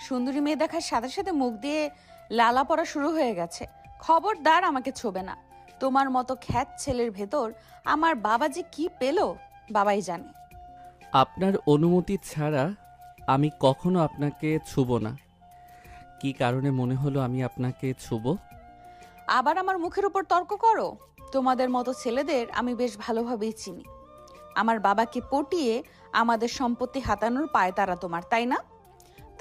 সুন্দরী মেয়ে দেখার সাথে সাথে মুখ দিয়ে লালা পড়া শুরু হয়ে গেছে। খবরদার আমাকে ছোবে না। তোমার মতো খ্যাত ছেলের ভেতর আমার বাবা যে কি পেল বাবাই জানে। আপনার অনুমতি ছাড়া আমি কখনো আপনাকে ছুব না। কি কারণে মনে হলো আমি আপনাকে ছুব? আবার আমার মুখের উপর তর্ক করো। তোমাদের মতো ছেলেদের আমি বেশ ভালোভাবেই চিনি। আমার বাবাকে পটিয়ে আমাদের সম্পত্তি হাতানোর পায়তারা তোমার, তাই না?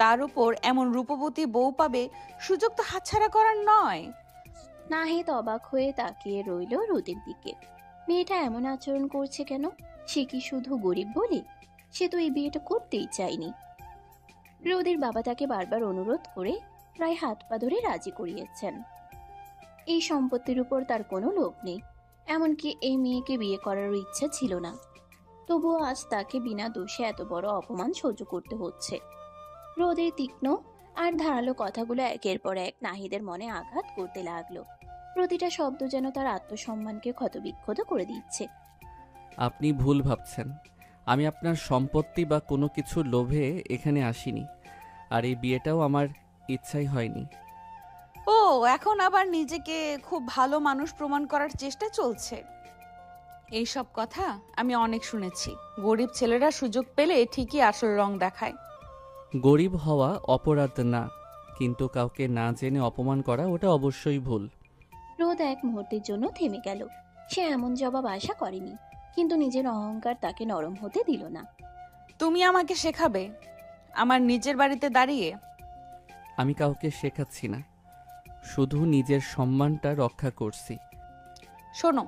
তার উপর এমন রূপবতী বউ পাবে, সুযোগ তো হাতছাড়া করার নয়। নাহিদ অবাক হয়ে তাকিয়ে রইল রোদের দিকে। মেয়েটা এমন আচরণ করছে কেন? সে কি শুধু গরিব বলে? সে তো এই বিয়েটা করতেই চায়নি। রোদের বাবা তাকে বারবার অনুরোধ করে প্রায় হাত পা ধরে রাজি করিয়েছেন। এই সম্পত্তির উপর তার কোনো লোভ নেই, এমনকি এই মেয়েকে বিয়ে করারও ইচ্ছা ছিল না। তবুও আজ তাকে বিনা দোষে এত বড় অপমান সহ্য করতে হচ্ছে। রোদের তীক্ষ্ণ আর ধারালো কথাগুলো একের পর এক নাহিদের মনে আঘাত করতে লাগলো। প্রতিটা শব্দ যেন তার আত্মসম্মানকে ক্ষতবিক্ষত করে দিচ্ছে। আপনি ভুল ভাবছেন। আমি আপনার সম্পত্তি বা কোনো কিছুর লোভে এখানে আসিনি। আর এই বিয়েটাও আমার ইচ্ছাই হয়নি। ও, এখন আবার নিজেকে খুব ভালো মানুষ প্রমাণ করার চেষ্টা চলছে। এইসব কথা আমি অনেক শুনেছি। গরিব ছেলেরা সুযোগ পেলে ঠিকই আসল রং দেখায়। গরিব হওয়া অপরাধ না, কিন্তু কাউকে না জেনে অপমান করা ওটা অবশ্যই ভুল। রোদ এক মুহূর্তের জন্য থেমে গেল। সে এমন জবাব আশা করেনি, কিন্তু নিজের অহংকার তাকে নরম হতে দিল না। তুমি আমাকে শেখাবে আমার নিজের বাড়িতে দাঁড়িয়ে? আমি কাউকে শেখাচ্ছি না, শুধু নিজের সম্মানটা রক্ষা করছি। শোনো,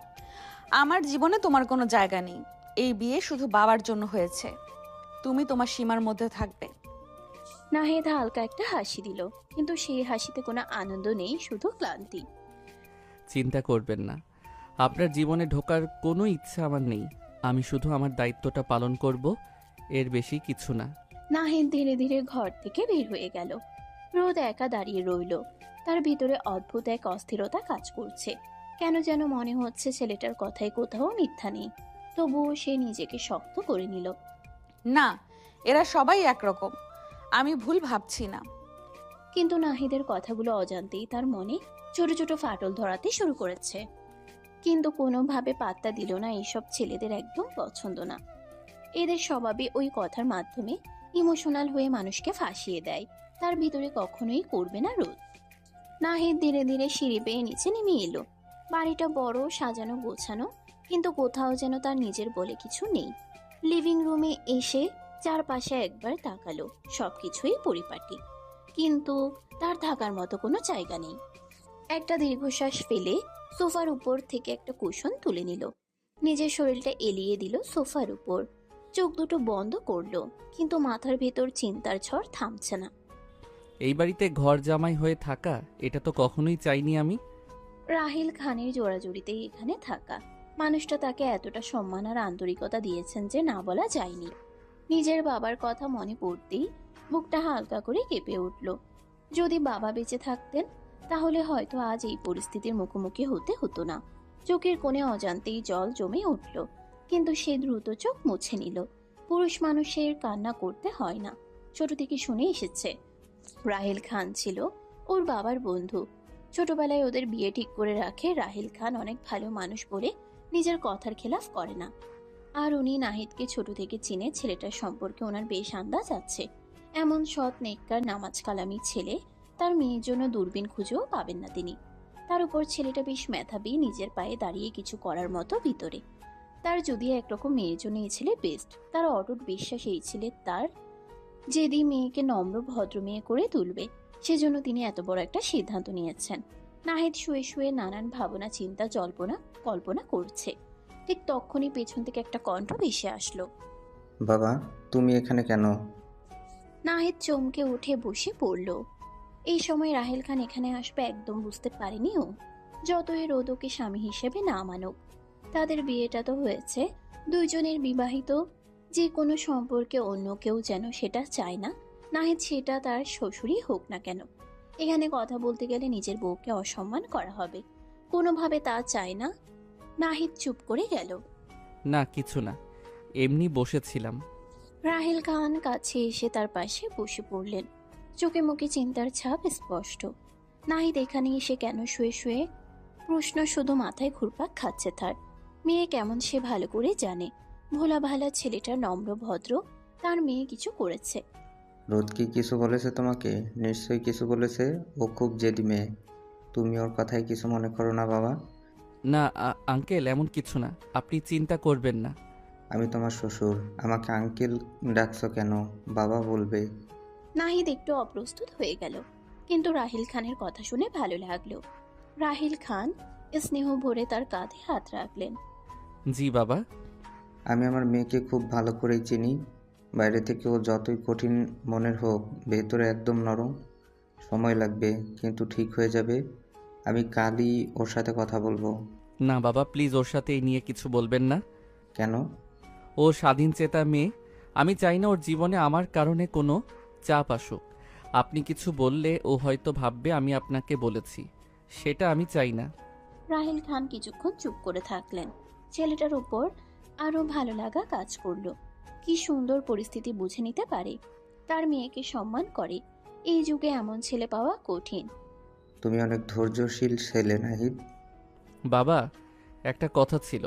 আমার জীবনে তোমার কোনো জায়গা নেই। এই বিয়ে শুধু বাবার জন্য হয়েছে। তুমি তোমার সীমার মধ্যে থাকবে। নাহিদ হালকা একটা হাসি দিল, কিন্তু সেই হাসিতে কোনো আনন্দ নেই, শুধু ক্লান্তি। চিন্তা করবেন না, আপনার জীবনে ঢোকার কোনো ইচ্ছা আমার নেই। আমি শুধু আমার দায়িত্বটা পালন করব, এর বেশি কিছু না। নাহিদ ধীরে ধীরে ঘর থেকে বের হয়ে গেল। রোদ একা দাঁড়িয়ে রইল। তার ভিতরে অদ্ভুত এক অস্থিরতা কাজ করছে। কেন যেন মনে হচ্ছে ছেলেটার কথায় কোথাও মিথ্যা নেই। তবুও সে নিজেকে শক্ত করে নিল। না, এরা সবাই একরকম। আমি ভুল ভাবছি না। কিন্তু নাহিদের কথাগুলো অজান্তেই তার মনে ছোট ছোট ফাটল ধরাতে শুরু করেছে। কিন্তু কোনোভাবে পাত্তা দিল না। এইসব ছেলেদের একদম পছন্দ না। এদের স্বভাবে ওই কথার মাধ্যমে ইমোশনাল হয়ে মানুষকে ফাঁসিয়ে দেয়। তার ভিতরে কখনোই করবে না রোদ। নাহিদ ধীরে ধীরে সিঁড়ি বেয়ে নিচে নেমে এলো। বাড়িটা বড়, সাজানো গোছানো, কিন্তু কোথাও যেন তার নিজের বলে কিছু নেই। লিভিং রুমে এসে চারপাশে একবার তাকালো। সবকিছুই পরিপাটি, কিন্তু তার থাকার মতো কোনো জায়গা নেই। একটা দীর্ঘশ্বাস ফেলে সোফার উপর থেকে একটা কুশন তুলে নিল। নিজের শরীরটা এলিয়ে দিল সোফার উপর। চোখ দুটো বন্ধ করলো, কিন্তু মাথার ভেতর চিন্তার ঝড় থামছে না। এই বাড়িতে ঘর জামাই হয়ে থাকা, এটা তো কখনোই চাইনি আমি। রাহিল খানের জোড়াজুড়িতেই এখানে থাকা। মানুষটা তাকে এতটা সম্মান আর আন্তরিকতা দিয়েছেন যে না বলা যায়নি। নিজের বাবার কথা মনে পড়তেই বুকটা হালকা করে কেঁপে উঠল। যদি বাবা বেঁচে থাকতেন, তাহলে হয়তো আজ এই পরিস্থিতির মুখোমুখি হতে হতো না। চোখের কোণে অজান্তেই জল জমে উঠল, কিন্তু সে দ্রুত চোখ মুছে নিল। পুরুষ মানুষের কান্না করতে হয় না, ছোট থেকে শুনে এসেছে। রাহিল খান ছিল ওর বাবার বন্ধু। ছোটবেলায় ওদের বিয়ে ঠিক করে রাখে। রাহিল খান অনেক ভালো মানুষ বলে নিজের কথার খেলাফ করে না। আর উনি নাহিদকে ছোট থেকে চিনে। ছেলেটার সম্পর্কে ওনার বেশ আন্দাজ আছে। এমন সৎ নেককার নামাজ কালামি ছেলে তার মেয়ের জন্য দূরবীন খুঁজেও পাবেন না তিনি। তার উপর ছেলেটা বেশ মেধাবী, নিজের পায়ে দাঁড়িয়ে কিছু করার মতো ভিতরে। তার যদি একরকম মেয়ের জন্য এই ছেলে বেস্ট। তার অটুট বিশ্বাস এই ছেলে তার যেদি মেয়েকে নম্র ভদ্র মেয়ে করে তুলবে। সেজন্য তিনি এত বড় একটা সিদ্ধান্ত নিয়েছেন। নাহিদ শুয়ে শুয়ে নানান ভাবনা, চিন্তা, জল্পনা কল্পনা করছে। ঠিক তখনই পেছন থেকে একটা কণ্ঠ ভেসে আসলো। বাবা, তুমি এখানে কেন? নাহিদ চমকে উঠে বসে পড়ল। এই সময় রাহেল খান এখানে আসবে একদম বুঝতে পারেনি ও। যতই রোদ ওকে স্বামী হিসেবে না মানুক, তাদের বিয়েটা তো হয়েছে। দুইজনের বিবাহিত। যে কোনো সম্পর্কে অন্য কেউ যেন সেটা চায় না। নাহিদ সেটা তার শ্বশুরই হোক না কেন। এখানে কথা বলতে গেলে নিজের বউকে অসম্মান করা হবে। কোনোভাবে তা চায় না। নাহিদ চুপ করে গেল। না, কিছু না, এমনি বসেছিলাম। রাহেল খান কাছে এসে তার পাশে বসে পড়লেন। চোখে মুখে চিন্তার ছাপ স্পষ্ট। নাহিদ এখানে এসে কেন শুয়ে শুয়ে প্রশ্ন শুধু মাথায় ঘুরপাক খাচ্ছে তার। মেয়ে কেমন সে ভালো করে জানে। ভোলা ভালা ছেলেটা নম্র ভদ্র, তার মেয়ে কিছু করেছে। রোদ কি কিছু বলেছে তোমাকে? নিশ্চয়ই কিছু বলেছে। ও খুব জেদি মেয়ে। তুমি ওর কথায় কিছু মনে করো না বাবা। না আঙ্কেল, এমন কিছু না, আপনি চিন্তা করবেন না। আমি তোমার শ্বশুর, আমাকে আঙ্কেল ডাকছো কেন? বাবা বলবে। নাহিদ একটু অপ্রস্তুত হয়ে গেল, কিন্তু রাহিল খানের কথা শুনে ভালো লাগলো। রাহিল খান স্নেহ ভরে তার কাঁধে হাত রাখলেন। জি বাবা। আমি আমার মেয়েকে খুব ভালো করেই চিনি। বাইরে থেকে ও যতই কঠিন মনের হোক, ভেতরে একদম নরম। সময় লাগবে, কিন্তু ঠিক হয়ে যাবে। আমি কালই ওর সাথে কথা বলবো। না বাবা, প্লিজ ওর সাথে এই নিয়ে কিছু বলবেন না। কেন? ও স্বাধীন চেতা মেয়ে, আমি চাই না ওর জীবনে আমার কারণে কোনো চাপ আসুক। আপনি কিছু বললে ও হয়তো ভাববে আমি আপনাকে বলেছি, সেটা আমি চাই না। রাহিল খান কিছুক্ষণ চুপ করে থাকলেন। ছেলেটার উপর আরো ভালো লাগা কাজ করলো। কি সুন্দর পরিস্থিতি বুঝে নিতে পারে, তার মেয়েকে সম্মান করে। এই যুগে এমন ছেলে পাওয়া কঠিন। তুমি অনেক ধৈর্যশীল ছেলে নাহিদ। বাবা, একটা কথা ছিল।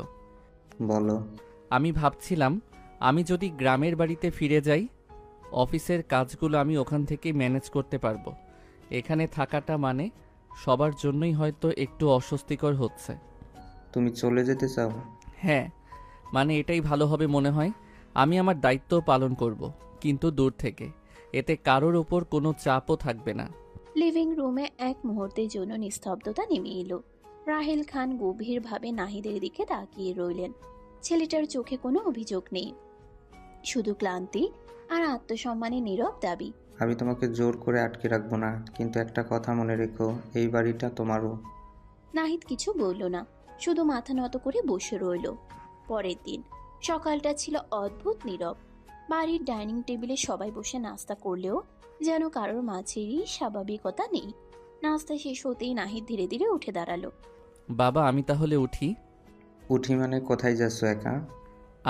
বলো। আমি ভাবছিলাম আমি যদি গ্রামের বাড়িতে ফিরে যাই, অফিসের কাজগুলো আমি ওখান থেকেই ম্যানেজ করতে পারবো। এখানে থাকাটা মানে সবার জন্যই হয়তো একটু অস্বস্তিকর হচ্ছে। তুমি চলে যেতে চাও? হ্যাঁ, মানে এটাই ভালো হবে মনে হয়। আমি আমার দায়িত্ব পালন করব, কিন্তু দূর থেকে। এতে কারোর ওপর কোনো চাপও থাকবে না। লিভিং রুমে এক মুহূর্তের জন্য নিস্তব্ধতা নেমে এলো। রাহিল খান গভীরভাবে নাহিদের দিকে তাকিয়ে রইলেন। ছেলেটার চোখে কোনো অভিযোগ নেই, শুধু ক্লান্তি আর আত্মসম্মানের নীরব দাবি। আমি তোমাকে জোর করে আটকে রাখবো না, কিন্তু একটা কথা মনে রেখো, এই বাড়িটা তোমারও। নাহিদ কিছু বলল না, শুধু মাথা নত করে বসে রইল। পরের দিন সকালটা ছিল অদ্ভুত নীরব। বাড়ির ডাইনিং টেবিলে সবাই বসে নাস্তা করলেও যেন কারোর মাঝেরই স্বাভাবিকতা নেই। নাস্তা শেষ হতেই নাহিদ ধীরে ধীরে উঠে দাঁড়ালো। বাবা, আমি তাহলে উঠি। উঠি মানে কোথায় যাচ্ছ একা?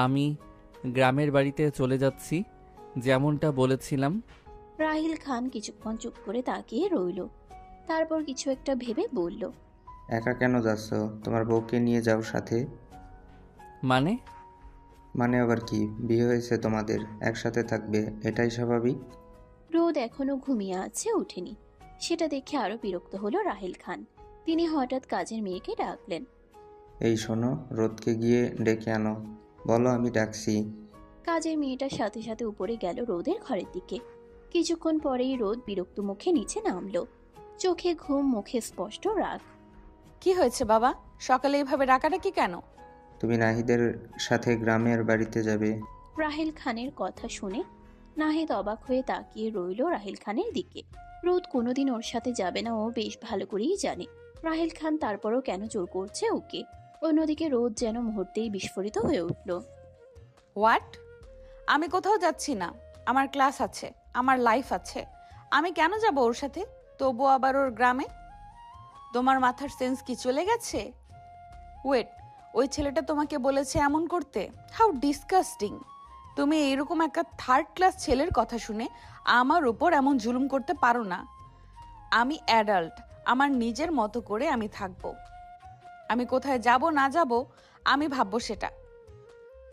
আমি গ্রামের বাড়িতে চলে যাচ্ছি, যেমনটা বলেছিলাম। রাহিল খান কিছুক্ষণ চুপ করে তাকিয়ে রইল, তারপর কিছু একটা ভেবে বলল, একা কেন যাচ্ছ? তোমার বউকে নিয়ে যাও সাথে। মানে? মানে আবার কি? বিয়ে হয়েছে তোমাদের, একসাথে থাকবে, এটাই স্বাভাবিক। রোদ এখনো ঘুমিয়ে আছে, ওঠেনি। সেটা দেখে আরো বিরক্ত হলো রাহিল খান। তিনি হঠাৎ কাজের মেয়েকে ডাকলেন। এই শোনো, রোদকে গিয়ে ডেকে আনো। বলো আমি ডাকছি। কাজের মেয়েটার সাথে সাথে উপরে গেল রোদের ঘরের দিকে। কিছুক্ষণ পরেই রোদ বিরক্ত মুখে নিচে নামলো। চোখে ঘুম, মুখে স্পষ্ট রাগ। কি হয়েছে বাবা, সকালে এইভাবে ডাকাডাকি কেন? তুমি নাহিদের সাথে গ্রামের বাড়িতে যাবে। রাহিল খানের কথা শুনে নাহিদ অবাক হয়ে তাকিয়ে রইল রাহিল খানের দিকে। রোদ কোনোদিন ওর সাথে যাবে না, ও বেশ ভালো করেই জানে। রাহিল খান তারপরও কেন জোর করছে ওকে। অন্যদিকে রোদ যেন মুহূর্তেই বিস্ফোরিত হয়ে উঠল। হোয়াট? আমি কোথাও যাচ্ছি না, আমার ক্লাস আছে, আমার লাইফ আছে। আমি কেন যাব ওর সাথে, তবু আবার ওর গ্রামে? তোমার মাথার সেন্স কি চলে গেছে? ওয়েট, ওই ছেলেটা তোমাকে বলেছে এমন করতে? How disgusting! তুমি এইরকম একটা থার্ড ক্লাস ছেলের কথা শুনে আমার উপর এমন জুলুম করতে পারো না। আমি অ্যাডাল্ট, আমার নিজের মতো করে আমি থাকবো। আমি কোথায় যাব না যাব আমি ভাববো সেটা।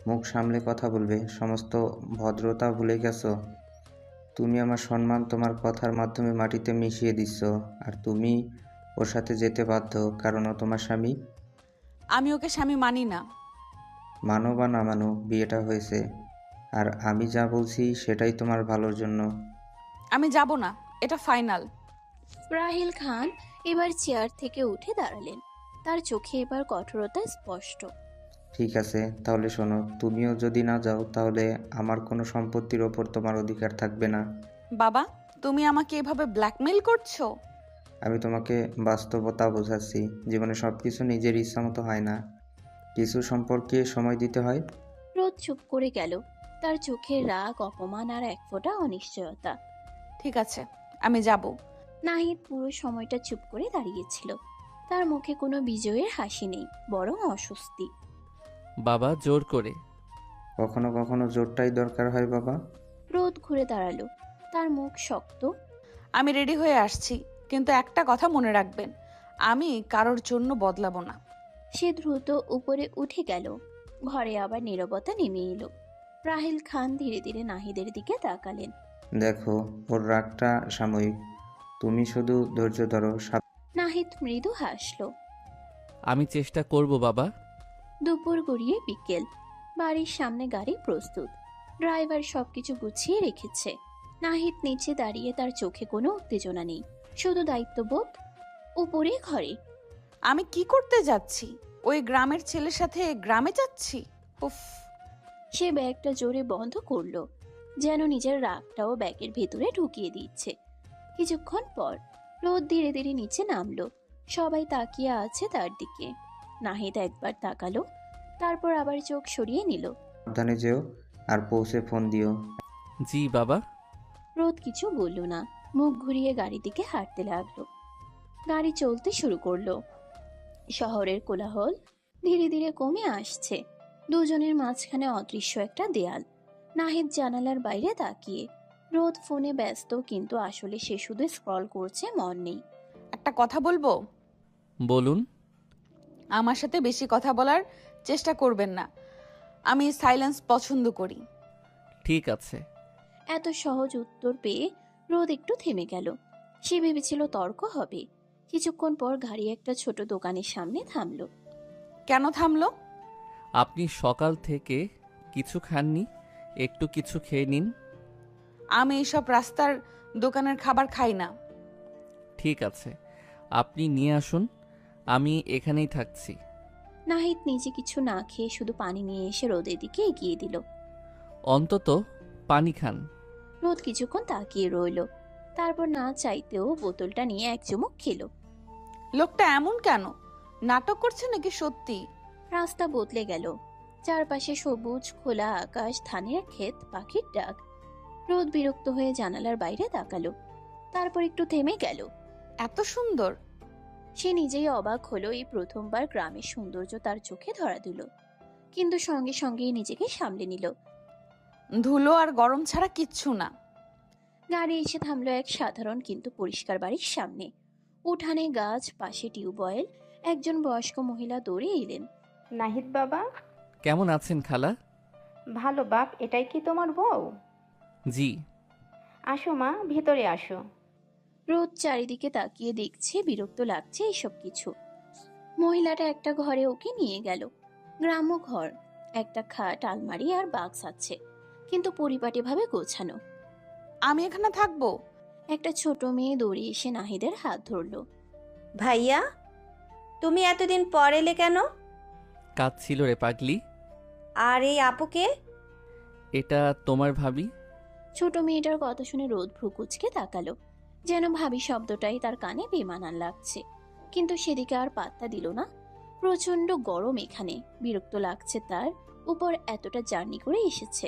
মুখ সামলে কথা বলবে, সমস্ত ভদ্রতা ভুলে গেছো। তুমি আমার সম্মান তোমার কথার মাধ্যমে মাটিতে মিশিয়ে দিচ্ছ। আর তুমি ওর সাথে যেতে বাধ্য, কারণ ও তোমার স্বামী। আমি ওকে স্বামী মানি না। মানো বা না মানো, বিয়েটা হয়েছে। আর আমি যা বলছি সেটাই তোমার ভালোর জন্য। আমি যাব না, এটা ফাইনাল। রাহিল খান এবার চেয়ার থেকে উঠে দাঁড়ালেন। তার চোখে এবার কঠোরতা স্পষ্ট। ঠিক আছে, তাহলে শোনো, তুমিও যদি না যাও তাহলে আমার কোনো সম্পত্তির ওপর তোমার অধিকার থাকবে না। বাবা, তুমি আমাকে এভাবে ব্ল্যাকমেল করছো? আমি তোমাকে বাস্তবতা বোঝাচ্ছি। জীবনে সব কিছু নিজের ইচ্ছা মতো হয় না, কিছু সম্পর্কে সময় দিতে হয়। রোদ চুপ করে গেল, তার চোখে রাগ, অপমান আর এক ফোঁটা অনিশ্চয়তা। ঠিক আছে, আমি যাব। নাহিদ পুরো সময়টা চুপ করে দাঁড়িয়েছিল। তার মুখে কোনো বিজয়ের হাসি নেই, বরং অস্বস্তি। বাবা, জোর করে। কখনো কখনো জোরটাই দরকার হয় বাবা। রোদ ঘুরে দাঁড়ালো, তার মুখ শক্ত। আমি রেডি হয়ে আসছি, কিন্তু একটা কথা মনে রাখবেন, আমি কারোর জন্য বদলাবো না। সে দ্রুত উপরে উঠে গেল। ঘরে আবার নীরবতা নেমে এলো। রাহিল খান ধীরে ধীরে নাহিদের দিকে তাকালেন। দেখো, ওর রাগটা সাময়িক, তুমি শুধু ধৈর্য ধরো। নাহিদ মৃদু হাসল। আমি চেষ্টা করব বাবা। দুপুর গড়িয়ে বিকেল। বাড়ির সামনে গাড়ি প্রস্তুত। ড্রাইভার সবকিছু গুছিয়ে রেখেছে। নাহিদ নিচে দাঁড়িয়ে, তার চোখে কোনো উত্তেজনা নেই, শুধু দায়িত্ববোধ। উপরে ঘরে আমি কি করতে যাচ্ছি? ওই গ্রামের ছেলের সাথে গ্রামে যাচ্ছি? উফ। সে ব্যাগটা জোরে বন্ধ করলো, যেন নিজের রাগটাও ব্যাগের ভেতরে ঢুকিয়ে দিচ্ছে। কিছুক্ষণ পর রোদ ধীরে ধীরে নিচে নামলো। সবাই তাকিয়ে আছে তার দিকে। নাহিদ একবার তাকালো, তারপর আবার চোখ সরিয়ে নিল। সাবধানে যেও, আর পৌঁছে ফোন দিও। জি বাবা। রোদ কিছু বলল না, মুখ ঘুরিয়ে গাড়ি দিকে হাঁটতে লাগলো। গাড়ি চলতে শুরু করলো। শহরের কোলাহল ধীরে ধীরে কমে আসছে। দুজনের মাঝখানে অদৃশ্য একটা দেয়াল। নাহিদ জানালার বাইরে তাকিয়ে। রোদ ফোনে ব্যস্ত, কিন্তু আসলে সে শুধু স্ক্রল করছে, মন নেই। একটা কথা বলবো? বলুন। আমার সাথে বেশি কথা বলার চেষ্টা করবেন না। আমি সাইলেন্স পছন্দ করি। ঠিক আছে। এত সহজ উত্তর পেয়ে রোদ একটু থেমে গেল। সে ভেবেছিল তর্ক হবে। কিছুক্ষণ পর গাড়ি একটা ছোট দোকানের সামনে থামলো। কেন থামলো? আপনি সকাল থেকে কিছু খাননি, একটু কিছু খেয়ে নিন। আমি এইসব রাস্তার দোকানের খাবার খাই না। ঠিক আছে, আপনি নিয়ে আসুন, আমি এখানেই থাকছি। নাহিদ নিজে কিছু না খেয়ে শুধু পানি নিয়ে এসে রোদের দিকে এগিয়ে দিল। অন্তত পানি খান। রোদ কিছুক্ষণ তাকিয়ে রইল, তারপর না চাইতেও বোতলটা নিয়ে এক চুমুক খেলো। লোকটা এমন কেন? নাটক করছে নাকি সত্যি? রাস্তা বদলে গেল। চারপাশে সবুজ খোলা আকাশ, ধানের ক্ষেত, পাখির ডাক। রোদ বিরক্ত হয়ে জানালার বাইরে তাকালো, তারপর একটু থেমে গেল। এত সুন্দর! সে নিজেই অবাক হলো, এই প্রথমবার গ্রামের সৌন্দর্য তার চোখে ধরা দিল। কিন্তু সঙ্গে সঙ্গেই নিজেকে সামলে নিল। ধুলো আর গরম ছাড়া কিচ্ছু না। গাড়ি এসে থামলো এক সাধারণ কিন্তু পরিষ্কার বাড়ির সামনে। উঠানে গাছ, পাশে টিউবওয়েল। একজন বয়স্ক মহিলা দৌড়ে এলেন। নাহিদ বাবা। কেমন আছেন খালা? ভালো বাপ, এটাই কি তোমার বউ? জি। আসো মা, ভিতরে আসো। রোদ চারিদিকে তাকিয়ে দেখছে, বিরক্ত লাগছে এসব কিছু। মহিলাটা একটা ঘরে ওকে নিয়ে গেল। গ্রাম্য ঘর, একটা খাট, আলমারি আর বাক্স আছে, কিন্তু পরিপাটিভাবে গোছানো। আমি এখানে থাকবো? একটা ছোট মেয়ে দৌড়ে এসে নাহিদের হাত ধরলো। ভাইয়া, তুমি এতদিন পর এলে কেন? কাজ ছিল রে পাগলি। আর এই আপুকে? এটা তোমার ভাবি। ছোট মেয়েটার কথা শুনে রোদ ভ্রু কুঁচকে তাকালো, যেন ভাবি শব্দটাই তার কানে বেমানান লাগছে। কিন্তু সেদিকে আর পাত্তা দিল না। প্রচন্ড গরম এখানে, বিরক্ত লাগছে তার উপর, এতটা জার্নি করে এসেছে।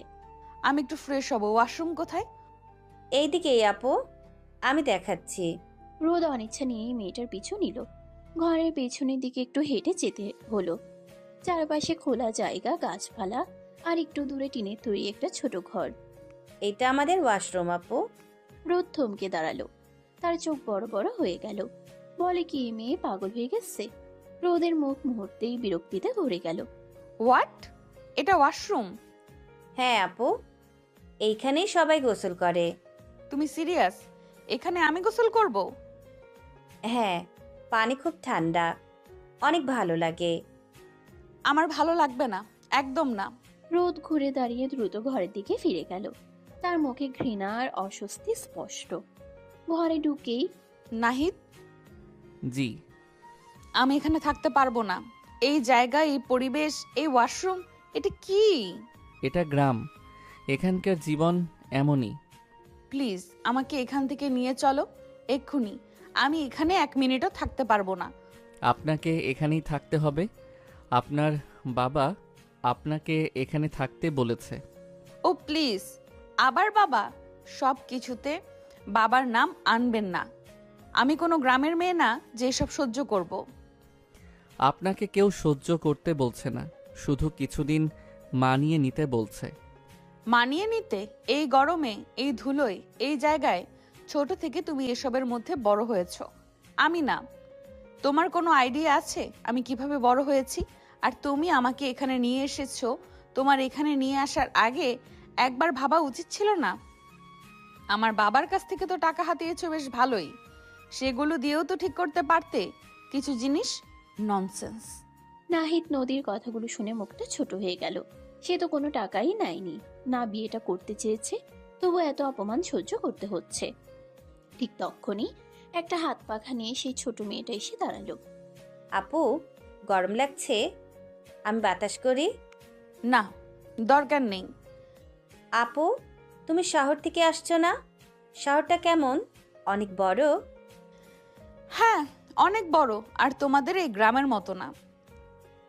আমি একটু ফ্রেশ হব। ওয়াশরুম কোথায়? এইদিকেই আপু, আমি দেখাচ্ছি। রোদ অনিচ্ছা নিয়ে মেয়েটার পিছু নিল। ঘরের পেছনের দিকে একটু হেঁটে যেতে হলো। চারপাশে খোলা জায়গা, গাছপালা, আর একটু দূরে টিনের তৈরি একটা ছোট ঘর। এটা আমাদের ওয়াশরুম আপু। রোদ থমকে দাঁড়ালো, তার চোখ বড় বড় হয়ে গেল। বলে কি, মেয়ে পাগল হয়ে গেছে? রোদের মুখ মুহূর্তেই বিরক্তিতে ভরে গেল। হোয়াট? এটা ওয়াশরুম? হ্যাঁ আপু, এইখানেই সবাই গোসল করে। তুমি সিরিয়াস? এখানে আমি গোসল করব? হ্যাঁ, পানি খুব ঠান্ডা, অনেক ভালো লাগে। আমার ভালো লাগবে না, একদম না। রোদ ঘুরে দাঁড়িয়ে দ্রুত ঘরের দিকে ফিরে গেল। তার মুখে ঘৃণা আর অস্বস্তি স্পষ্ট। ঘরে ঢুকেই, নাহিদ, জি। আমি এখানে থাকতে পারবো না। এই জায়গা, এই পরিবেশ, এই ওয়াশরুম, এটা কি? এটা গ্রাম, এখানকার জীবন এমনই। প্লিজ আমাকে এখান থেকে নিয়ে চলো এক্ষুনি। আমি এখানে 1 মিনিটও থাকতে পারবো না। আপনাকে এখানেই থাকতে হবে। আপনার বাবা আপনাকে এখানে থাকতে বলেছে। ও প্লিজ, আবার বাবা? সব কিছুতে বাবার নাম আনবেন না। আমি কোনো গ্রামের মেয়ে না যে এসব সহ্য করব। আপনাকে কেউ সহ্য করতে বলছে না, শুধু কিছুদিন মানিয়ে নিতে বলছে। মানিয়ে নিতে? এই গরমে, এই ধুলোয়, এই জায়গায়? ছোট থেকে তুমি এসবের মধ্যে বড় হয়েছো, আমি না। তোমার কোনো আইডিয়া আছে আমি কিভাবে বড় হয়েছি? আর তুমি আমাকে এখানে নিয়ে এসেছো, তোমার এখানে নিয়ে আসার আগে একবার ভাবা উচিত ছিল না? আমার বাবার কাছ থেকে তো টাকা হাতিয়েছো বেশ ভালোই, সেগুলো দিয়েও তো ঠিক করতে পারতে কিছু জিনিস। ননসেন্স। নাহিদ নদীর কথাগুলো শুনে মুখটা ছোট হয়ে গেল। সে তো কোনো টাকাই নেয়নি, না বিয়েটা করতে চেয়েছে, তবু এত অপমান সহ্য করতে হচ্ছে। ঠিক তখনই একটা হাত পাখা নিয়ে সেই ছোট মেয়েটা এসে দাঁড়ালো। আপু, গরম লাগছে? আমি বাতাস করি? না, দরকার নেই। আপু, তুমি শহর থেকে আসছো না? শহরটা কেমন? অনেক বড়? হ্যাঁ, অনেক বড়, আর তোমাদের এই গ্রামের মতো না।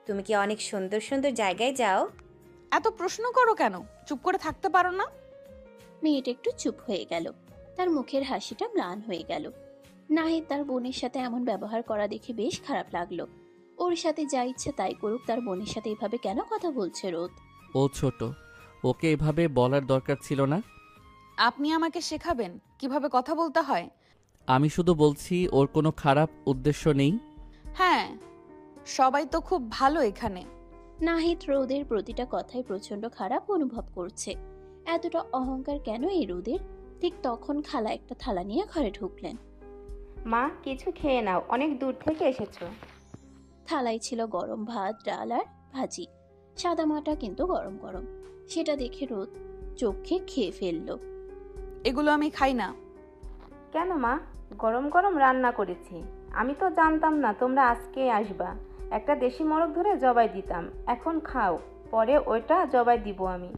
তুমি কি অনেক সুন্দর সুন্দর জায়গায় যাও? এত প্রশ্ন করো কেন? চুপ করে থাকতে পারো না? মেয়েটা একটু চুপ হয়ে গেল। তার মুখের হাসিটা ম্লান হয়ে গেল। নাহিদ তার বোনের সাথে এমন ব্যবহার করা দেখে বেশ খারাপ লাগলো। ওর সাথে যা ইচ্ছে তাই করুক, তার বোনের সাথে এভাবে কেন কথা বলছে রোদ? ও ছোট, ওকে এভাবে বলার দরকার ছিল না। আপনি আমাকে শেখাবেন কিভাবে কথা বলতে হয়? আমি শুধু বলছি ওর কোনো খারাপ উদ্দেশ্য নেই। হ্যাঁ, সবাই তো খুব ভালো এখানে। নাহিদ রোদের প্রতিটা কথাই প্রচন্ড খারাপ অনুভব করছে। এতটা অহংকার কেন এই রোদের? ঠিক তখন খালা একটা থালা নিয়ে ঘরে ঢুকলেন। মা, কিছু খেয়ে নাও, অনেক দূর থেকে এসেছো। থালায় ছিল গরম ভাত, ডাল আর ভাজি, সাদামাটা কিন্তু গরম গরম। সেটা দেখে রোদ চোখে খেয়ে ফেললো। এগুলো আমি খাই না। কেন মা? গরম গরম রান্না করেছি। আমি তো জানতাম না তোমরা আজকে আসবা। একটা দেশি মোরগ ধরে জবাই দিতাম, এখন খাও, পরে ওইটা জবাই দিব আমি।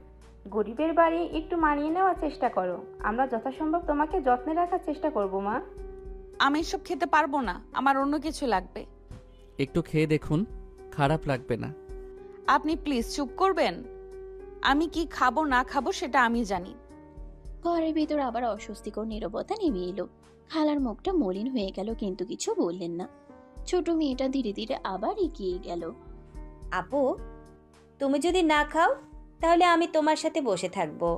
গরিবের বাড়ি, একটু মানিয়ে নেওয়ার চেষ্টা করো। আমরা যথাসম্ভব তোমাকে যত্নে রাখার চেষ্টা করব মা। আমি এসব খেতে পারবো না, আমার অন্য কিছু লাগবে। একটু খেয়ে দেখুন, খারাপ লাগবে না। আপনি প্লিজ চুপ করবেন? আমি কি খাবো না খাবো সেটা আমি জানি। ঘরের ভিতর আবার অস্বস্তিকর নীরবতা নেমে এলো। খালার মুখটা মলিন হয়ে গেল, কিন্তু কিছু বললেন না। ছোট মেয়েটা ধীরে ধীরে আবার এগিয়ে গেল। আপু, তুমি যদি না খাও তাহলে আমি তোমার সাথে বসে থাকবো।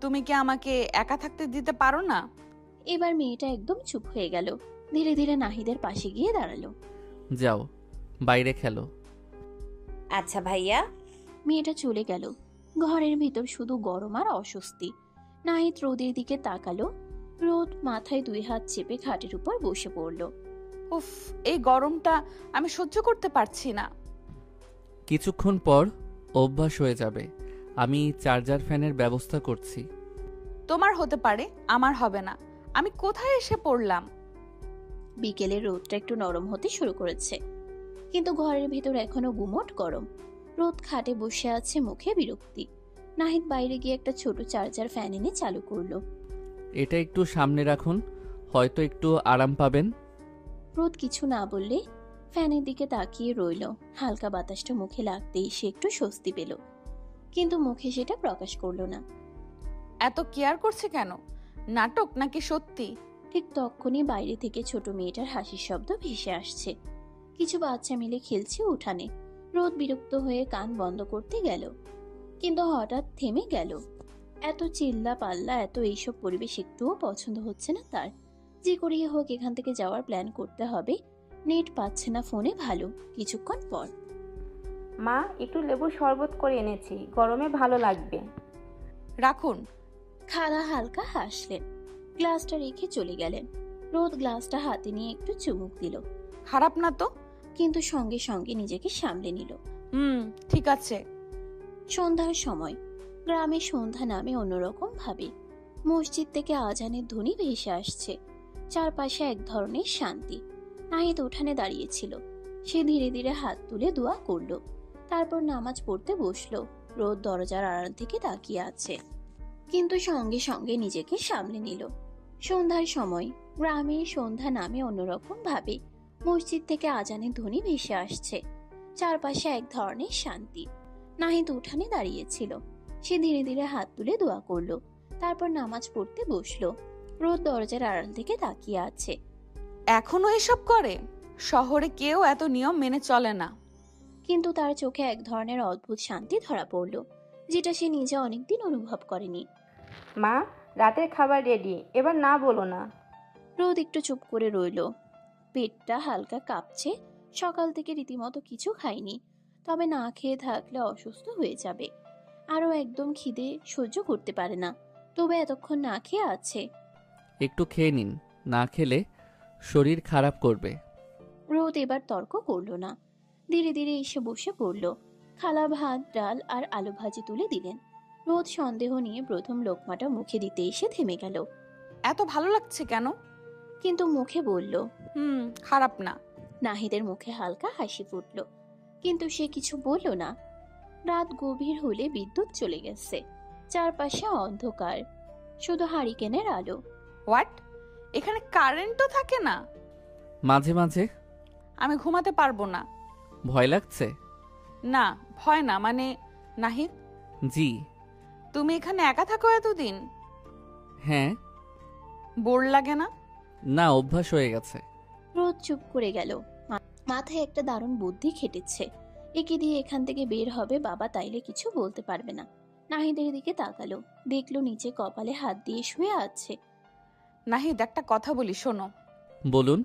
তুমি কি আমাকে একা থাকতে দিতে পারো না? এবার মেয়েটা একদম চুপ হয়ে গেল। ধীরে ধীরে নাহিদের পাশে গিয়ে দাঁড়ালো। যাও, বাইরে খেলো। আচ্ছা ভাইয়া। মেয়েটা চলে গেল। ঘরের ভিতর শুধু গরম আর অস্বস্তি। নাহিদ রোদের দিকে তাকালো। রোদ মাথায় 2 হাত চেপে খাটের উপর বসে পড়ল। উফ, এই গরমটা আমি সহ্য করতে পারছি না। কিছুক্ষণ পর অভ্যাস হয়ে যাবে। আমি চার্জার ফ্যানের ব্যবস্থা করছি। তোমার হতে পারে, আমার হবে না। আমি কোথায় এসে পড়লাম? বিকেলের রোদটা একটু নরম হতে শুরু করেছে, কিন্তু ঘরের ভিতর এখনো গুমোট গরম। রোদ খাটে বসে আছে, মুখে বিরক্তি। নাহিদ বাইরে গিয়ে একটা ছোট চার্জার ফ্যান এনে চালু করলো। এটা একটু সামনে রাখুন, হয়তো একটু আরাম পাবেন। রোদ কিছু না বললে ফ্যানের দিকে তাকিয়ে রইল। হালকা বাতাসটা মুখে লাগতেই সে একটু স্বস্তি পেল, কিন্তু মুখে সেটা প্রকাশ করলো না। এত কেয়ার করছে কেন? নাটক নাকি সত্যি? ঠিক তখনই বাইরে থেকে ছোট মেয়েটার হাসির শব্দ ভেসে আসছে। কিছু বাচ্চা মিলে খেলছে উঠানে। রোদ বিরক্ত হয়ে কান বন্ধ করতে গেল, কিন্তু হঠাৎ থেমে গেল। এত চিল্লা পাল্লা, এত এইসব পরিবেশ একটুও পছন্দ হচ্ছে না তার। যে করেই হোক এখান থেকে যাওয়ার প্ল্যান করতে হবে। নেট পাচ্ছে না ফোনে ভালো। কিছুক্ষণ পর মা, একটু লেবু শরবত করে এনেছি, গরমে ভালো লাগবে। রাখুন। খালা হালকা হাসলেন, গ্লাসটা রেখে চলে গেলেন। রোদ গ্লাসটা হাতে নিয়ে একটু চুমুক দিল, খারাপ না তো? কিন্তু সঙ্গে সঙ্গে নিজেকে সামলে নিল। ঠিক আছে। সন্ধ্যার সময় গ্রামে সন্ধ্যা নামে অন্যরকম ভাবে। মসজিদ থেকে আজানের ধ্বনি ভেসে আসছে। চারপাশে এক ধরনের শান্তি। নাহিদ উঠানে দাঁড়িয়েছিল। সে ধীরে ধীরে হাত তুলে দোয়া করলো, তারপর নামাজ পড়তে বসলো। রোদ দরজার আড়াল থেকে তাকিয়ে আছে, কিন্তু সঙ্গে সঙ্গে নিজেকে সামলে নিল। সন্ধ্যার সময় গ্রামে সন্ধ্যা নামে অন্যরকম ভাবে। মসজিদ থেকে আজানের ধ্বনি ভেসে আসছে। চারপাশে এক ধরনের শান্তি। নাহিদ উঠানে দাঁড়িয়েছিল। সে ধীরে ধীরে হাত তুলে দোয়া করলো, তারপর নামাজ পড়তে বসলো। রোদ দরজার আড়াল থেকে তাকিয়ে আছে। এখনো এসব করে? শহরে কেউ এত নিয়ম মেনে চলে না। কিন্তু তার চোখে এক ধরনের অদ্ভুত শান্তি ধরা পড়ল, যেটা সে নিজে অনেকদিন অনুভব করেনি। মা, রাতের খাবার রেডি, এবার না বলো না। রোদ একটু চুপ করে রইল। পেটটা হালকা কাঁপছে, সকাল থেকে রীতিমতো কিছু খায়নি, তবে না খেয়ে থাকলে অসুস্থ হয়ে যাবে। আরও একদম খিদে সহ্য করতে পারে না, তবে এতক্ষণ না খেয়ে আছে। একটু খেয়ে নিন, না খেলে শরীর খারাপ করবে। রোদ এবার তর্ক করল না, ধীরে ধীরে এসে বসে পড়ল। খালা ভাত, ডাল আর আলু ভাজি তুলে দিলেন। রোদ সন্দেহ নিয়ে প্রথম লোকমাটা মুখে দিতে এসে থেমে গেল, এত ভালো লাগছে কেন? কিন্তু মুখে বলল। খারাপ না। নাহিদের মুখে হালকা হাসি ফুটল, কিন্তু সে কিছু বলল না। রাত গভীর হলে বিদ্যুৎ চলে গেছে, চারপাশে অন্ধকার, শুধু হারিকেনের আলো। হোয়াট? এখানে কারেন্টও থাকে না? মাঝে মাঝে। আমি ঘুমাতে পারবো না। ভয় লাগছে? না, ভয় না, মানে নাহিদ, জি। তুমি এখানে একা থাকো এতদিন? হ্যাঁ। বোর লাগে না? না, অভ্যাস হয়ে গেছে। রোদ চুপ করে গেল। মাথায় একটা দারুণ বুদ্ধি খেটেছে। একে দিয়ে এখান থেকে বের হবে বাবা তাইলে কিছু বলতে পারবে না। নাহিদের দিকে তাকালো, দেখলো নিচে কপালে হাত দিয়ে শুয়ে আছে। নাহিদ, একটা কথা বলি, শোনো। বলুন।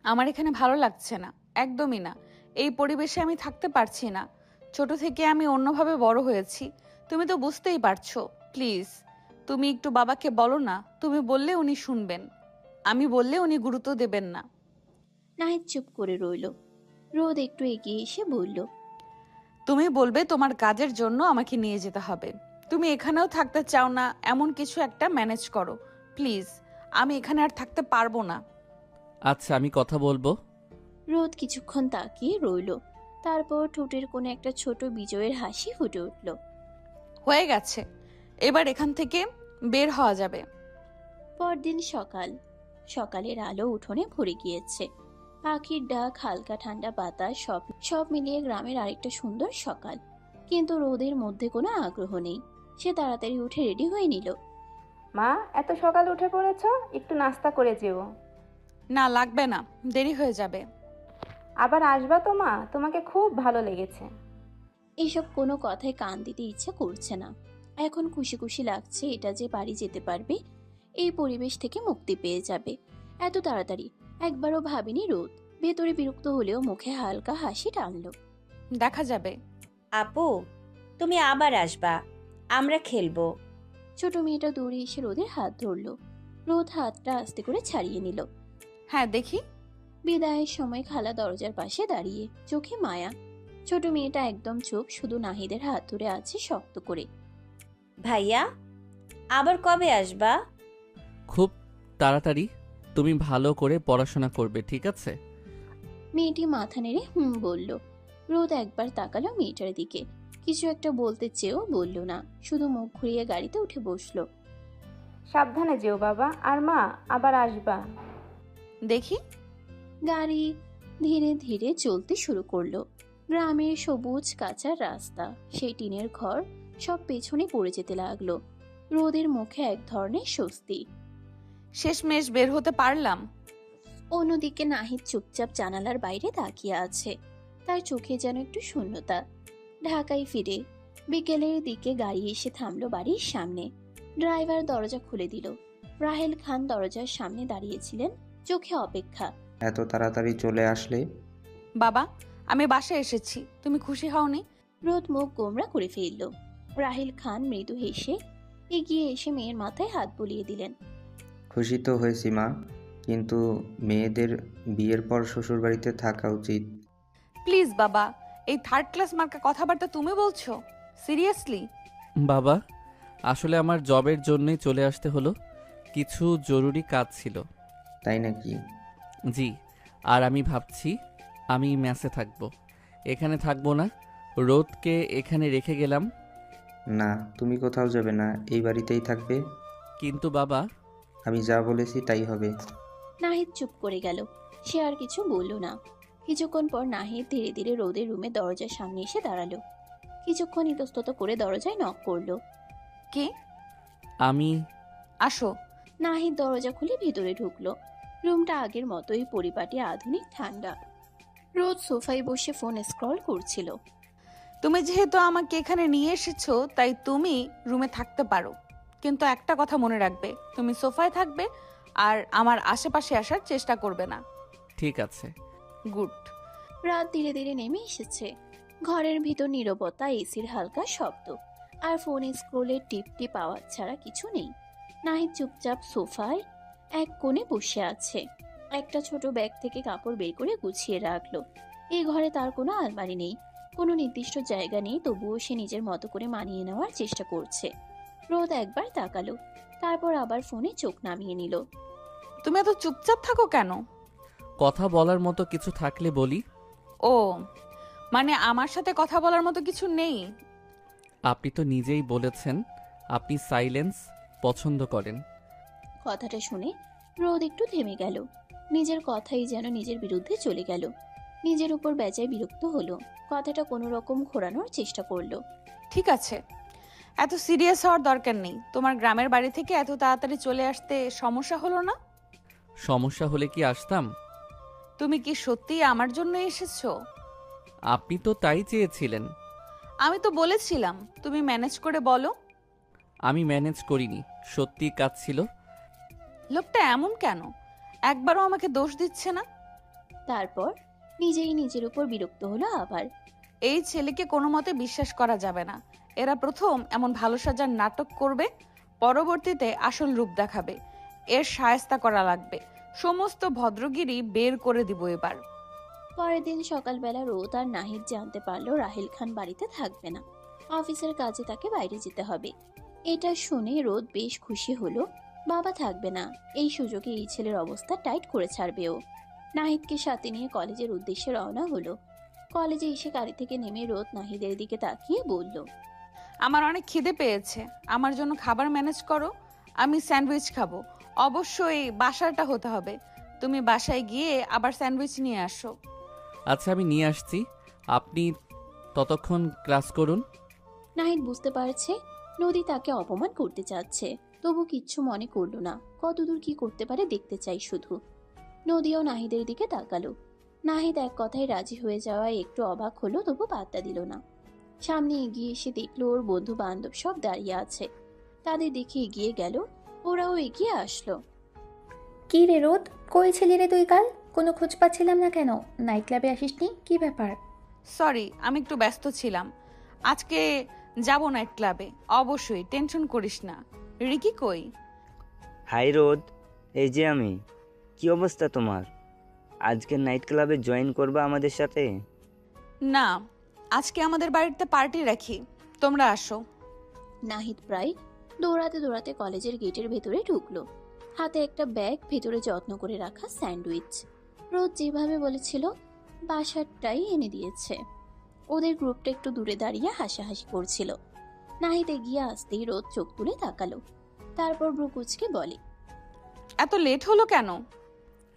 আমার এখানে ভালো লাগছে না, একদমই না। এই পরিবেশে আমি থাকতে পারছি না। ছোট থেকে আমি অন্যভাবে বড় হয়েছি, তুমি তো বুঝতেই পারছো। প্লিজ তুমি একটু বাবাকে বলো না। তুমি বললে উনি শুনবেন, আমি বললে উনি গুরুত্ব দেবেন না। নাহিদ চুপ করে রইল। রোদ একটু এগিয়ে এসে বলল, তুমি বলবে তোমার কাজের জন্য আমাকে নিয়ে যেতে হবে। তুমি এখানেও থাকতে চাও না, এমন কিছু একটা ম্যানেজ করো প্লিজ। আমি এখানে আর থাকতে পারবো না। আচ্ছা, আমি কথা বলবো। রোদ কিছুক্ষণ তাকিয়ে রইল, তারপর ঠোঁটের কোণে একটা ছোট বিজয়ের হাসি ফুটে উঠল। হয়ে গেছে, এবার এখান থেকে বের হওয়া যাবে। পরদিন সকাল। সকালের আলো উঠোনে ভরে গিয়েছে, পাখির ডাক, হালকা ঠান্ডা বাতাস, সব মিলিয়ে গ্রামের আরেকটা সুন্দর সকাল। কিন্তু রোদের মধ্যে কোনো আগ্রহ নেই। সে তাড়াতাড়ি উঠে রেডি হয়ে নিল। মা, এত সকালে উঠে পড়েছ, একটু নাস্তা করে যেও। না, লাগবে না, দেরি হয়ে যাবে। আবার আসবা তো মা, তোমাকে খুব ভালো লেগেছে। এইসব কোনো কথায় কান দিতে ইচ্ছে করছে না। এখন খুশি খুশি লাগছে, এটা যে বাড়ি যেতে পারবে, এই পরিবেশ থেকে মুক্তি পেয়ে যাবে। এত তাড়াতাড়ি একবারও ভাবিনি রোদ। ভেতরে বিরক্ত হলেও মুখে হালকা হাসি টানলো। দেখা যাবে। আপু, তুমি আবার আসবা, আমরা খেলবো। ছোট মেয়েটা দৌড়ে এসে রোদের হাত ধরলো। রোদ হাতটা আস্তে করে ছাড়িয়ে নিল। হ্যাঁ, দেখি। বিদায়ের সময় খালা দরজার পাশে দাঁড়িয়ে, চোখে মায়া। ছোট মেয়েটা একদম চুপ, শুধু নাহিদের হাত ধরে আছে শক্ত করে। ভাইয়া, আবার কবে আসবা? খুব তাড়াতাড়ি। তুমি ভালো করে পড়াশোনা করবে, ঠিক আছে? মেয়েটি মাথা নেড়ে বলল। রোদ একবার তাকালো মেয়েটার দিকে, কিছু একটা বলতে চেয়েও বলল না, শুধু মুখ ঘুরিয়ে গাড়িতে উঠে বসলো। সাবধানে যেও বাবা, আর মা, আবার আসবা। দেখি। গাড়ি ধীরে ধীরে চলতে শুরু করলো। গ্রামের সবুজ কাঁচা রাস্তা, সেই টিনের ঘর, সব পেছনে পড়ে যেতে লাগলো। রোদের মুখে এক ধরনের স্বস্তি। শেষমেশ বের হতে পারলাম। অন্যদিকে নাহিদ চুপচাপ জানালার বাইরে তাকিয়ে আছে, তার চোখে যেন একটু শূন্যতা। ঢাকায় ফিরে বিকেলের দিকে গাড়ি এসে থামলো বাড়ির সামনে। ড্রাইভার দরজা খুলে দিল। রাহেল খান দরজার সামনে দাঁড়িয়েছিলেন, চোখে অপেক্ষা। এত তাড়াতাড়ি চলে আসলে? বাবা, আমি বাসায় এসেছি, তুমি খুশি হওনি? রোদ মুখ গোমরা করে ফেলল। রাহেল খান মৃদু হেসে এগিয়ে এসে মেয়ের মাথায় হাত বুলিয়ে দিলেন। খুশি তো হয়েছি মা, কিন্তু মেয়েদের বিয়ের পর শ্বশুরবাড়িতে থাকা উচিত। প্লিজ বাবা, এই থার্ড ক্লাস মার্কা কথাবার্তা তুমি বলছো? সিরিয়াসলি? বাবা, আসলে আমার জবের জন্যই চলে আসতে হলো, কিছু জরুরি কাজ ছিল। তাই নাকি? জি। আর আমি ভাবছি আমি ম্যাসে থাকবো, এখানে থাকবো না। রোদকে এখানে রেখে গেলাম। না, তুমি কোথাও যাবে না, এই বাড়িতেই থাকবে। কিন্তু বাবা। আমি যা বলেছি তাই হবে। নাহিদ চুপ করে গেল, সে আর কিছু বলল না। কিছুক্ষণ পর নাহিদ ধীরে ধীরে রোদের রুমে দরজার সামনে এসে দাঁড়ালো। কিছুক্ষণ ইতস্তত করে দরজায় নক করলো। কে? আমি। আসো। নাহিদ দরজা খুলে ভিতরে ঢুকলো। রুমটা আগের মতোই পরিপাটি, আধুনিক, ঠান্ডা। রোদ সোফায় বসে ফোন স্ক্রল করছিল। তুমি যেহেতু আমাকে এখানে নিয়ে এসেছো, তাই তুমি রুমে থাকতে পারো, কিন্তু একটা কথা মনে রাখবে, তুমি সোফায় থাকবে আর আমার আশেপাশে আসার চেষ্টা করবে না। ঠিক আছে। গুড। রাত ধীরে ধীরে নেমে এসেছে। ঘরের ভিতর নীরবতা, এসির হালকা শব্দ আর ফোনে স্ক্রোলের টিপ টিপ আওয়াজ ছাড়া কিছু নেই। নাহিদ চুপচাপ সোফায় এক কোণে বসে আছে। একটা ছোট ব্যাগ থেকে কাপড় বের করে গুছিয়ে রাখলো। এই ঘরে তার কোনো আলমারি নেই, কোনো নির্দিষ্ট জায়গা নেই, তবুও সে নিজের মতো করে মানিয়ে নেওয়ার চেষ্টা করছে। রোদ একবার তাকালো, তারপর আবার ফোনে চোখ নামিয়ে নিল। তুমি এত চুপচাপ থাকো কেন? কথা বলার মতো কিছু থাকলে বলি। ও, মানে আমার সাথে কথা বলার মতো কিছু নেই? আপনি তো নিজেই বলেছেন আপনি সাইলেন্স পছন্দ করেন। কথাটা শুনে রোদ একটু থেমে গেল। নিজের কথাই যেন নিজের বিরুদ্ধে চলে গেল। নিজের উপর বেজায় বিরক্ত হলো। কথাটা কোনো রকম ঘোরানোর চেষ্টা করলো। ঠিক আছে, এত সিরিয়াস হওয়ার দরকার নেই। তোমার গ্রামের বাড়ি থেকে এত তাড়াতাড়ি চলে আসতে সমস্যা হলো না? সমস্যা হলে কি আসতাম? তুমি কি সত্যিই আমার জন্য এসেছো? আপনি তো তাই চেয়েছিলেন। আমি তো বলেছিলাম তুমি ম্যানেজ করে বলো। আমি ম্যানেজ করিনি, সত্যি কাজ ছিল। লোকটা এমন কেন? একবারও আমাকে দোষ দিচ্ছে না। তারপর নিজেই নিজের উপর বিরক্ত হলো আবার। এই ছেলেকে কোনো মতে বিশ্বাস করা যাবে না। এরা প্রথম এমন ভালো সাজার নাটক করবে, পরবর্তীতে আসল রূপ দেখাবে। এর শায়েস্তা করা লাগবে। সমস্ত ভদ্রগিরি বের করে দিব এবার। পরের দিন সকালবেলা রোদ আর নাহিদ জানতে পারলো রাহিল খান বাড়িতে থাকবে না। অফিসের কাজে তাকে বাইরে যেতে হবে। এটা শুনে রোদ বেশ খুশি হলো। বাবা থাকবে না, এই সুযোগে এই ছেলের অবস্থা টাইট করে ছাড়বে ও। নাহিদকে সাথে নিয়ে কলেজের উদ্দেশ্যে রওনা হলো। কলেজে এসে গাড়ি থেকে নেমে রোদ নাহিদের দিকে তাকিয়ে বলল, আমার অনেক খিদে পেয়েছে, আমার জন্য খাবার ম্যানেজ করো। আমি স্যান্ডউইচ খাবো। অবশ্যই বাসাটা হতে হবে। তুমি বাসায় গিয়ে আবার স্যান্ডউইচ নিয়ে আসো। আচ্ছা, আমি নিয়ে আসছি, আপনি ততক্ষণ ক্লাস করুন। নাহিদ বুঝতে পারছে নদী তাকে অপমান করতে চাচ্ছে, তবু কিচ্ছু মনে করলো না। কতদূর কি করতে পারে দেখতে চাই শুধু। নদীও নাহিদের দিকে তাকালো। নাহিদ এক কথায় রাজি হয়ে যাওয়ায় একটু অবাক হলো, তবু পাত্তা দিল না। সামনে এগিয়ে এসে দেখলো ওর বন্ধু বান্ধব সব দাঁড়িয়ে আছে। তাদের দেখে এগিয়ে গেল, ওরাও এগিয়ে আসলো। কি রে রোদ, কই ছিলি রে তুই কাল? কোনো খোঁজ পাচ্ছিলাম না কেন? নাইট ক্লাবে আসিসনি, কি ব্যাপার? সরি, আমি একটু ব্যস্ত ছিলাম। আজকে যাব নাইট ক্লাবে। অবশ্যই, টেনশন করিস না। রিকি কই? হাই রোদ, এই যে আমি। কি অবস্থা তোমার? আজকে নাইট ক্লাবে জয়েন করবা আমাদের সাথে? না, আজকে আমাদের বাড়িতে পার্টি রাখি, তোমরা আসো। নাহিদ প্রায় দৌড়াতে দৌড়াতে কলেজের গেটের ভেতরে ঢুকলো। হাতে একটা ব্যাগ, ভেতরে যত্ন করে রাখা স্যান্ডউইচ। রোদ যেভাবে বলেছিল বাসারটাই এনে দিয়েছে। ওদের গ্রুপটা একটু দূরে দাঁড়িয়ে হাসাহাসি করছিল। নাহিদ এগিয়ে আসতেই রোদ চোখ তুলে তাকালো। তারপর ব্রু কুচকে বলে, এত লেট হলো কেন?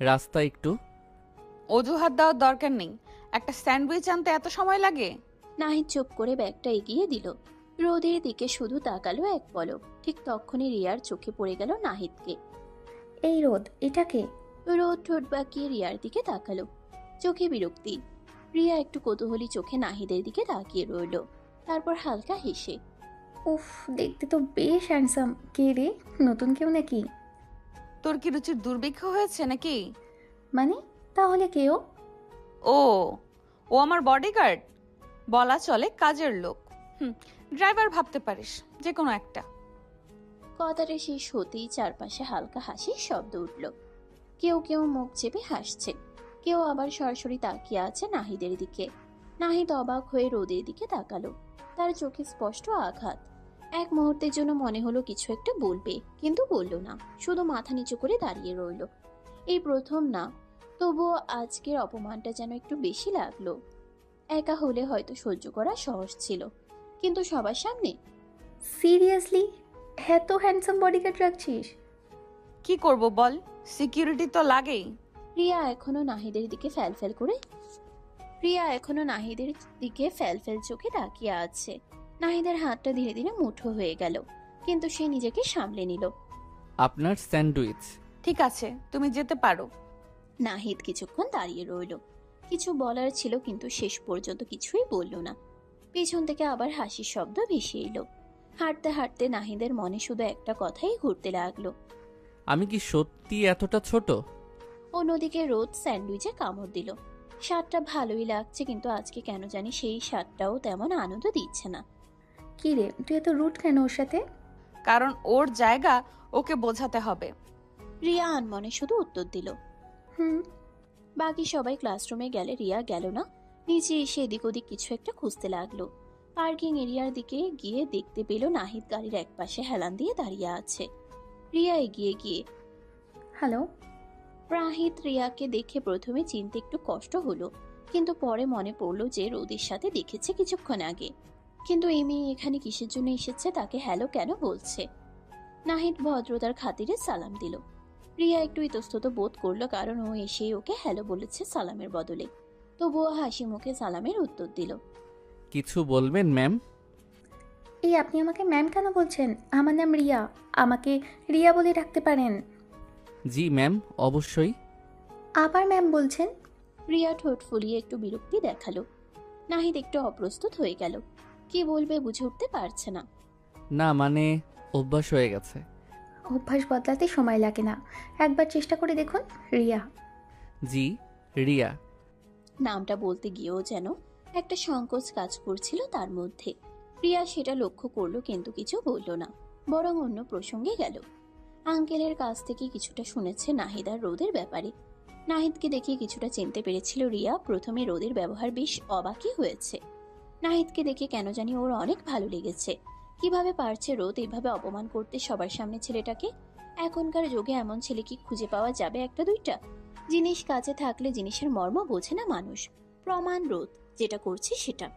রাস্তা একটু। অজুহাত দেওয়ার দরকার নেই। একটা স্যান্ডউইচ আনতে এত সময় লাগে? নাহিদ চুপ করে ব্যাগটা এগিয়ে দিল। রোদের দিকে শুধু তাকালো এক পলক। ঠিক তখনই রিয়ার চোখে পড়ে গেল নাহিদকে। এই রোদ, এটাকে? রোদ ঠোঁট বাঁকিয়ে রিয়ার দিকে তাকালো, চোখে বিরক্তি। রিয়া একটু কৌতূহলী চোখে নাহিদের দিকে তাকিয়ে রইল, তারপর হালকা হেসে, উফ, দেখতে তো বেশ হ্যান্ডসাম। কে রে, নতুন কেউ নাকি? তোর কি রুচির দুর্ভিক্ষ হয়েছে নাকি? মানে তাহলে কেউ? ও ও আমার বডিগার্ড, বলা চলে কাজের লোক। ড্রাইভার ভাবতে পারিস, যে কোনো একটা। কথাটা শেষ হতেই চারপাশে হালকা হাসির শব্দ উঠল। কেউ কেউ মুখ চেপে হাসছে, কেউ আবার সরাসরি তাকিয়ে আছে নাহিদের দিকে। নাহিদ অবাক হয়ে রোদের দিকে তাকালো। তার চোখে স্পষ্ট আঘাত। এক মুহূর্তের জন্য মনে হলো কিছু একটা বলবে, কিন্তু বলল না, শুধু মাথা নিচু করে দাঁড়িয়ে রইল। এই প্রথম না, তবুও আজকের অপমানটা যেন একটু বেশি লাগলো। একা হলে হয়তো সহ্য করা সহজ ছিল, কিন্তু সবার সামনে? সিরিয়াসলি এত হ্যান্ডসাম বডিগার্ড রাখছিস? কি করব বল, সিকিউরিটি তো লাগেই। রিয়া এখনো নাহিদের দিকে ফ্যালফেল চোখে তাকিয়ে আছে। নাহিদের হাতটা ধীরে ধীরে মুঠো হয়ে গেল, কিন্তু সে নিজেকে সামলে নিল। আপনার স্যান্ডউইচ। ঠিক আছে, তুমি যেতে পারো। নাহিদ কিছুক্ষণ দাঁড়িয়ে রইল। কিছু বলার ছিল, কিন্তু শেষ পর্যন্ত কিছুই বলল না। পেছন থেকে আবার হাসির শব্দ ভেসে এলো। হাঁটতে হাঁটতে নাহিদের মনে শুধু একটা কথাই ঘুরতে লাগলো। আমি কি সত্যি এতটা ছোট? অন্যদিকে রোদ স্যান্ডউইচে কামড় দিল। স্বাদটা ভালোই লাগছে, কিন্তু আজকে কেন জানি সেই স্বাদটাও তেমন আনন্দ দিচ্ছে না। কি রে, তুই এত রুট কেন ওর সাথে? কারণ ওর জায়গা ওকে বোঝাতে হবে। রিয়া আনমনে শুধু উত্তর দিল। হুম। বাকি সবাই ক্লাসরুমে গেলে রিয়া গেল না। নিচে এসে এদিক ওদিক কিছু একটা খুঁজতে লাগলো। পার্কিং এরিয়ার দিকে গিয়ে দেখতে পেল নাহিদ গাড়ির একপাশে হেলান দিয়ে দাঁড়িয়ে আছে। রিয়া এগিয়ে গিয়ে, হ্যালো। নাহিদ রিয়াকে দেখে প্রথমে চিনতে একটু কষ্ট হলো, কিন্তু পরে মনে পড়লো যে রোদের সাথে দেখেছে কিছুক্ষণ আগে। কিন্তু এই মেয়ে এখানে কিসের জন্য এসেছে, তাকে হ্যালো কেন বলছে? নাহিদ ভদ্রতার খাতিরে সালাম দিল। রিয়া একটু ইতস্তত বোধ করলো, কারণ ও এসেই ওকে হ্যালো বলেছে সালামের বদলে। তবুও হাসি মুখে সালামের উত্তর দিল। কিছু বলবেন ম্যাম? এই আপনি আমাকে ম্যাম কেন বলছেন? আমার নাম রিয়া, আমাকে রিয়া বলে ডাকতে পারেন। জি ম্যাম, অবশ্যই। আবার ম্যাম বলছেন? রিয়া ঠোঁট ফুলিয়ে একটু বিরক্তি দেখালো। নাহিদ একটু অপ্রস্তুত হয়ে গেল, কি বলবে বুঝে উঠতে পারছে না। না মানে অভ্যাস হয়ে গেছে। অভ্যাস বদলাতে সময় লাগে না, একবার চেষ্টা করে দেখুন। রিয়া। জি, রিয়া। নামটা বলতে গিয়েও যেন একটা সংকোচ কাজ করছিল তার মধ্যে। রিয়া সেটা লক্ষ্য করলো, কিন্তু কিছু বলল না, বরং অন্য প্রসঙ্গে গেল। আঙ্কেলের কাছ থেকে কিছুটা শুনেছে নাহিদ আর রোদের ব্যাপারে। নাহিদকে দেখে কিছুটা চিনতে পেরেছিল রিয়া। প্রথমে রোদের ব্যবহার বেশ অবাকই হয়েছে। নাহিদকে দেখে কেন জানি ওর অনেক ভালো লেগেছে। কিভাবে পারছে রোদ এইভাবে অপমান করতে সবার সামনে ছেলেটাকে? এখনকার যুগে এমন ছেলে কি খুঁজে পাওয়া যাবে একটা দুইটা? জিনিস কাছে থাকলে জিনিসের মর্ম বোঝে না মানুষ। প্রমাণ রোদ, যেটা করছি সেটা।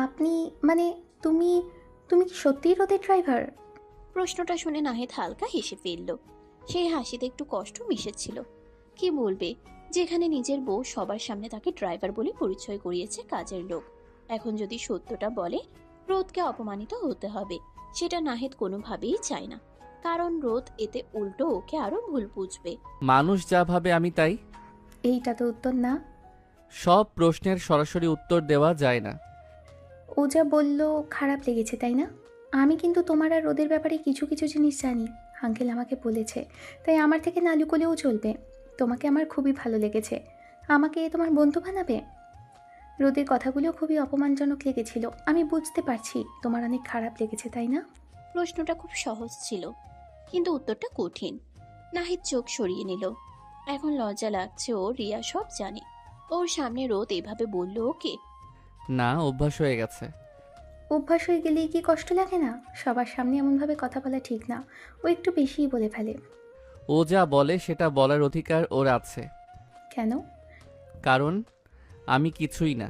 আপনি মানে তুমি তুমি কি সত্যিই রোদের ড্রাইভার? প্রশ্নটা শুনে নাহিদ হালকা হেসে ফেলল। সেই হাসিতে একটু কষ্ট মিশেছিল। কি বলবে, যেখানে নিজের বউ সবার সামনে তাকে ড্রাইভার বলে পরিচয় করিয়েছে কাজের লোক, এখন যদি সত্যটা বলে রোদকে অপমানিত হতে হবে, সেটা নাহিদ কোনোভাবেই চায় না। কারণ রোদ এতে উল্টো ওকে আরো ভুল বুঝবে। মানুষ যা ভাবে আমি তাই। এইটা তো উত্তর না। সব প্রশ্নের সরাসরি উত্তর দেওয়া যায় না। ও যা বলল খারাপ লেগেছে তাই না? আমি কিন্তু তোমার আর রোদের ব্যাপারে কিছু কিছু জিনিস জানি, আঙ্কেল আমাকে বলেছে, তাই আমার থেকে না লুকোলেও চলবে। তোমাকে আমার খুবই ভালো লেগেছে, আমাকে তোমার বন্ধু বানাবে? রোদের কথাগুলো খুবই অপমানজনক লেগেছিল, আমি বুঝতে পারছি তোমার অনেক খারাপ লেগেছে তাই না? প্রশ্নটা খুব সহজ ছিল, কিন্তু উত্তরটা কঠিন। নাহিদ চোখ সরিয়ে নিল। এখন লজ্জা লাগছে, ও রিয়া সব জানে। ওর সামনে রোদ এভাবে বলল ওকে। না, অভ্যাস হয়ে গেছে। অভ্যাস হয়ে গেলেই কি কষ্ট লাগে না? সবার সামনে এমনভাবে কথা বলা ঠিক না, ও একটু বেশিই বলে ফেলে। ও যা বলে সেটা বলার অধিকার ওর আছে। কেন? কারণ আমি কিছুই না।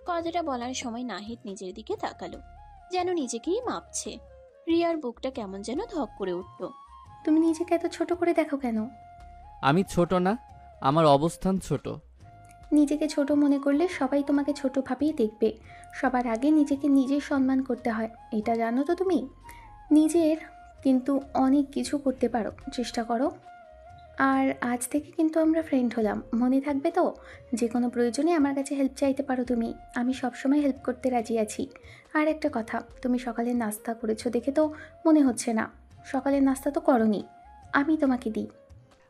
কথাটা বলার সময় নাহিদ নিজের দিকে তাকালো, যেন নিজেকেই মাপছে। রিয়ার বুকটা কেমন যেন ধক করে উঠল। তুমি নিজেকে এত ছোট করে দেখো কেন? আমি ছোট না, আমার অবস্থান ছোট। নিজেকে ছোট মনে করলে সবাই তোমাকে ছোট ভাবেই দেখবে। সবার আগে নিজেকে নিজের সম্মান করতে হয়, এটা জানো তো তুমি? নিজের কিন্তু অনেক কিছু করতে পারো, চেষ্টা করো। আর আজ থেকে কিন্তু আমরা ফ্রেন্ড হলাম, মনে থাকবে তো? যে কোনো প্রয়োজনে আমার কাছে হেল্প চাইতে পারো তুমি, আমি সবসময় হেল্প করতে রাজি আছি। আর একটা কথা, তুমি সকালে নাস্তা করেছো দেখে তো মনে হচ্ছে না। সকালের নাস্তা তো করোনি, আমি তোমাকে দিই।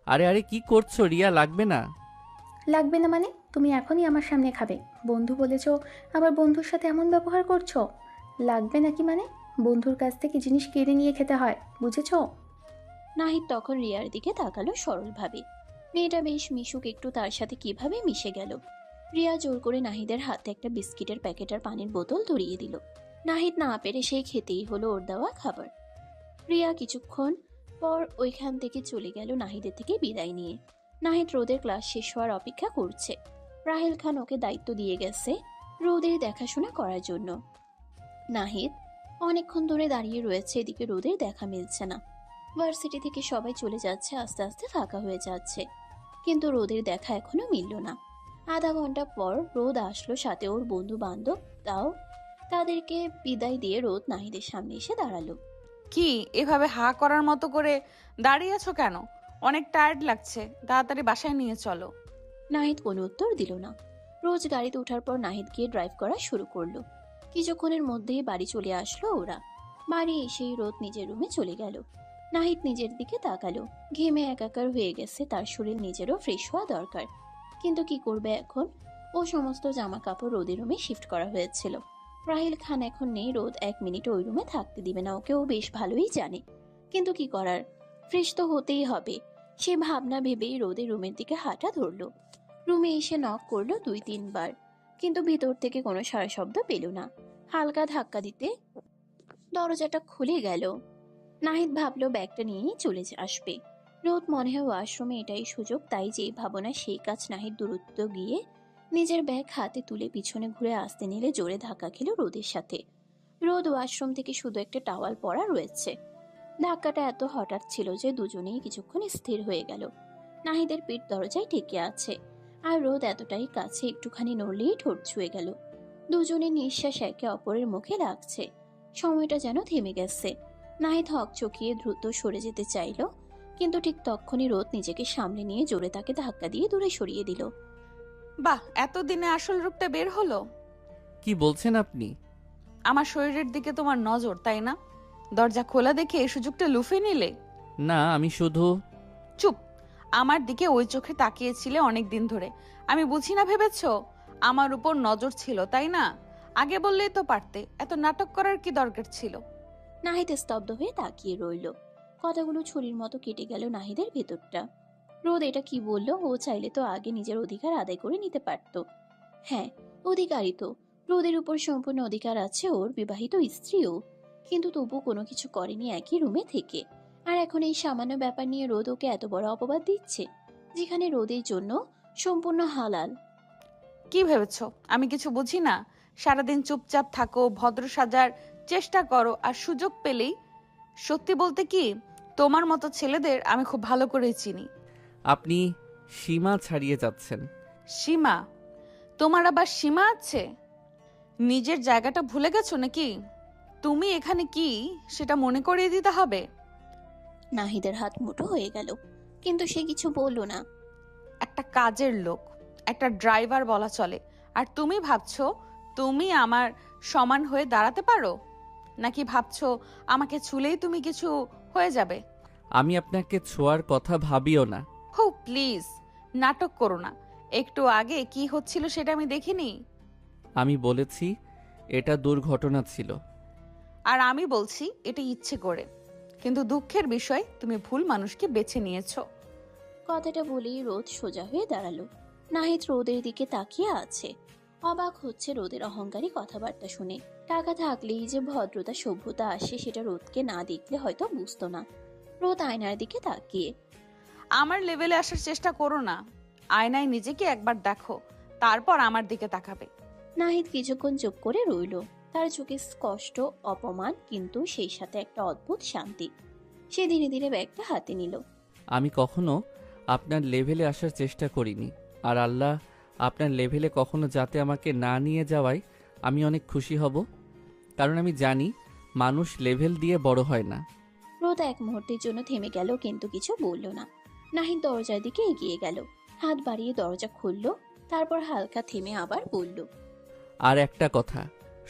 আরে আরে কি করছো রিয়া, লাগবে না। লাগবে না মানে? তুমি এখনই আমার সামনে খাবে, বন্ধু বলেছো, আবার বন্ধুর সাথে এমন ব্যবহার করছো। লাগবে নাকি মানে? বন্ধুর কাছ থেকে জিনিস কেড়ে নিয়ে খেতে হয়, বুঝেছো? নাহিদ তখন রিয়ার দিকে তাকালো সরলভাবে। মেয়েটা বেশ মিশুক, একটু তার সাথে কিভাবে মিশে গেল। রিয়া জোর করে নাহিদের হাতে একটা বিস্কিটের প্যাকেট আর পানির বোতল ধরিয়ে দিল। নাহিদ না পেরে সেই খেতেই হলো ওর দেওয়া খাবার। রিয়া কিছুক্ষণ পর ওইখান থেকে চলে গেল নাহিদের থেকে বিদায় নিয়ে। নাহিদ রোদের ক্লাস শেষ হওয়ার অপেক্ষা করছে। রাহেল খান ওকে দায়িত্ব দিয়ে গেছে রোদের দেখাশোনা করার জন্য। নাহিদ অনেকক্ষণ ধরে দাঁড়িয়ে রয়েছে, এদিকে রোদের দেখা মিলছে না। ভার্সিটি থেকে সবাই চলে যাচ্ছে, আস্তে আস্তে ফাঁকা হয়ে যাচ্ছে, কিন্তু রোদের দেখা এখনো মিলল না। আধা ঘন্টা পর রোদ আসলো, সাথে ওর বন্ধু বান্ধব। তাও তাদেরকে বিদায় দিয়ে রোদ নাহিদের সামনে এসে দাঁড়ালো। কি এভাবে হা করার মতো করে দাঁড়িয়ে আছো কেন? অনেক টায়ার্ড লাগছে, তাড়াতাড়ি বাসায় নিয়ে চলো। নাহিদ কোনো উত্তর দিল না। রোজ গাড়িতে ওঠার পর নাহিদ গিয়ে ড্রাইভ করা শুরু করলো। কিছুক্ষণের মধ্যেই বাড়ি চলে আসলো ওরা। বাড়ি এসেই রোদ নিজের রুমে চলে গেল। নাহিদ নিজের দিকে তাকালো। ঘেমে একাকার হয়ে গেছে, তার শরীর নিজেরও ফ্রেশ হওয়া দরকার। কিন্তু কি করবে এখন? ও সমস্ত জামা কাপড় রোদের রুমে শিফট করা হয়েছিল। রাহিল খান এখন নেই, রোদ 1 মিনিট ওই রুমে থাকতে দিবে না ওকে, ও বেশ ভালোই জানে। কিন্তু কি করার, ফ্রেশ তো হতেই হবে। সে ভাবনা ভেবেই রোদের রুমের দিকে হাঁটা ধরলো। রুমে এসে নক করলো 2-3 বার, কিন্তু ভিতর থেকে কোনো সাড়া শব্দ পেল না। হালকা ধাক্কা দিতে দরজাটা খুলে গেল। নাহিদ ভাবলো ব্যাগটা নিয়েই চলে আসবে। রোদ মনে হয় ওয়াশরুমে এটাই সুযোগ, তাই যেই ভাবনা সেই কাজ। নাহিদ দূরত্ব গিয়ে নিজের ব্যাগ হাতে তুলে পিছনে ঘুরে আসতে নিলে জোরে ধাক্কা খেল রোদের সাথে। রোদ ওয়াশরুম থেকে শুধু একটা টাওয়াল পরা রয়েছে। ধাক্কাটা এত হঠাৎ ছিল যে দুজনেই কিছুক্ষণ স্থির হয়ে গেল। নাহিদের পিঠ দরজায় ঠেকে আছে, আর রোদ এতটাই কাছে একটুখানি নড়লেই ঠোঁট ছুঁয়ে গেল। দুজনের নিঃশ্বাস একে অপরের মুখে লাগছে। সময়টা যেন থেমে গেছে। নাহিদ হক চকিয়ে দ্রুত সরে যেতে চাইল, কিন্তু ঠিক তখনই রোদ নিজেকে সামলে নিয়ে জোরে তাকে ধাক্কা দিয়ে দূরে সরিয়ে দিল। বাহ, এতদিনে আসল রূপটা বের হলো। কি বলছেন আপনি? আমার শরীরের দিকে তোমার নজর, তাই না? দরজা খোলা দেখে এই সুযোগটা লুফে নিলে। না, আমি শুধু... চুপ। আমার দিকে ওই চোখে তাকিয়েছিলে অনেক দিন ধরে। আমি বুঝি না ভেবেছো আমার উপর নজর ছিল, তাই না? আগে বললেই তো পারতে, এত নাটক করার কি দরকার ছিল? নাহিদ স্তব্ধ হয়ে তাকিয়ে রইল। কথাগুলো ছুরির মতো কেটে গেল নাহিদের ভেতরটা। রোদ এটা কি বলল? ও চাইলে তো আগে নিজের অধিকার আদায় করে নিতে পারত। হ্যাঁ, অধিকারই তো। রোদের উপর সম্পূর্ণ অধিকার আছে ওর, বিবাহিত স্ত্রীও। কিন্তু তবু কোনো কিছু করেনি একই রুমে থেকে। আর এখন এই সামান্য ব্যাপার নিয়ে রোদ ওকে এত বড় অপবাদ দিচ্ছে, যেখানে রোদের জন্য সম্পূর্ণ হালাল। কি ভেবেছো আমি কিছু বুঝি না? সারাদিন চুপচাপ থাকো, ভদ্র সাজার চেষ্টা করো, আর সুযোগ পেলেই... সত্যি বলতে কি, তোমার মতো ছেলেদের আমি খুব ভালো করেই চিনি। আপনি সীমা ছাড়িয়ে যাচ্ছেন। সীমা? তোমার আবার সীমা আছে? নিজের জায়গাটা ভুলে গেছো নাকি? তুমি এখানে কি সেটা মনে করিয়ে দিতে হবে। নাহিদের হাত মুঠো হয়ে গেল, কিন্তু সে কিছু বলল না। একটা কাজের লোক, একটা ড্রাইভার বলা চলে, আর তুমি ভাবছো তুমি আমার সমান হয়ে দাঁড়াতে পারো? নাকি ভাবছো আমাকে ছুলেই তুমি কিছু হয়ে যাবে? আমি আপনাকে ছোঁয়ার কথা ভাবিও না। হো প্লিজ, নাটক করো না। একটু আগে কি হচ্ছিল সেটা আমি দেখিনি। আমি বলেছি এটা দুর্ঘটনা ছিল। আর আমি বলছি এটা ইচ্ছে করে। কিন্তু দুঃখের বিষয়, তুমি ভুল মানুষকে বেছে নিয়েছো। কথাটা বলেই রোদ সোজা হয়ে দাঁড়ালো। নাহিদ রোদের দিকে তাকিয়ে আছে, অবাক হচ্ছে রোদের অহংকারী কথাবার্তা শুনে। টাকা থাকলেই যে ভদ্রতা সভ্যতা আসে সেটা রোদকে না দেখলে হয়তো বুঝতো না। রোদ আয়নার দিকে তাকিয়ে, আমার লেভেলে আসার চেষ্টা করো না। আয়নায় নিজেকে একবার দেখো, তারপর আমার দিকে তাকাবে। নাহিদ কিছুক্ষণ চুপ করে রইল। তার চোখে স্পষ্ট অপমান, কিন্তু সেই সাথে একটা অদ্ভুত শান্তি। সে ধীরে ধীরে ব্যাগটা হাতে নিল। আমি কখনো আপনার লেভেলে আসার চেষ্টা করিনি, আর আল্লাহ আপনার লেভেলে কখনো যাতে আমাকে না নিয়ে যাওয়ায় আমি অনেক খুশি হব, কারণ আমি জানি মানুষ লেভেল দিয়ে বড় হয় না। রোদ এক মুহূর্তের জন্য থেমে গেল, কিন্তু কিছু বলল না। নাহিদ দরজার দিকে এগিয়ে গেল, হাত বাড়িয়ে দরজা খুলল, তারপর হালকা থেমে আবার বলল, আর একটা কথা,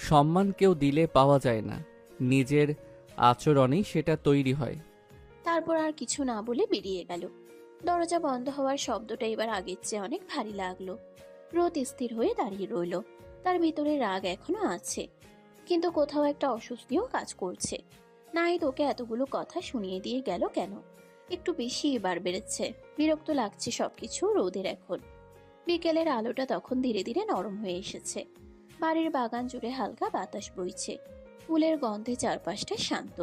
সম্মান কেউ দিলে পাওয়া যায় না, নিজের আচরণেই সেটা তৈরি হয়। তারপর আর কিছু না বলে বেরিয়ে গেল। দরজা বন্ধ হওয়ার শব্দটা এবার আগের চেয়ে অনেক ভারী লাগলো। রোদ স্থির হয়ে দাঁড়িয়ে রইল। তার ভিতরে রাগ এখনো আছে, কিন্তু কোথাও একটা অস্বস্তিও কাজ করছে। নাহিদ ওকে এতগুলো কথা শুনিয়ে দিয়ে গেল কেন? একটু বেশি এবার বেড়েছে। বিরক্ত লাগছে সবকিছু রোদের এখন। বিকেলের আলোটা তখন ধীরে ধীরে নরম হয়ে এসেছে। বাড়ির বাগান জুড়ে হালকা বাতাস বইছে, ফুলের গন্ধে চারপাশটা শান্ত।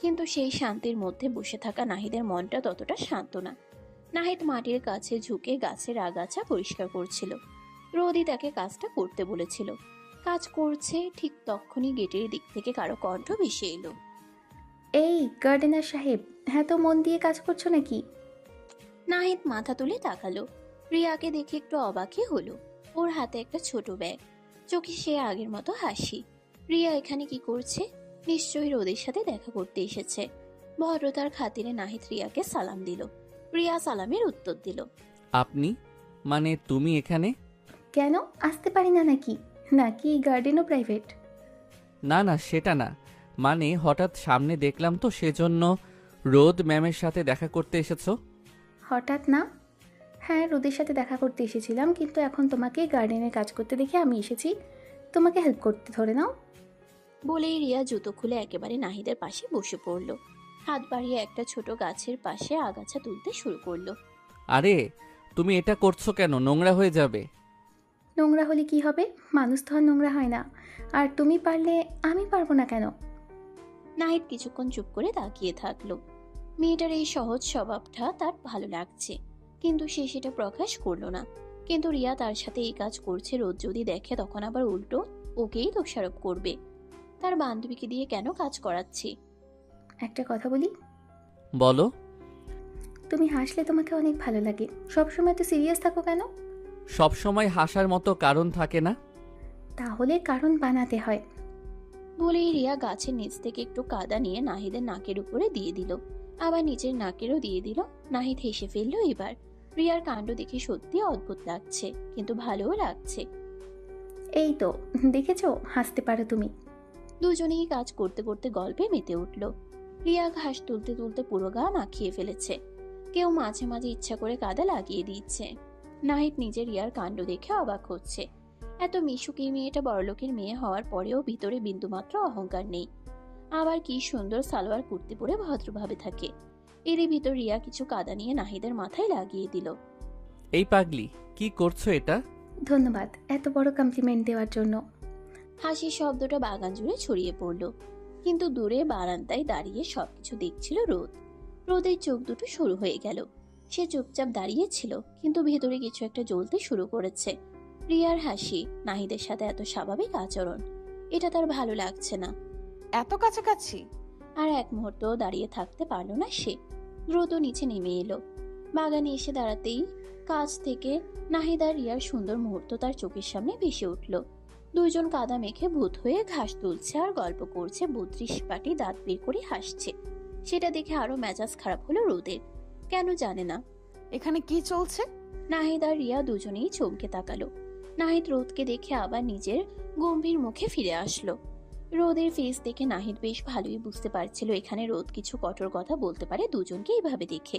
কিন্তু সেই শান্তির মধ্যে বসে থাকা নাহিদের মনটা ততটা শান্ত না। নাহিদ মাটির কাছে ঝুঁকে গাছের আগাছা পরিষ্কার করছিল। রোদই তাকে কাজটা করতে বলেছিল। কাজ করছে, ঠিক তখনই গেটের দিক থেকে কারো কণ্ঠ ভেসে এলো। এই গার্ডেনার সাহেব, হ্যাঁ তো মন দিয়ে কাজ করছো নাকি? নাহিদ মাথা তুলে তাকালো। রিয়াকে দেখে একটু অবাকই হলো। ওর হাতে একটা ছোট ব্যাগ, চোখে সে আগের মতো হাসি। রিয়া এখানে কি করছে? নিশ্চয়ই রোদের সাথে দেখা করতে এসেছে। ভদ্রতার খাতিরে নাহিদ রিয়াকে সালাম দিল। রিয়া সালামের উত্তর দিল। আপনি মানে তুমি এখানে? কেন, আসতে পারি না নাকি? নাকি এই গার্ডেনও প্রাইভেট? না না, সেটা না, মানে হঠাৎ সামনে দেখলাম তো সেজন্য। রোদ ম্যামের সাথে দেখা করতে এসেছো? হঠাৎ না। হ্যাঁ, রোদের সাথে দেখা করতে এসেছিলাম, কিন্তু এখন তোমাকে গার্ডেনে কাজ করতে দেখে আমি এসেছি তোমাকে হেল্প করতে। ধরে নাও। বলেই রিয়া জুতো খুলে একেবারে নাহিদের পাশে বসে পড়ল। হাত বাড়িয়ে একটা ছোট গাছের পাশে আগাছা তুলতে শুরু করলো। আরে তুমি এটা করছো কেন? নোংরা হয়ে যাবে। নোংরা হলে কি হবে? মানুষ তো আর নোংরা হয় না। আর তুমি পারলে আমি পারবো না কেন? নাহিদ কিছুক্ষণ চুপ করে তাকিয়ে থাকলো। মেয়েটার এই সহজ স্বভাবটা তার ভালো লাগছে, কিন্তু সে সেটা প্রকাশ করলো না। কিন্তু রিয়া তার সাথে এই কাজ করছে, রোজ যদি দেখে তখন আবার উল্টো ওকেই দোষারোপ করবে। তার বান্ধবীকে দিয়ে কেন কাজ করাচ্ছি? একটা কথা বলি? বলো। তুমি হাসলে তোমাকে অনেক ভালো লাগে। সবসময় তো সিরিয়াস থাকো কেন? সব সময় হাসার মতো কারণ থাকে না। তাহলে কারণ বানাতে হয়। বলেই রিয়া গাছের নিচ থেকে একটু কাদা নিয়ে নাহিদের নাকের উপরে দিয়ে দিল, আবার নিচের নাকেরও দিয়ে দিল। নাহিদ হেসে ফেললো এবার। রিয়ার কাণ্ড দেখে সত্যি অদ্ভুত লাগছে, কিন্তু ভালোও লাগছে। এই তো দেখেছো, হাসতে পারো তুমি। দুজনেই কাজ করতে করতে গল্পে মেতে উঠল। রিয়া ঘাস তুলতে তুলতে পুরো গা মাখিয়ে ফেলেছে। কেউ মাঝে মাঝে ইচ্ছা করে কাদা লাগিয়ে দিচ্ছে। নাহিদ নিজে রিয়ার কাণ্ড দেখে অবাক হচ্ছে। এত মিশুকি মেয়েটা বড়লোকের মেয়ে হওয়ার পরেও ভিতরে বিন্দুমাত্র অহংকার নেই। আবার কি সুন্দর সালোয়ার কুর্তি পরে ভদ্রভাবে থাকে। এরই ভিতর রিয়া কিছু কাদা নিয়ে নাহিদের মাথায় লাগিয়ে দিল। এই পাগলি, কি করছো এটা? ধন্যবাদ এত বড় কমপ্লিমেন্ট দেওয়ার জন্য। হাসির শব্দটা বাগান জুড়ে ছড়িয়ে পড়ল। কিন্তু দূরে বারান্দায় দাঁড়িয়ে সবকিছু দেখছিল রোদ। রোদের চোখ দুটো শুরু হয়ে গেল। সে চুপচাপ দাঁড়িয়ে ছিল, কিন্তু ভেতরে কিছু একটা জ্বলতে শুরু করেছে। রিয়ার হাসি, নাহিদের সাথে এত স্বাভাবিক আচরণ, এটা তার ভালো লাগছে না। এত কাছাকাছি? আর এক মুহূর্ত দাঁড়িয়ে থাকতে পারল না সে। দ্রুত নিচে নেমে এলো। বাগানে এসে দাঁড়াতেই কাছ থেকে নাহিদ আর রিয়ার সুন্দর মুহূর্ত তার চোখের সামনে ভেসে উঠল। দুইজন কাদা মেখে ভূত হয়ে ঘাস তুলছে আর গল্প করছে, 32 পাটি দাঁত বের করে হাসছে। সেটা দেখে আরো মেজাজ খারাপ হলো রোদের। কেন জানে না। এখানে কি চলছে? নাহিদ আর রিয়া দুজনেই চমকে তাকালো। নাহিদ রোদকে দেখে আবার নিজের গম্ভীর মুখে ফিরে আসলো। রোদের ফেস দেখে নাহিদ বেশ ভালোই বুঝতে পারছিল এখানে রোদ কিছু কঠোর কথা বলতে পারে দুজনকে এইভাবে দেখে।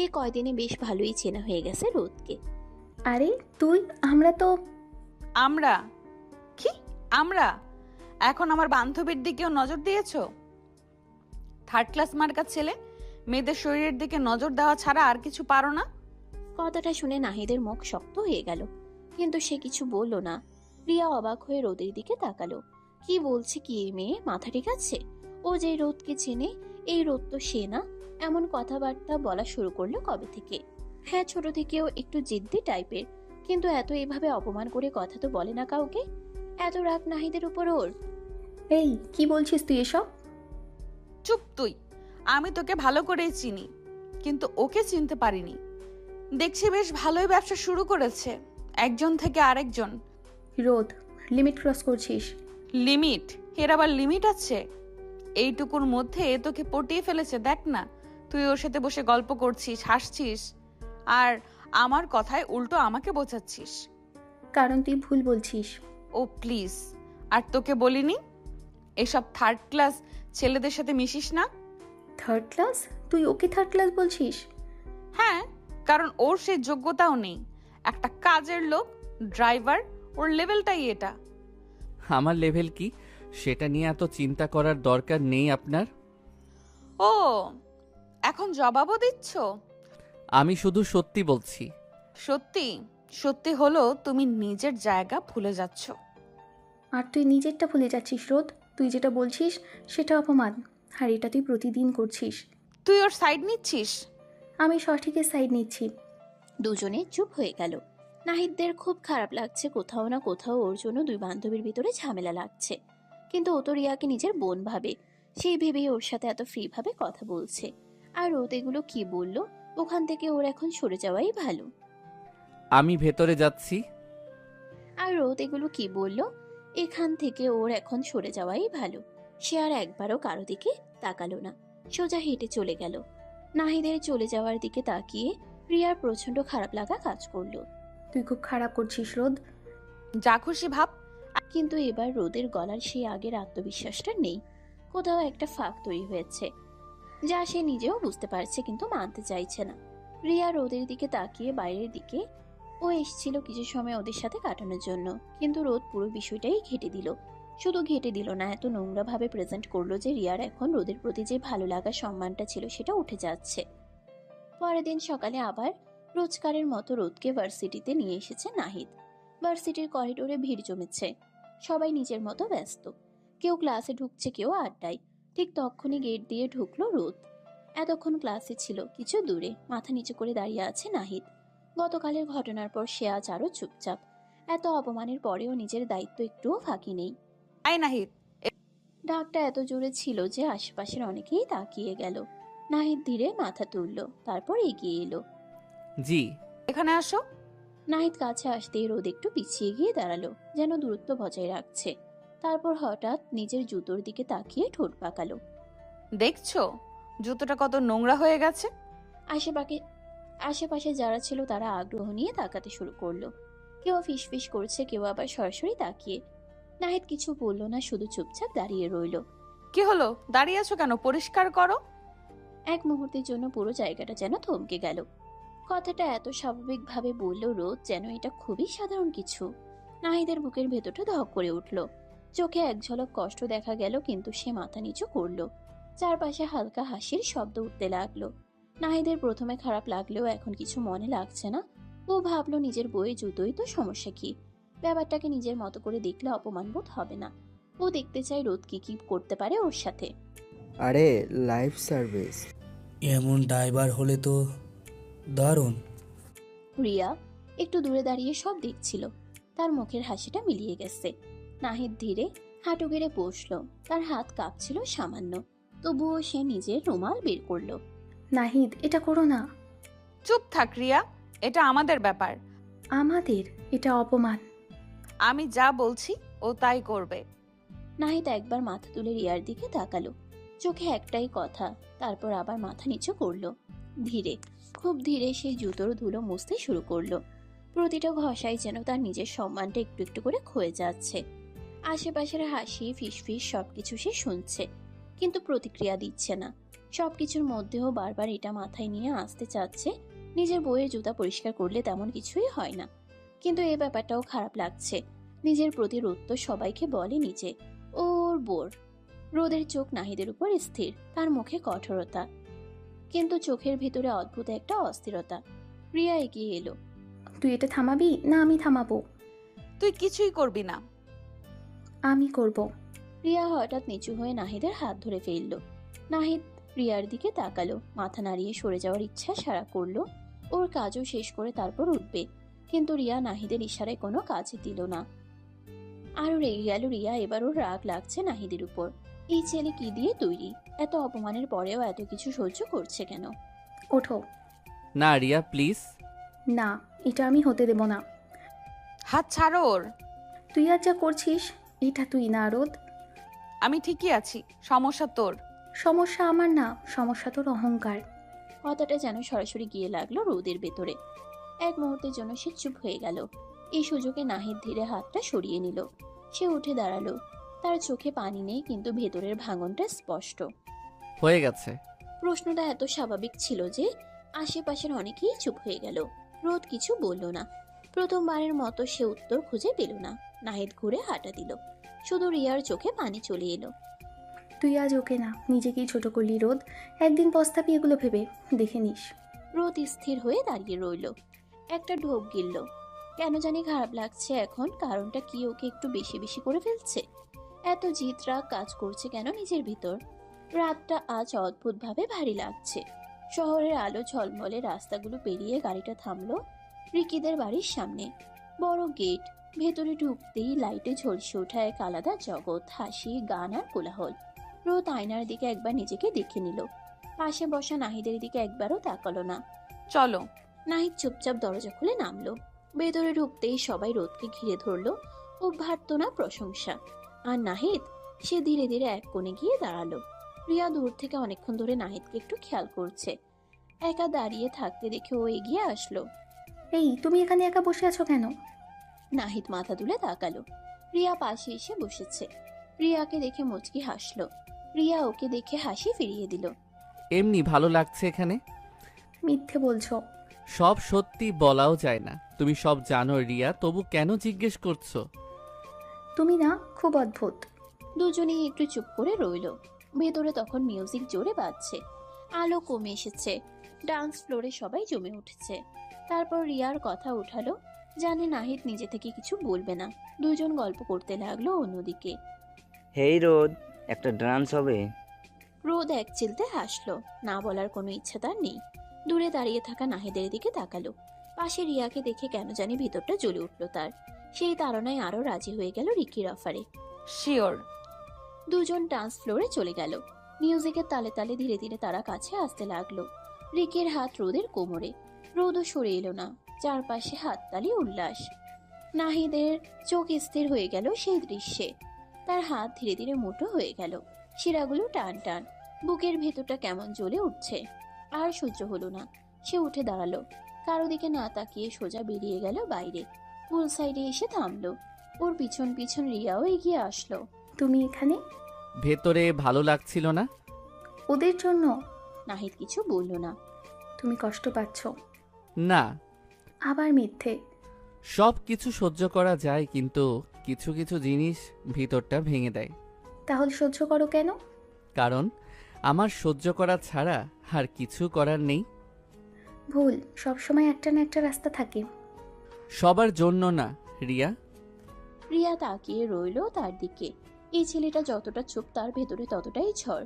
এই কয়দিনে বেশ ভালোই চেনা হয়ে গেছে রোদকে। আরে তুই, আমরা তো। আমরা? কি আমরা? এখন আমার বান্ধবীর দিকেও নজর দিয়েছো? থার্ড ক্লাস মার্কা ছেলে, মেয়েদের শরীরের দিকে নজর দেওয়া ছাড়া আর কিছু পারো না? কথাটা শুনে নাহিদের মুখ শক্ত হয়ে গেল, কিন্তু সে কিছু বলল না। রিয়া অবাক হয়ে রোদের দিকে তাকালো। কি বলছে কি এই মেয়ে, মাথা ঠিক আছে? ও যে রোদকে চেনে, এই রোদ তো সে না। এমন কথাবার্তা বলা শুরু করলো কবে থেকে? হ্যাঁ, ছোট থেকেও একটু জিদ্দি টাইপের, কিন্তু এত এভাবে অপমান করে কথা তো বলে না কাউকে। এত রাগ নাহিদের উপর ওর। এই কি বলছিস তুই এসব? চুপ তুই। আমি তোকে ভালো করেই চিনি, কিন্তু ওকে চিনতে পারিনি। দেখছি বেশ ভালোই ব্যবসা শুরু করেছে, একজন থেকে আরেকজন। রোদ, লিমিট ক্রস করছিস। লিমিট? এর আবার লিমিট আছে? এইটুকুর মধ্যে তোকে পটিয়ে ফেলেছে, দেখ না। তুই ওর সাথে বসে গল্প করছিস, হাসছিস, আর আমার কথায় উল্টো আমাকে বোঝাচ্ছিস। কারণ তুই ভুল বলছিস। ও প্লিজ, আর তোকে বলিনি এসব থার্ড ক্লাস ছেলেদের সাথে মিশিস না? Third class? তুই ওকে থার্ড ক্লাস বলছিস? হ্যাঁ, কারণ ওর সেই যোগ্যতাও নেই। একটা কাজের লোক, ড্রাইভার, ওর লেভেলটাই এটা। আমার লেভেল কি সেটা নিয়ে এত চিন্তা করার দরকার নেই আপনার। ও, এখন জবাবও দিচ্ছ? আমি শুধু সত্যি বলছি। সত্যি? সত্যি হলো তুমি নিজের জায়গা ভুলে যাচ্ছ। আর তুই নিজেরটা ভুলে যাচ্ছিস রোদ। তুই যেটা বলছিস সেটা অপমান, আর এটা তুই প্রতিদিন করছিস। তুই ওর সাইড নিচ্ছিস? আমি সঠিকের সাইড নিচ্ছি। দুজনে চুপ হয়ে গেল। নাহিদদের খুব খারাপ লাগছে, কোথাও না কোথাও ওর জন্য দুই বান্ধবীর ভিতরে ঝামেলা লাগছে। কিন্তু ও তো রিয়াকে নিজের বোন ভাবে, সেই ভেবেই ওর সাথে এত ফ্রি ভাবে কথা বলছে। আর রোদ এগুলো কি বললো, ওখান থেকে ওর এখন সরে যাওয়াই ভালো। আমি ভেতরে যাচ্ছি। আর রোদ এগুলো কি বললো, এখান থেকে ওর এখন সরে যাওয়াই ভালো। সে আর একবারও কারো দিকে তাকালো না, সোজা হেঁটে চলে গেল। নাহিদের চলে যাওয়ার দিকে তাকিয়ে রিয়ার প্রচন্ড খারাপ লাগা কাজ করলো। তুই খুব খারাপ করছিস রোদ। যা খুশি ভাব। কিন্তু এবার রোদের গলার সেই আগের আত্মবিশ্বাসটা নেই। কোথাও একটা ফাঁক তৈরি হয়েছে, যা সে নিজেও বুঝতে পারছে কিন্তু মানতে চাইছে না। রিয়া রোদের দিকে তাকিয়ে বাইরের দিকে। ও এসেছিল কিছু সময় ওদের সাথে কাটানোর জন্য, কিন্তু রোদ পুরো বিষয়টাই ঘেঁটে দিল। শুধু ঘেঁটে দিল না, এত নোংরা ভাবে প্রেজেন্ট করলো যে রিয়ার এখন রোদের প্রতি যে ভালো লাগা সম্মানটা ছিল সেটা উঠে যাচ্ছে। পরের দিন সকালে আবার রোজকারের মতো রোদকে ভার্সিটিতে নিয়ে এসেছে নাহিদ। ভার্সিটির করিডোরে ভিড় জমেছে, সবাই নিজের মতো ব্যস্ত। কেউ ক্লাসে ঢুকছে, কেউ আড্ডায়। ঠিক তখনই গেট দিয়ে ঢুকলো রোদ। এতক্ষণ ক্লাসে ছিল কিছু দূরে, মাথা নিচু করে দাঁড়িয়ে আছে নাহিদ। গতকালের ঘটনার পর সে আজ আরো চুপচাপ। এত অপমানের পরেও নিজের দায়িত্ব একটুও ফাঁকি নেই। আই নাহিদ, ডাকটা এত জোরে ছিল যে আশেপাশের অনেকেই তাকিয়ে গেল। নাহিদ ধীরে মাথা তুলল, তারপর এগিয়ে এলো। জি। এখানে আসো। নাহিদ কাছে আসতেই রোদ একটু পিছিয়ে গিয়ে দাঁড়ালো, যেন দূরত্ব বজায় রাখছে। তারপর হঠাৎ নিজের জুতোর দিকে তাকিয়ে ঠোঁট পাকালো। দেখছো জুতোটা কত নোংরা হয়ে গেছে? আশেপাশে যারা ছিল তারা আগ্রহ নিয়ে তাকাতে শুরু করলো। কেউ ফিসফিস করছে, কেউ আবার সরাসরি তাকিয়ে। নাহিদ কিছু বলল না, শুধু চুপচাপ দাঁড়িয়ে রইল। কি হলো, দাঁড়িয়ে আছো কেন? পরিষ্কার করো। এক মুহূর্তের জন্য পুরো জায়গাটা যেন থমকে গেল। কথাটা এত স্বাভাবিকভাবে বলল রোদ, যেন এটা খুবই সাধারণ কিছু। নাহিদের বুকের ভেতরটা ধক করে উঠল। চোখে এক ঝলক কষ্ট দেখা গেল, কিন্তু সে মাথা নিচু করলো। চারপাশে হালকা হাসির শব্দ উঠতে লাগলো। নাহিদের প্রথমে খারাপ লাগলেও এখন কিছু মনে লাগছে না। ও ভাবলো নিজের বইয়ের জুতোই তো, সমস্যা কি? ব্যাপারটাকে নিজের মতো করে দেখলে অপমান বোধ হবে না। ও দেখতে চায় রোদ কি কি করতে পারে ওর সাথে। আরে লাইফ সার্ভিস, এমন ড্রাইভার হলে তো দারুণ। রিয়া একটু দূরে দাঁড়িয়ে সব দেখছিল। তার মুখের হাসিটা মিলিয়ে গেছে। নাহিদ ধীরে হাঁটু গেড়ে বসলো। তার হাত কাঁপছিল সামান্য, তবুও সে নিজের রুমাল বের করলো। নাহিদ, এটা করো না। চুপ থাক রিয়া, এটা আমাদের ব্যাপার। আমাদের? এটা অপমান। আমি যা বলছি ও তাই করবে। নাহিদ একবার মাথা তুলে রিয়ার দিকে তাকালো। চোখে একটাই কথা, তারপর আবার মাথা নিচু করলো। ধীরে, খুব ধীরে সে জুতোর ধুলো মুছতে শুরু করলো। প্রতিটা ঘষায় যেন তার নিজের সম্মানটা একটু একটু করে ক্ষয়ে যাচ্ছে। আশেপাশের হাসি ফিসফিস সবকিছু সে শুনছে, কিন্তু প্রতিক্রিয়া দিচ্ছে না। সবকিছুর মধ্যেও বারবার এটা মাথায় নিয়ে আসতে চাচ্ছে, নিজের বইয়ের জুতা পরিষ্কার করলে তেমন কিছুই হয় না। কিন্তু এই ব্যাপারটাও খারাপ লাগছে। নিজের প্রতি রোদ তো সবাইকে বলে নিজে ওর বোর। রোদের চোখ নাহিদের উপর স্থির, তার মুখে কঠোরতা, কিন্তু চোখের ভিতরে অদ্ভুত একটা অস্থিরতা। রিয়া এগিয়ে এলো। তুই এটা থামাবি না আমি থামাবো? তুই কিছুই করবি না। আমি করব। রিয়া হঠাৎ নিচু হয়ে নাহিদের হাত ধরে ফেলল। নাহিদ রিয়ার দিকে তাকালো, মাথা নাড়িয়ে সরে যাওয়ার ইচ্ছা সারা করলো। ওর কাজও শেষ করে তারপর উঠবে, কিন্তু রিয়া নাহিদের ইশারায় কোনো কাজই দিল না। আরো রেগে গেল রিয়া। এবার ওর রাগ লাগছে নাহিদের উপর। এই ছেলে কি দিয়ে তৈরি? এত অপমানের পরেও এত কিছু সহ্য করছে কেন? ওঠো। না রিয়া প্লিজ। না, এটা আমি হতে দেব না। হাত ছাড়ো ওর। তুই আর যা করছিস, এটা তুই না রোদ। আমি ঠিকই আছি, সমস্যা তোর। সমস্যা আমার না, সমস্যা তোর অহংকার। কথাটা যেন সরাসরি গিয়ে লাগলো রোদের ভেতরে। এক মুহূর্তের জন্য সে চুপ হয়ে গেল। এই সুযোগে নাহিদ ধীরে হাতটা সরিয়ে নিল। সে উঠে দাঁড়ালো। তার চোখে পানি নেই, কিন্তু ভেতরের ভাঙনটা স্পষ্ট। হয়ে গেছে। প্রশ্নটা এত স্বাভাবিক ছিল যে আশেপাশের অনেকেই চুপ হয়ে গেল। রোদ কিছু বলল না। প্রথমবারের মতো সে উত্তর খুঁজে পেল না। নাহিদ ঘুরে হাঁটা দিল। শুধু রিয়ার চোখে পানি চলে এলো। তুই আজ ওকে না, নিজেকেই ছোট করলি রোদ। একদিন পস্তাবি এগুলো ভেবে, দেখে নিস। রোদ স্থির হয়ে দাঁড়িয়ে রইল। একটা ঢোক গিলল। কেন জানি খারাপ লাগছে এখন। কারণটা কি? ওকে একটু বেশি বেশি করে ফেলছে? এত জিদ রাগ কাজ করছে কেন নিজের ভিতর? রাতটা আজ অদ্ভুতভাবে ভারী লাগছে। শহরের আলো ঝলমলে রাস্তাগুলো পেরিয়ে গাড়িটা থামলো রিকিদের বাড়ির সামনে। বড় গেট। ভেতরে ঢুকতেই লাইটে ঝলসে ওঠা এক আলাদা জগৎ, হাসি, গান আর কোলাহল। রোদ আয়নার দিকে একবার নিজেকে দেখে নিল। পাশে বসা নাহিদের দিকে একবারও তাকালো না। চলো। নাহিদ চুপচাপ দরজা খুলে নামলো। ভেতরে ঢুকতেই সবাই রোদকে ঘিরে ধরলো। অভ্যর্থনা, প্রশংসা। আর নাহিদ, সে ধীরে ধীরে এক কোণে গিয়ে দাঁড়ালো। রিয়া দূর থেকে অনেকক্ষণ ধরে নাহিদকে একটু খেয়াল করছে। একা দাঁড়িয়ে থাকতে দেখে ও এগিয়ে আসলো। এই, তুমি এখানে একা বসে আছো কেন? নাহিদ মাথা তুলে তাকালো। রিয়া পাশে এসে বসেছে। রিয়াকে দেখে মুচকি হাসলো। রিয়া ওকে দেখে হাসি ফিরিয়ে দিল। এমনি ভালো লাগছে এখানে। মিথ্যে বলছো। সব সত্যি বলাও যায় না, তুমি সব জানো রিয়া, তবু কেন জিজ্ঞেস করছো? তুমি না খুব অদ্ভুত। দুজনেই একটু চুপ করে রইল। ভেতরে তখন মিউজিক জোরে বাজছে, আলো কমে এসেছে, ডান্স ফ্লোরে সবাই জমে উঠেছে। তারপর রিয়ার কথা উঠালো, জানে নাহিদ নিজে থেকে কিছু বলবে না। দুজন গল্প করতে লাগলো অন্যদিকে। হেই রোদ, একটা ডান্স হবে? রোদ এক চিলতে হাসলো, না বলার কোনো ইচ্ছা তার নেই। দূরে দাঁড়িয়ে থাকা নাহিদের দিকে তাকালো। পাশে রিয়াকে দেখে কেন জানি ভিতরটা জ্বলে উঠল তার। সেই তাড়নায় আরো রাজি হয়ে গেল রিকির অফারে। শিওর। দুজন ডান্স ফ্লোরে চলে গেল। মিউজিকের তালে তালে ধীরে ধীরে তারা কাছে আসতে লাগলো। রিকের হাত রোদের কোমরে, রোদও সরে এলো না। চারপাশে হাততালি, উল্লাস। নাহিদের চোখ স্থির হয়ে গেল সেই দৃশ্যে। তার হাত ধীরে ধীরে মোটো হয়ে গেল, শিরাগুলো টান টান, বুকের ভেতরটা কেমন জ্বলে উঠছে। আর সহ্য হলো না, সে উঠে দাঁড়ালো। কারো দিকে না তাকিয়ে সোজা বেরিয়ে গেল বাইরে। পুল সাইডে এসে থামলো। ওর পিছন পিছন রিয়াও এগিয়ে আসলো। তুমি এখানে? ভেতরে ভালো লাগছিল না? ওদের জন্য? নাহিদ কিছু বলল না। তুমি কষ্ট পাচ্ছ? না। আবার মিথ্যে। সব কিছু সহ্য করা যায়, কিন্তু কিছু কিছু জিনিস ভিতরটা ভেঙে দেয়। তাহলে সহ্য করো কেন? কারণ আমার সহ্য করা ছাড়া আর কিছু করার নেই। ভুল, সবসময় একটা না একটা রাস্তা থাকে। সবার জন্য না রিয়া। রিয়া তাকিয়ে রইল তার দিকে। এই ছেলেটা যতটা চুপ, তার ভেতরে ততটাই ঝড়।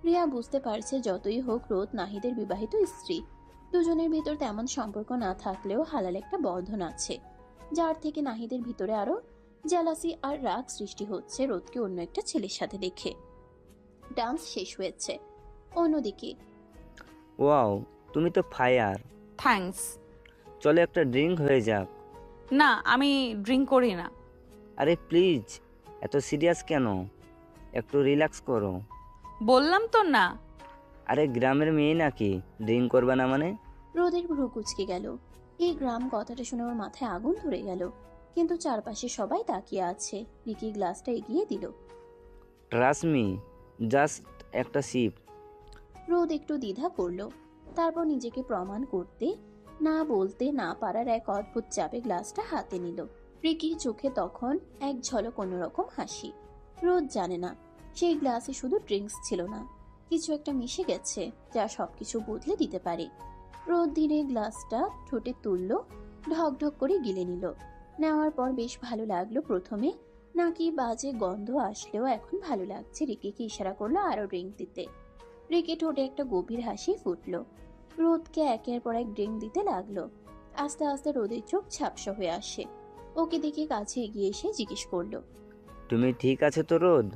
রিয়া বুঝতে পারছে যতই হোক রোদ নাহিদের বিবাহিত স্ত্রী। দুজনের ভিতর তেমন সম্পর্ক না থাকলেও হালাল একটা বন্ধন আছে, যার থেকে নাহিদের ভিতরে আরো জেলাসি আর রাগ সৃষ্টি হচ্ছে রোদকে অন্য একটা ছেলের সাথে দেখে। ডান্স শেষ হয়েছে। অন্যদিকে, ওয়াও, তুমি তো ফায়ার। থ্যাঙ্কস। চলো একটা ড্রিঙ্ক হয়ে যাক। না, আমি ড্রিঙ্ক করি না। আরে প্লিজ, এত সিরিয়াস কেন? একটু রিল্যাক্স করো। বললাম তো না। আরে গ্রামের মেয়ে নাকি, ড্রিঙ্ক করবে না মানে? রোদের ভ্রু কুঁচকে গেল। এই গ্রাম কথাটা শুনে ওর মাথায় আগুন ধরে গেল। কিন্তু চারপাশে সবাই তাকিয়ে আছে। রিকি গ্লাসটা এগিয়ে দিল। ট্রাস্ট মি, জাস্ট একটা সিপ। রোদ একটু দ্বিধা করলো, তারপর নিজেকে প্রমাণ করতে না বলতে না পারার এক অদ্ভুত চাপে গ্লাসটা হাতে নিল। রিকির চোখে তখন এক ঝলক অন্যরকম হাসি। রোদ জানে না, সেই গ্লাসে শুধু ড্রিঙ্কস ছিল না, কিছু একটা মিশে গেছে যা সবকিছু বদলে দিতে পারে। রোদ ধীরে গ্লাসটা ঠোঁটে তুলল, ঢকঢক করে গিলে নিল। নেওয়ার পর বেশ ভালো লাগলো প্রথমে, নাকি বাজে গন্ধ আসলেও এখন ভালো লাগছে। রিকিকে ইশারা করলো আরো ড্রিঙ্ক দিতে। রিকি ঠোঁটে একটা গভীর হাসি ফুটলো। রোদকে একের পর এক ড্রিঙ্ক দিতে লাগলো। আস্তে আস্তে রোদের চোখ ঝাপসা হয়ে আসে। ওকে দেখে কাছে এগিয়ে এসে জিজ্ঞেস করলো, তুমি ঠিক আছে তো রোদ?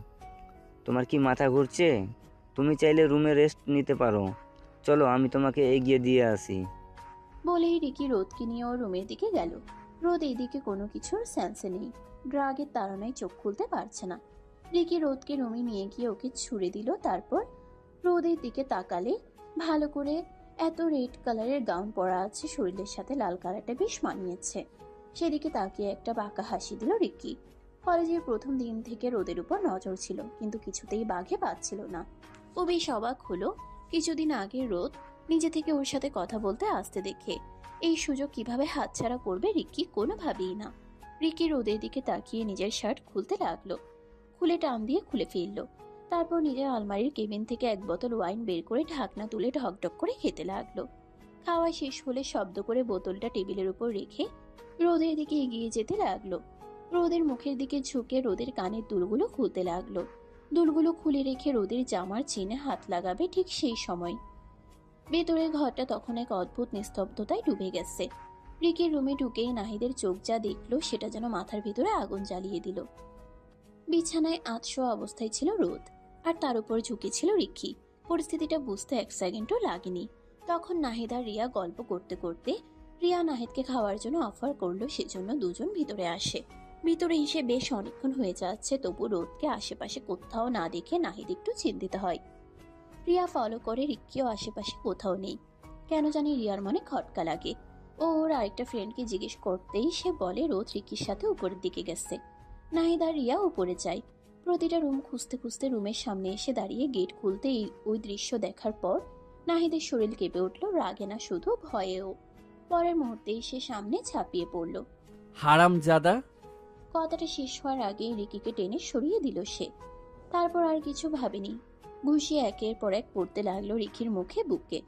তোমার কি মাথা ঘুরছে? তুমি চাইলে রুমে রেস্ট নিতে পারো। চলো আমি তোমাকে এগিয়ে দিয়ে আসি। বলেই রিকি রোদকে নিয়ে ওর রুমের দিকে গেল। রোদ এইদিকে কোনো কিছুর সেন্সে নেই, ড্রাগের তাড়নায় চোখ খুলতে পারছে না। রিকি রোদকে রুমে নিয়ে গিয়ে ওকে ছুড়ে দিল। তারপর রোদের দিকে তাকালে ভালো করে এত রেড কালারের গাউন পরা আছে, শরীরের সাথে লাল কালারটা বেশ মানিয়েছে। সেদিকে তাকিয়ে একটা বাঁকা হাসি দিল রিকি। কলেজের প্রথম দিন থেকে রোদের উপর নজর ছিল, কিন্তু কিছুতেই বাঘে পাচ্ছিল না। ও বেশ অবাক হলো কিছুদিন আগে রোদ নিজে থেকে ওর সাথে কথা বলতে আসতে দেখে। এই সুযোগ কিভাবে হাতছাড়া করবে রিকি কোনোভাবেই না। রিকি রোদের দিকে তাকিয়ে নিজের শার্ট খুলতে লাগলো, খুলে টান দিয়ে খুলে ফেললো। তারপর নিজের আলমারির কেবিন থেকে এক বোতল ওয়াইন বের করে ঢাকনা তুলে ঢকঢক করে খেতে লাগলো। খাওয়া শেষ হলে শব্দ করে বোতলটা টেবিলের উপর রেখে রোদের দিকে এগিয়ে যেতে লাগলো। রোদের মুখের দিকে ঝুঁকে রোদের কানের দুলগুলো খুলতে লাগলো। দুলগুলো খুলে রেখে রোদের জামার চেনে হাত লাগাবে ঠিক সেই সময় ভেতরের ঘরটা তখন এক অদ্ভুত নিস্তব্ধতায় ডুবে গেছে। রিকির রুমে ঢুকেই নাহিদের চোখ যা দেখলো সেটা যেন মাথার ভিতরে আগুন জ্বালিয়ে দিল। বিছানায় আতশোয়া অবস্থায় ছিল রোদ, আর তার উপর ঝুঁকে ছিল রিকি। পরিস্থিতিটা বুঝতে এক সেকেন্ডও লাগেনি। তখন নাহিদ আর রিয়া গল্প করতে করতে রিয়া নাহিদকে খাওয়ার জন্য অফার করলো, সেজন্য দুজন ভিতরে আসে। ভিতরে এসে বেশ অনেকক্ষণ হয়ে যাচ্ছে, তবু রোদকে আশেপাশে কোথাও না দেখে নাহিদ একটু চিন্তিত হয়। রিয়া ফলো করে, রিক্কিও আশেপাশে কোথাও নেই। কেন জানি রিয়ার মনে খটকা লাগে। ও ওর আরেকটা ফ্রেন্ডকে জিজ্ঞেস করতেই সে বলে রোদ রিক্কির সাথে উপরের দিকে গেছে। নাহিদ আর রিয়া উপরে যায়। প্রতিটা রুম খুঁজতে খুঁজতে রুমের সামনে এসে দাঁড়িয়ে গেট খুলতেই ওই দৃশ্য দেখার পর নাহিদের শরীর কেঁপে উঠল, রাগে না শুধু ভয়েও। পরের মুহূর্তেই সে সামনে ঝাঁপিয়ে পড়ল। হারামজাদা! কথাটা শেষ হওয়ার আগেই রিকিকে টেনে সরিয়ে দিল সে। তারপর আর কিছু ভাবেনি, ঘুষি একের পর এক পড়তে লাগলো রিকির মুখে, বুকে।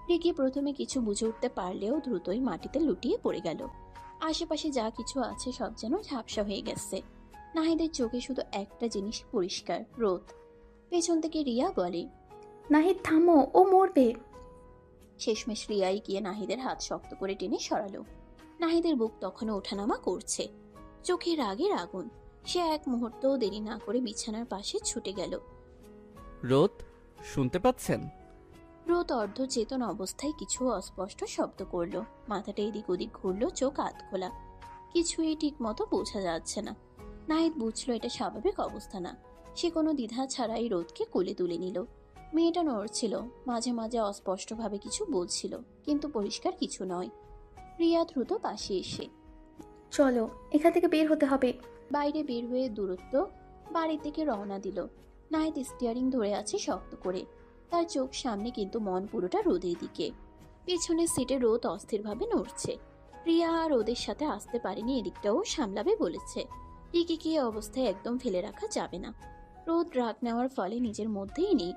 রিকি প্রথমে কিছু বুঝে উঠতে পারলেও দ্রুতই মাটিতে লুটিয়ে পড়ে গেল। আশেপাশে যা কিছু আছে সব যেন ঝাপসা হয়ে গেছে। নাহিদের চোখে শুধু একটা জিনিস পরিষ্কার, রোদ। পেছন থেকে রিয়া বলে, নাহিদ থামো, ও মরবে। শেষমেশ রিয়াই গিয়ে নাহিদের হাত শক্ত করে টেনে সরালো। নাহিদের বুক তখনও ওঠানামা করছে, চোখে রাগের আগুন। সে এক মুহূর্তও দেরি না করে বিছানার পাশে ছুটে গেল। রোদ, শুনতে পাচ্ছেন? রোদ অর্ধ চেতন অবস্থায় কিছু অস্পষ্ট শব্দ করলো, মাথাটা এদিক ওদিক ঘুরলো, চোখ আধ খোলা। কিছুই ঠিক মতো বোঝা যাচ্ছে না। নাহিদ বুঝলো এটা স্বাভাবিক অবস্থা না। সে কোনো দ্বিধা ছাড়াই রোদকে কোলে তুলে নিল। মেয়েটা নড়ছিল, মাঝে মাঝে অস্পষ্টভাবে কিছু বলছিল, কিন্তু পরিষ্কার কিছু নয়। রিয়া দ্রুত পাশে এসে, চলো, এখান থেকে বের হতে হবে। বাইরে বের হয়ে দূরত্ব বাড়ির দিকে রওনা দিল। নাহিদ স্টিয়ারিং ধরে আছে শক্ত করে, তার চোখ সামনে কিন্তু মন পুরোটা রোদের দিকে। পেছনের সিটে রোদ অস্থিরভাবে নড়ছে। রিয়া আর রোদের সাথে আসতে পারেনি, এদিকটাও সামলাবে বলেছে। রিকিকে এই অবস্থায় একদম ফেলে রাখা যাবে না। রোদ রাগ নেওয়ার ফলে নিজের মধ্যেই নেই,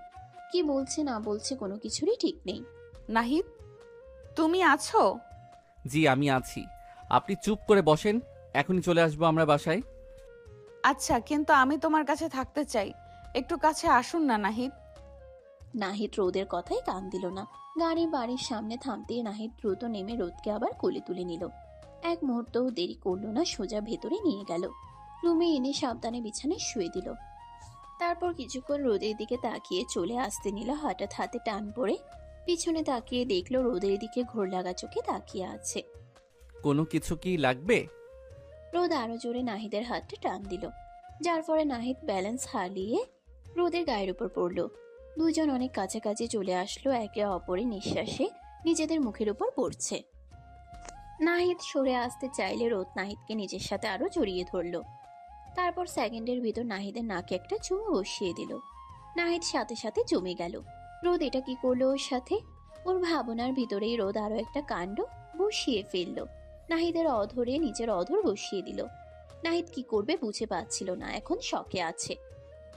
কি বলছে না বলছে কোনো কিছুরই ঠিক নেই। নাহিদ, তুমি আছো? জি, আমি আছি। আপনি চুপ করে বসেন, এখনই চলে আসবো আমরা বাসায়। আচ্ছা, কিন্তু আমি তোমার কাছে থাকতে চাই। একটু কাছে আসুন না নাহিদ। নাহিদ রোদের কথাই কান দিল না। গাড়ি বাড়ির সামনে থামতে নাহিদ দ্রুত নেমে রোদকে আবার কোলে তুলে নিল। এক মুহূর্তও দেরি করলো না, সোজা ভেতরে নিয়ে গেল। রুমে এনে সাবধানে বিছানায় শুয়ে দিল। তারপর কিছুক্ষণ রোদের দিকে তাকিয়ে চলে আসতে নিল। হঠাৎ হাতে টান পড়ে পিছনে তাকিয়ে দেখলো রোদের দিকে ঘোর লাগা চোখে তাকিয়ে আছে। কোনো কিছু কি লাগবে? রোদ আরো জোরে নাহিদের হাতটা টান দিল, যার ফলে নাহিদ ব্যালেন্স হারিয়ে রোদের গায়ের উপর পড়ল। দুজন অনেক কাছাকাছি চলে আসলো, একে অপরের নিঃশ্বাসে নিজেদের মুখের উপর পড়ছে। নাহিদ সরে আসতে চাইলে রোদ নাহিদকে নিজের সাথে আরো জড়িয়ে ধরল। তারপর সেকেন্ডের ভিতর নাহিদের নাকে একটা চুমু বসিয়ে দিল। নাহিদ সাথে সাথে জমে গেল। রোদ এটা কি করলো ওর সাথে? ওর ভাবনার ভিতরেই রোদ আরো একটা কাণ্ড বসিয়ে ফেললো। নাহিদের অধরে নিজের অধর বসিয়ে দিল। নাহিদ কি করবে বুঝে পাচ্ছিল না, এখন শকে আছে।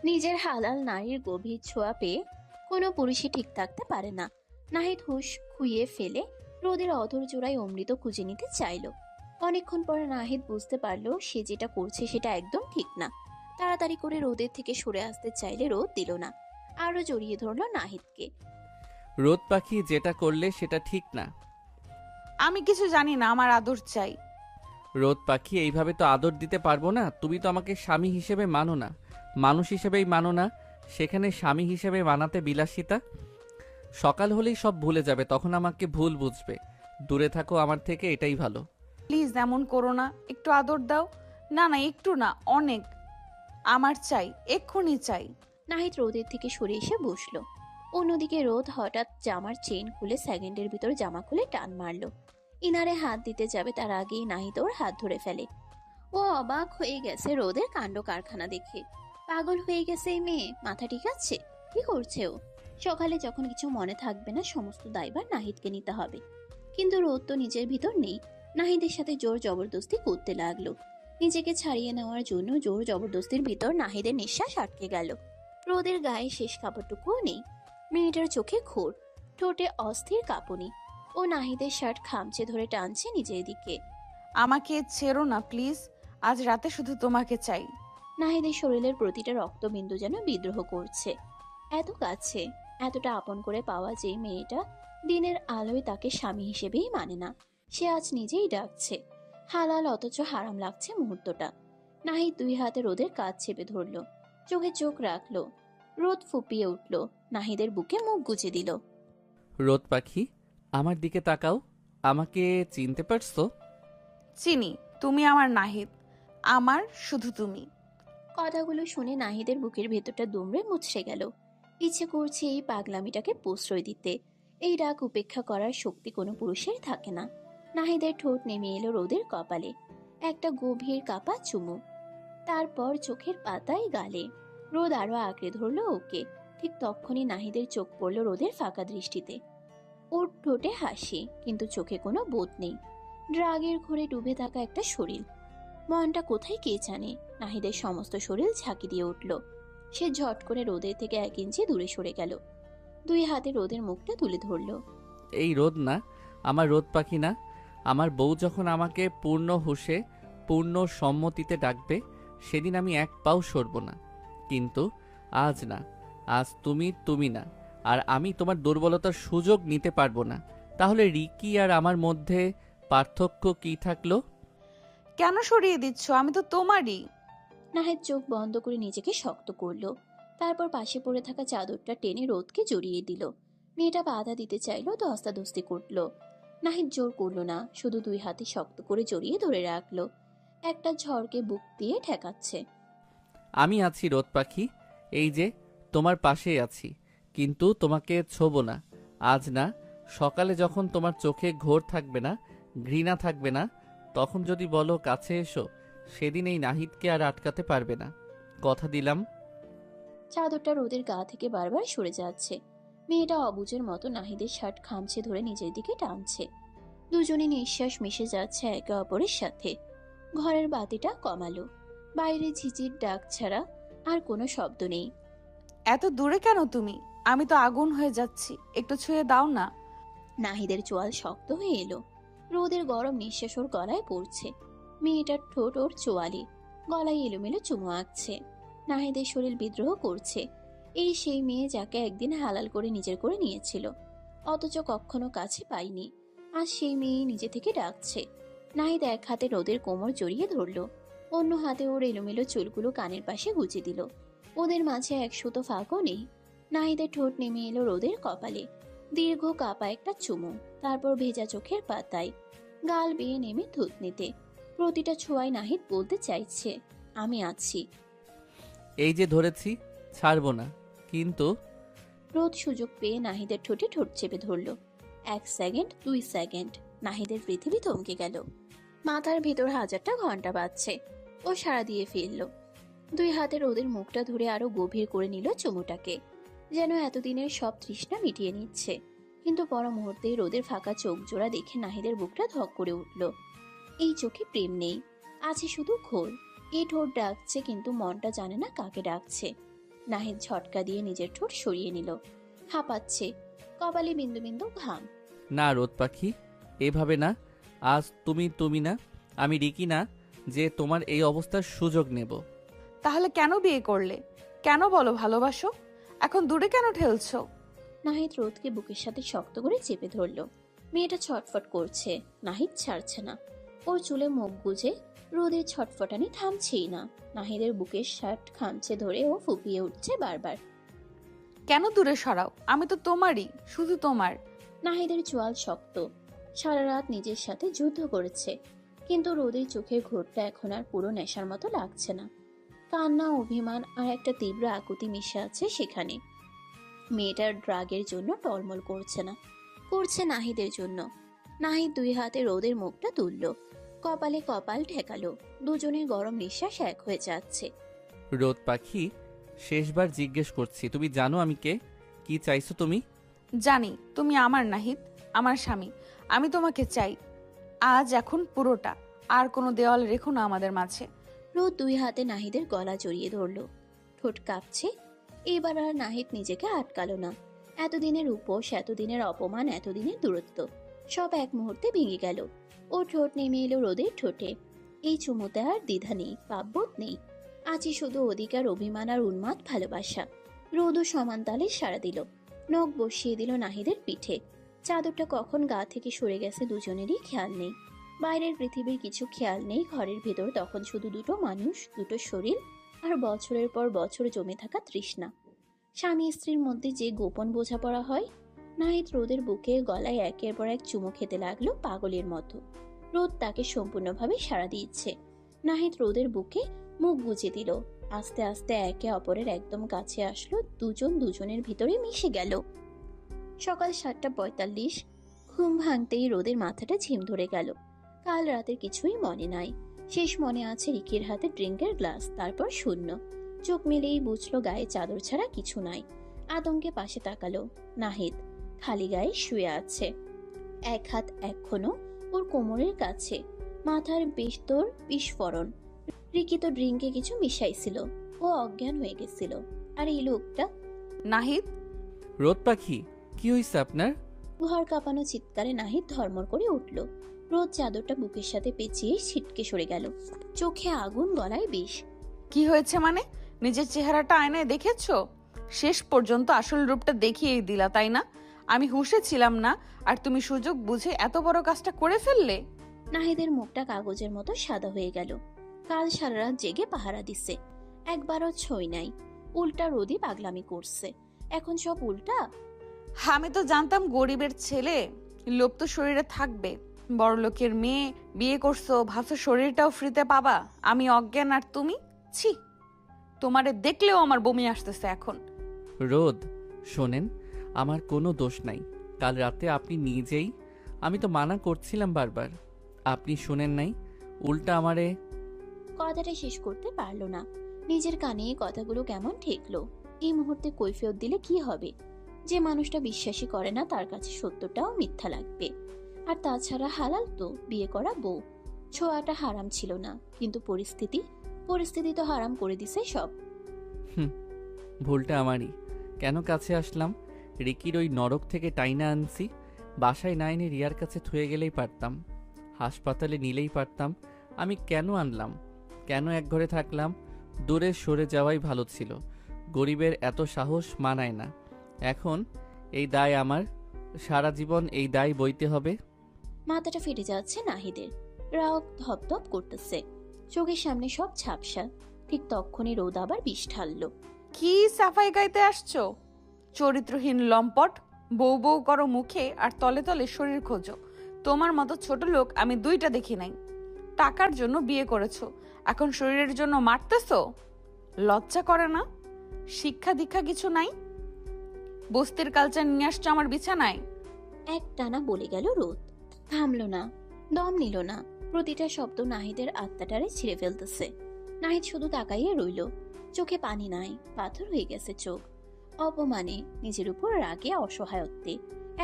নিজের হালাল নারীর গভীর ছোঁয়া পেয়ে কোনো পুরুষই ঠিক থাকতে পারে না। নাহিদ হুঁশ খুইয়ে ফেলে রোদের অধর জোড়ায় অমৃত খুঁজে নিতে চাইল। অনেকক্ষণ পরে নাহিদ বুঝতে পারলো সে যেটা করছে সেটা একদম ঠিক না। তাড়াতাড়ি করে রোদের থেকে সরে আসতে চাইলে রোদ দিল না, আরো জড়িয়ে ধরলো নাহিদকে। রোদ পাখি, যেটা করলে সেটা ঠিক না। আমি কিছু জানি না, আমার আদর চাই। রোদ পাখি, এইভাবে তো আদর দিতে পারবো না। তুমি তো আমাকে স্বামী হিসেবে মানো না, মানুষ হিসেবেই মানো না। সেখানে স্বামী হিসেবে মানাতে বিলাসিতা। সকাল হলেই সব ভুলে যাবে, তখন আমাকে ভুল বুঝবে। দূরে থাকো আমার থেকে, এটাই ভালো। প্লিজ এমন করো না, একটু আদর দাও। না না, একটু না, অনেক। আমার চাই, এক্ষুনি চাই। নাহিদ রোদের থেকে সরে এসে বসলো। অন্যদিকে রোদ হঠাৎ জামার চেইন খুলে সেকেন্ডের ভিতর জামা খুলে টান মারলো। ইনারে হাত দিতে যাবে তার আগেই নাহিদ ওর হাত ধরে ফেলে। ও অবাক হয়ে গেছে রোদের কাণ্ড কারখানা দেখে। পাগল হয়ে গেছে এই মেয়ে, মাথা ঠিক আছে? কি করছে ও? সকালে যখন কিছু মনে থাকবে না, সমস্ত দায়ভার নাহিদকে নিতে হবে। কিন্তু রোদ তো নিজের ভিতর নেই। নাহিদের সাথে জোর জবরদস্তি করতে লাগলো। নিজেকে ছাড়িয়ে নেওয়ার জন্য জোর জবরদস্তির ভিতর নাহিদের নিঃশ্বাস আটকে গেল। রোদের গায়ে শেষ কাপড়টুকুও নেই। মেয়েটার চোখে ঘোর, ঠোঁটে অস্থির কাঁপুনি। ও নাহিদের শার্ট খামচে ধরে টানছে নিজের দিকে। আমাকে ছেড়ো না প্লিজ, আজ রাতে শুধু তোমাকে চাই। নাহিদের শরীরের প্রতিটা রক্তবিন্দু যেন বিদ্রোহ করছে। এত কাছে, এতটা আপন করে পাওয়া যে মেয়েটা দিনের আলোয় তাকে স্বামী হিসেবেই মানে না, সে আজ নিজেই ডাকছে। হালাল অথচ হারাম লাগছে মুহূর্তটা। নাহিদ দুই হাতে রোদের কাঁধ চেপে ধরলো, চোখে চোখ রাখলো। রোদ ফুপিয়ে উঠল, নাহিদের বুকে মুখ গুজে দিল। রোদ পাখি, আমার দিকে তাকাও। আমাকে চিনতে পারছো? চিনি, তুমি আমার নাহিদ, আমার শুধু তুমি। কথাগুলো শুনে নাহিদের বুকের ভেতরটা দুমড়ে মুচড়ে গেল। ইচ্ছে করছে এই পাগলামিটাকে প্রশ্রয় দিতে। এই রাগ উপেক্ষা করার শক্তি কোনো পুরুষের থাকে না। নাহিদের ঠোঁট নেমে এলো রোদের কপালে, একটা গভীর কাপা চুমু। তারপর চোখের পাতায় গালে। রোদ আরো আঁকড়ে ধরলো ওকে। ঠিক তখনই নাহিদের চোখ পড়ল রোদের ফাঁকা দৃষ্টিতে। ওর ঠোঁটে হাসি, কিন্তু চোখে কোনো বোধ নেই। ড্রাগের ঘোরে ডুবে থাকা একটা শরীর। মনটা কোথায় কে জানে। নাহিদের সমস্ত শরীর ঝাঁকি দিয়ে উঠল। সে ঝট করে রোদের থেকে 1 ইঞ্চি দূরে সরে গেল। 2 হাতে রোদের মুখটা তুলে ধরল। এই রোদ না, আমার রোদ পাখি না। আমার বউ যখন আমাকে পূর্ণ হুঁশে পূর্ণ সম্মতিতে ডাকবে, সেদিন আমি 1 পাও সরব না। কিন্তু আজ না, আজ তুমি না, আর আমি তোমার দুর্বলতার সুযোগ নিতে পারবো না। তাহলে রিকি আর আমার মধ্যে পার্থক্য কি থাকলো? কেন সরিয়ে দিচ্ছ? আমি তো তোমারই। নাহিদ চোখ বন্ধ করে নিজেকে শক্ত করলো। তারপর পাশে পড়ে থাকা চাদরটা টেনে রোদকে জড়িয়ে দিল। মেয়েটা বাধা দিতে চাইলো, ধস্তাধস্তি করলো। নাহিদ জোর করলো না, শুধু 2 হাতে শক্ত করে জড়িয়ে ধরে রাখলো। একটা ঝড়কে বুক দিয়ে ঠেকাচ্ছে। আমি আছি রোদ পাখি, এই যে তোমার পাশেই আছি, কিন্তু তোমাকে ছোবো না। আজ না, সকালে যখন তোমার চোখে ঘোর থাকবে না, ঘৃণা থাকবে না, তখন যদি বলো কাছে এসো, সেদিন এই নাহিদকে আর আটকাতে পারবে না। কথা দিলাম। চাদরটা রোদের গা থেকে বারবার সরে যাচ্ছে। মেয়েটা অবুঝের মতো নাহিদের শার্ট খামচে ধরে নিজের দিকে টানছে। দুজনে নিঃশ্বাস মিশে যাচ্ছে একে অপরের সাথে। ঘরের বাতিটা কমালো। বাইরে ঝিঝির ডাক ছাড়া আর কোনো শব্দ নেই। এত দূরে কেন তুমি? আমি তো আগুন হয়ে যাচ্ছি, একটু ছুঁয়ে দাও না। নাহিদের চোয়াল শক্ত হয়ে এলো। রোদের গরম নিঃশ্বাস ওর গলায় পড়ছে। মেয়েটার ঠোঁট ওর চোয়ালে, গলায় এলোমেলো চুমু আঁকছে। নাহিদের শরীর বিদ্রোহ করছে। এই সেই মেয়ে যাকে একদিন হালাল করে নিজের করে নিয়েছিল, অথচ কখনো কাছে পাইনি। আজ সেই মেয়ে নিজে থেকে ডাকছে। নাহিদ 1 হাতে রোদের কোমর জড়িয়ে ধরল, অন্য হাতে ওর এলোমেলো চুলগুলো কানের পাশে গুজে দিল। ওদের মাঝে 1 সুতো ফাঁকও নেই। নাহিদের ঠোঁট নেমে এলো রোদের কপালে। দীর্ঘ কাপা একটা চুমু, তারপর ভেজা চোখের পাতায়, গাল বেয়ে নেমে থুতনিতে। প্রতিটা ছোঁয়ায় নাহিদ বলতে চাইছে, আমি আছি। এই যে ধরেছি, ছাড়বো না। কিন্তু রোদ সুযোগ পেয়ে নাহিদের ঠোঁটে ঠোঁট চেপে ধরল। 1 সেকেন্ড, 2 সেকেন্ড, নাহিদের পৃথিবী থমকে গেল। মাথার ভেতর 1000টা ঘন্টা বাজছে। ও সাড়া দিয়ে ফেলল। 2 হাতে রোদের মুখটা ধরে আরো গভীর করে নিল চুমুটাকে, যেন এতদিনের সব তৃষ্ণা মিটিয়ে নিচ্ছে। কিন্তু পর মুহূর্তেই রোদের ফাঁকা চোখ জোড়া দেখে নাহিদের বুকটা ধক করে উঠল। এই চোখে প্রেম নেই, আছে শুধু ঘোর। এই ঠোঁট ডাকছে, কিন্তু মনটা জানে না কাকে ডাকছে। নাহিদ ঝটকা দিয়ে নিজের ঠোঁট সরিয়ে নিল। হাঁপাচ্ছে, কপালে বিন্দু বিন্দু ঘাম। না রোদ পাখি, এভাবে না। আজ তুমি না, আমি রিকি না, যে তোমার এই অবস্থার সুযোগ নেব। তাহলে কেন বিয়ে করলে? কেন বলো ভালোবাসো? এখন দূরে কেন ঠেলছো? নাহিদ রোদকে বুকের সাথে শক্ত করে চেপে ধরল। মেয়েটা ছটফট করছে, নাহিদ ছাড়ছে না। ওর চুলে মুখ গুজে রোদের ছটফটানি থামছেই না। নাহিদের বুকের শার্ট খামচে ধরে ও ফুপিয়ে উঠছে বারবার। কেন দূরে সরাও? আমি তো তোমারই, শুধু তোমার। নাহিদের চোয়াল শক্ত। সারা রাত নিজের সাথে যুদ্ধ করেছে, কিন্তু রোদের চোখের ঘোরটা এখন আর পুরো নেশার মতো লাগছে না। কান্না, অভিমান আর একটা তীব্র আকুতি মিশে আছে সেখানে। মেয়েটার ড্রাগের জন্য টলমল করছে না, করছে নাহিদের জন্য। নাহিদ 2 হাতে রোদের মুখটা তুলল, কপালে কপাল ঠেকালো। দুজনের গরম নিঃশ্বাস এক হয়ে যাচ্ছে। রোদ পাখি, শেষবার জিজ্ঞেস করছি, তুমি জানো আমি কে? কি চাইছো তুমি? জানি তুমি আমার নাহিদ, আমার স্বামী। আমি তোমাকে চাই, আজ এখন পুরোটা। আর কোনো দেওয়াল রেখো না আমাদের মাঝে। রোদ 2 হাতে নাহিদের গলা জড়িয়ে ধরল। ঠোঁট কাঁপছে। এবার আর নাহিদ নিজেকে আটকালো না। এতদিনের উপোস, এতদিনের অপমান, এতদিনের দূরত্ব সব এক মুহূর্তে ভেঙে গেল। ও ঠোঁট নেমে এলো রোদের ঠোঁটে। এই চুমুতে আর দ্বিধা নেই, পাপবোধ নেই। আছে শুধু অধিকার, অভিমান আর উন্মাদ ভালোবাসা। রোদও সমান তালে সাড়া দিল। নখ বসিয়ে দিল নাহিদের পিঠে। চাদরটা কখন গা থেকে সরে গেছে দুজনেরই খেয়াল নেই। বাইরের পৃথিবীর কিছু খেয়াল নেই। ঘরের ভেতর তখন শুধু 2টো মানুষ, 2টো শরীর, আর বছরের পর বছর জমে থাকা তৃষ্ণা। স্বামী স্ত্রীর মধ্যে যে গোপন বোঝাপড়া হয়। নাহিদ রোদের বুকে গলায় একের পর এক চুমু খেতে লাগলো পাগলের মতো। রোদ তাকে সম্পূর্ণভাবে সাড়া দিচ্ছে। নাহিদ রোদের বুকে মুখ গুজে দিল। আস্তে আস্তে একে অপরের একদম কাছে আসলো। দুজন দুজনের ভিতরে মিশে গেল। সকাল 7:45। ঘুম ভাঙতেই রোদের মাথাটা ঝিম ধরে গেল। কাল রাতের কিছুই মনে নাই। শেষ মনে আছে রিকির হাতে ড্রিঙ্কের গ্লাস, তারপর শূন্য। চোখ মেলেই বুঝলো গায়ে চাদর ছাড়া কিছু নাই। আতঙ্কে পাশে তাকালো। নাহিদ খালি গায়ে শুয়ে আছে, এক হাত এখনো ওর কোমরের কাছে, মাথার বেস্তর বিস্ফোরণ। রিকি তো ড্রিঙ্কে কিছু মিশাইছিল, ও অজ্ঞান হয়ে গেছিল। আর এই লোকটা? নাহিদ, রোদ পাখি, কি হয়েছে আপনার? ঘর কাঁপানো চিৎকারে নাহিদ ধর্মর করে উঠল। রোদ চাদরটা বুকের সাথে পেঁচিয়ে ছিটকে সরে গেল, চোখে আগুন, গলায় বিষ। কি হয়েছে মানে? নিজের চেহারাটা আয়নায় দেখেছো? শেষ পর্যন্ত আসল রূপটা দেখিয়েই দিলা, তাই না? আমি হুঁশে ছিলাম না, আর তুমি সুযোগ বুঝে এত বড় কাজটা করে ফেললে। নাহিদের মুখটা কাগজের মতো সাদা হয়ে গেল। কাল সারা রাত জেগে পাহারা দিছে, একবারও ছই নাই। উল্টা রোদই পাগলামি করছে, এখন সব উল্টা। আমি তো জানতাম গরিবের ছেলে, লোভ তো শরীরে থাকবে। বড় লোকের মেয়ে বিয়ে করছো, ভাবছো শরীরটাও ফ্রিতে পাবা। আমি অজ্ঞান আর তুমি? ছি, তোমারে দেখলেও আমার বমি আসতেছে এখন। রোদ শোনেন, আমার কোনো দোষ নাই। কাল রাতে আপনি নিজেই, আমি তো মানা করছিলাম বারবার, আপনি শোনেন নাই, উল্টা আমারে। কথাটা শেষ করতে পারলো না। নিজের কানে কথাগুলো কেমন ঠেকলো। এই মুহূর্তে কৈফিয়ত দিলে কি হবে? যে মানুষটা বিশ্বাসই করে না, তার কাছে সত্যটাও মিথ্যা লাগবে। আর তাছাড়া হালাল তো বিয়ে করা বউ, ছোঁয়াটা হারাম ছিল না, কিন্তু পরিস্থিতি তো হারাম করে দিছে সব। ভুলটা আমারই। কেন কাছে আসলাম? রিকির ওই নরক থেকে টাইনা আনছি, বাসায় না এনে রিয়ার কাছে থুয়ে গেলেই পারতাম, হাসপাতালে নিলেই পারতাম। আমি কেন আনলাম? কেন এক ঘরে থাকলাম? দূরে সরে যাওয়াই ভালো ছিল। গরিবের এত সাহস মানায় না। এখন এই দায় আমার, সারা জীবন এই দায় বইতে হবে। মাথাটা ফেটে যাচ্ছে নাহিদের, রাগ ধপধপ করতেছে, চোখের সামনে সব ঝাপসা। ঠিক তক্ষণি রোদ আবার বিষ ঢাললো। কি সাফাই গাইতে আসছো? চরিত্রহীন লম্পট, বউ বউ করো মুখে আর তলে তলে শরীর খোঁজো। তোমার মতো ছোট লোক আমি দুইটা দেখি নাই। টাকার জন্য বিয়ে করেছো, এখন শরীরের জন্য মারতেছো? লজ্জা করে না? শিক্ষা দীক্ষা কিছু নাই? বস্তির কালচার নিয়ে আসছো আমার বিছানায়। এক টানা বলে গেল রোদ, থামলো না, দম নিল না। প্রতিটা শব্দ নাহিদের আত্মাটারে ছিঁড়ে ফেলতেছে। নাহিদ শুধু তাকাইয়ে রইল, চোখে পানি নাই, পাথর হয়ে গেছে চোখ। অপমানে, নিজের উপর রাগে, অসহায়ত্বে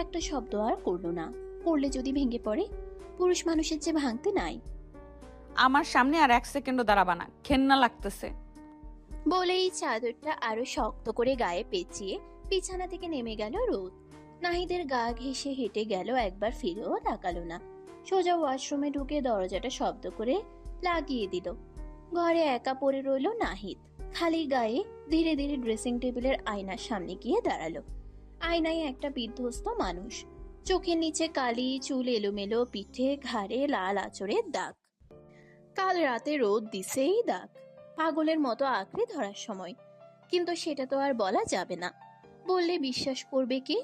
একটা শব্দ আর করলো না। করলে যদি ভেঙে পড়ে? পুরুষ মানুষের যে ভাঙতে নাই। আমার সামনে আর এক সেকেন্ডও দাঁড়াবা না, ঘেন্না লাগতেছে। বলেই চাদরটা আরো শক্ত করে গায়ে পেঁচিয়ে বিছানা থেকে নেমে গেল রোদ। নাহিদের গা ঘেঁষে হেঁটে গেল, একবার ফিরেও তাকালো না। সোজা ওয়াশরুমে ঢুকে দরজাটা শব্দ করে লাগিয়ে দিল। ঘরে একা পড়ে রইল নাহিদ, খালি গায়ে। ধীরে ধীরে ড্রেসিং টেবিলের আয়নার সামনে গিয়ে দাঁড়ালো। আয়নায় একটা বিধ্বস্ত মানুষ, চোখের নিচে কালি, চুল এলোমেলো, পিঠে ঘাড়ে লাল আঁচড়ের দাগ। কাল রাতে রোদ দিছে এই দাগ, পাগলের মতো আঁকড়ে ধরার সময়। কিন্তু সেটা তো আর বলা যাবে না, বললে বিশ্বাস করবে কে?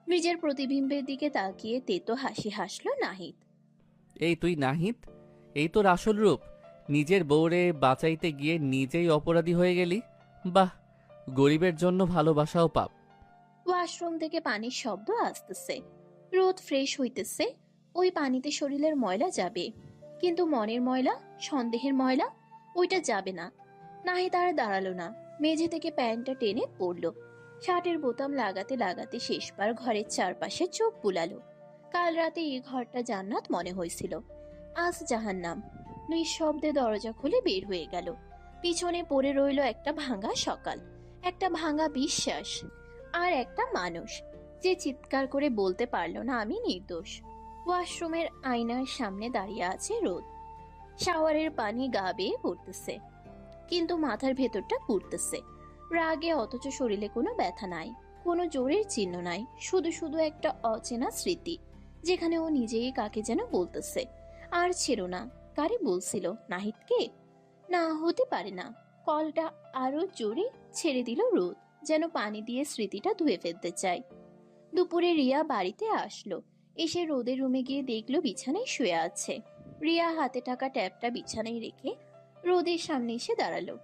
নিজের প্রতিবিম্বের দিকে তাকিয়ে তেতো হাসি হাসলো নাহিদ। এই তুই নাহিদ? এই তোর আসল রূপ? নিজের বউরে বাঁচাইতে গিয়ে নিজেই অপরাধী হয়ে গেলি। বাহ, গরিবের জন্য ভালোবাসাও পাপ। ওয়াশরুম থেকে পানির শব্দ আসতেছে। রোদ ফ্রেশ হইতেছে। ওই পানিতে শরীরের ময়লা যাবে, কিন্তু মনের ময়লা, সন্দেহের ময়লা, ওইটা যাবে না। নাহিদ আর দাঁড়ালো না, মেঝে থেকে প্যান্টটা টেনে পড়লো। শার্টের বোতাম লাগাতে লাগাতে শেষবার ঘরের চারপাশে চোখ বুলালো। কাল রাতে এই ঘরটা জান্নাত মনে হয়েছিল, আজ জাহান্নাম। নিঃশব্দে দরজা খুলে বের হয়ে গেল। পিছনে পড়ে রইল একটা ভাঙা সকাল, একটা ভাঙা বিশ্বাস, আর একটা মানুষ যে চিৎকার করে বলতে পারলো না আমি নির্দোষ। ওয়াশরুমের আয়নার সামনে দাঁড়িয়ে আছে রোদ। শাওয়ারের পানি গা বেয়ে পড়তেছে, কিন্তু মাথার ভেতরটা পুড়তেছে রাগে। অথচ শরীরে কোনো ব্যথা নাই, কোনো জোরের চিহ্ন নাই, শুধু শুধু একটা অচেনা স্মৃতি, যেখানে ও নিজেই কাকে যেন বলতেছে। আর ছিল না, কারে বলছিল? নাহিদকে? না, হতে পারে না। কলটা আরো জোরে ছেড়ে দিল রোদ, যেন পানি দিয়ে স্মৃতিটা ধুয়ে ফেলতে চায়। দুপুরে রিয়া বাড়িতে আসলো। এসে রোদের রুমে গিয়ে দেখলো বিছানায় শুয়ে আছে। রিয়া হাতে থাকা ট্যাপটা বিছানায় রেখে রোদের সামনে এসে দাঁড়ালো।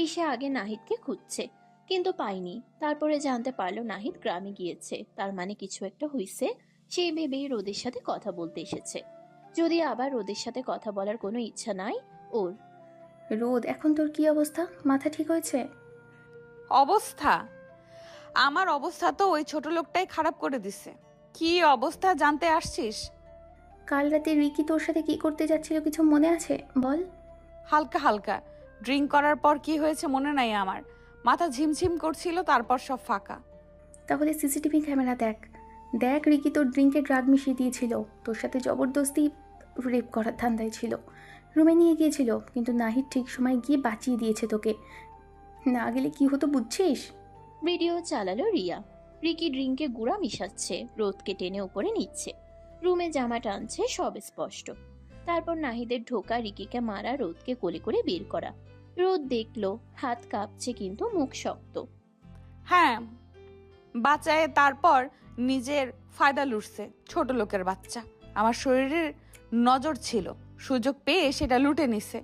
এসে আগে নাহিদকে খুঁজছে, কিন্তু পাইনি। তারপরে জানতে পারলো নাহিদ গ্রামে গিয়েছে, তার মানে কিছু একটা হইছে। সেই ভেবেই রোদের সাথে কথা বলতে এসেছে, যদি আবার রোদের সাথে কথা বলার কোনো ইচ্ছা নাই ওর। রোদ, এখন তোর কি অবস্থা? মাথা ঠিক হয়েছে? অবস্থা? আমার অবস্থা তো ওই ছোট লোকটাই খারাপ করে দিছে। কি অবস্থা জানতে আসছিস? কাল রাতে রিকি তোর সাথে কি করতে যাচ্ছিল কিছু মনে আছে বল? হালকা হালকা ড্রিঙ্ক করার পর কি হয়েছে মনে নাই আমার। মাথা ঝিমঝিম করছিল, তারপর সব ফাঁকা। তাহলে সিসিটিভি ক্যামেরা দেখ। দেখ রিকি তোর ড্রিঙ্কে ড্রাগ মিশিয়ে দিয়েছিল, তোর সাথে জবরদস্তি রেপ করার ধান্দায় ছিল। রুমে নিয়ে গিয়েছিল, কিন্তু নাহিদ ঠিক সময় গিয়ে বাঁচিয়ে দিয়েছে তোকে। না গেলে কি হতো বুঝছিস? ভিডিও চালালো রিয়া। রিকি ড্রিঙ্কে গুঁড়া মিশাচ্ছে, রোদকে টেনে উপরে নিচ্ছে, রুমে জামা টানছে, সব স্পষ্ট। তারপর নাহিদের ঢোকা, রিকিকে মারা, রোদকে কোলে করে বের করা। রোদ দেখলো হাত কাঁপছে কিন্তু মুখ শক্ত। হ্যাঁ, বাঁচায় তারপর নিজের ফায়দা লুটছে। ছোট লোকের বাচ্চা। আমার শরীরের নজর ছিল, সুযোগ পেয়ে সেটা লুটে নিছে।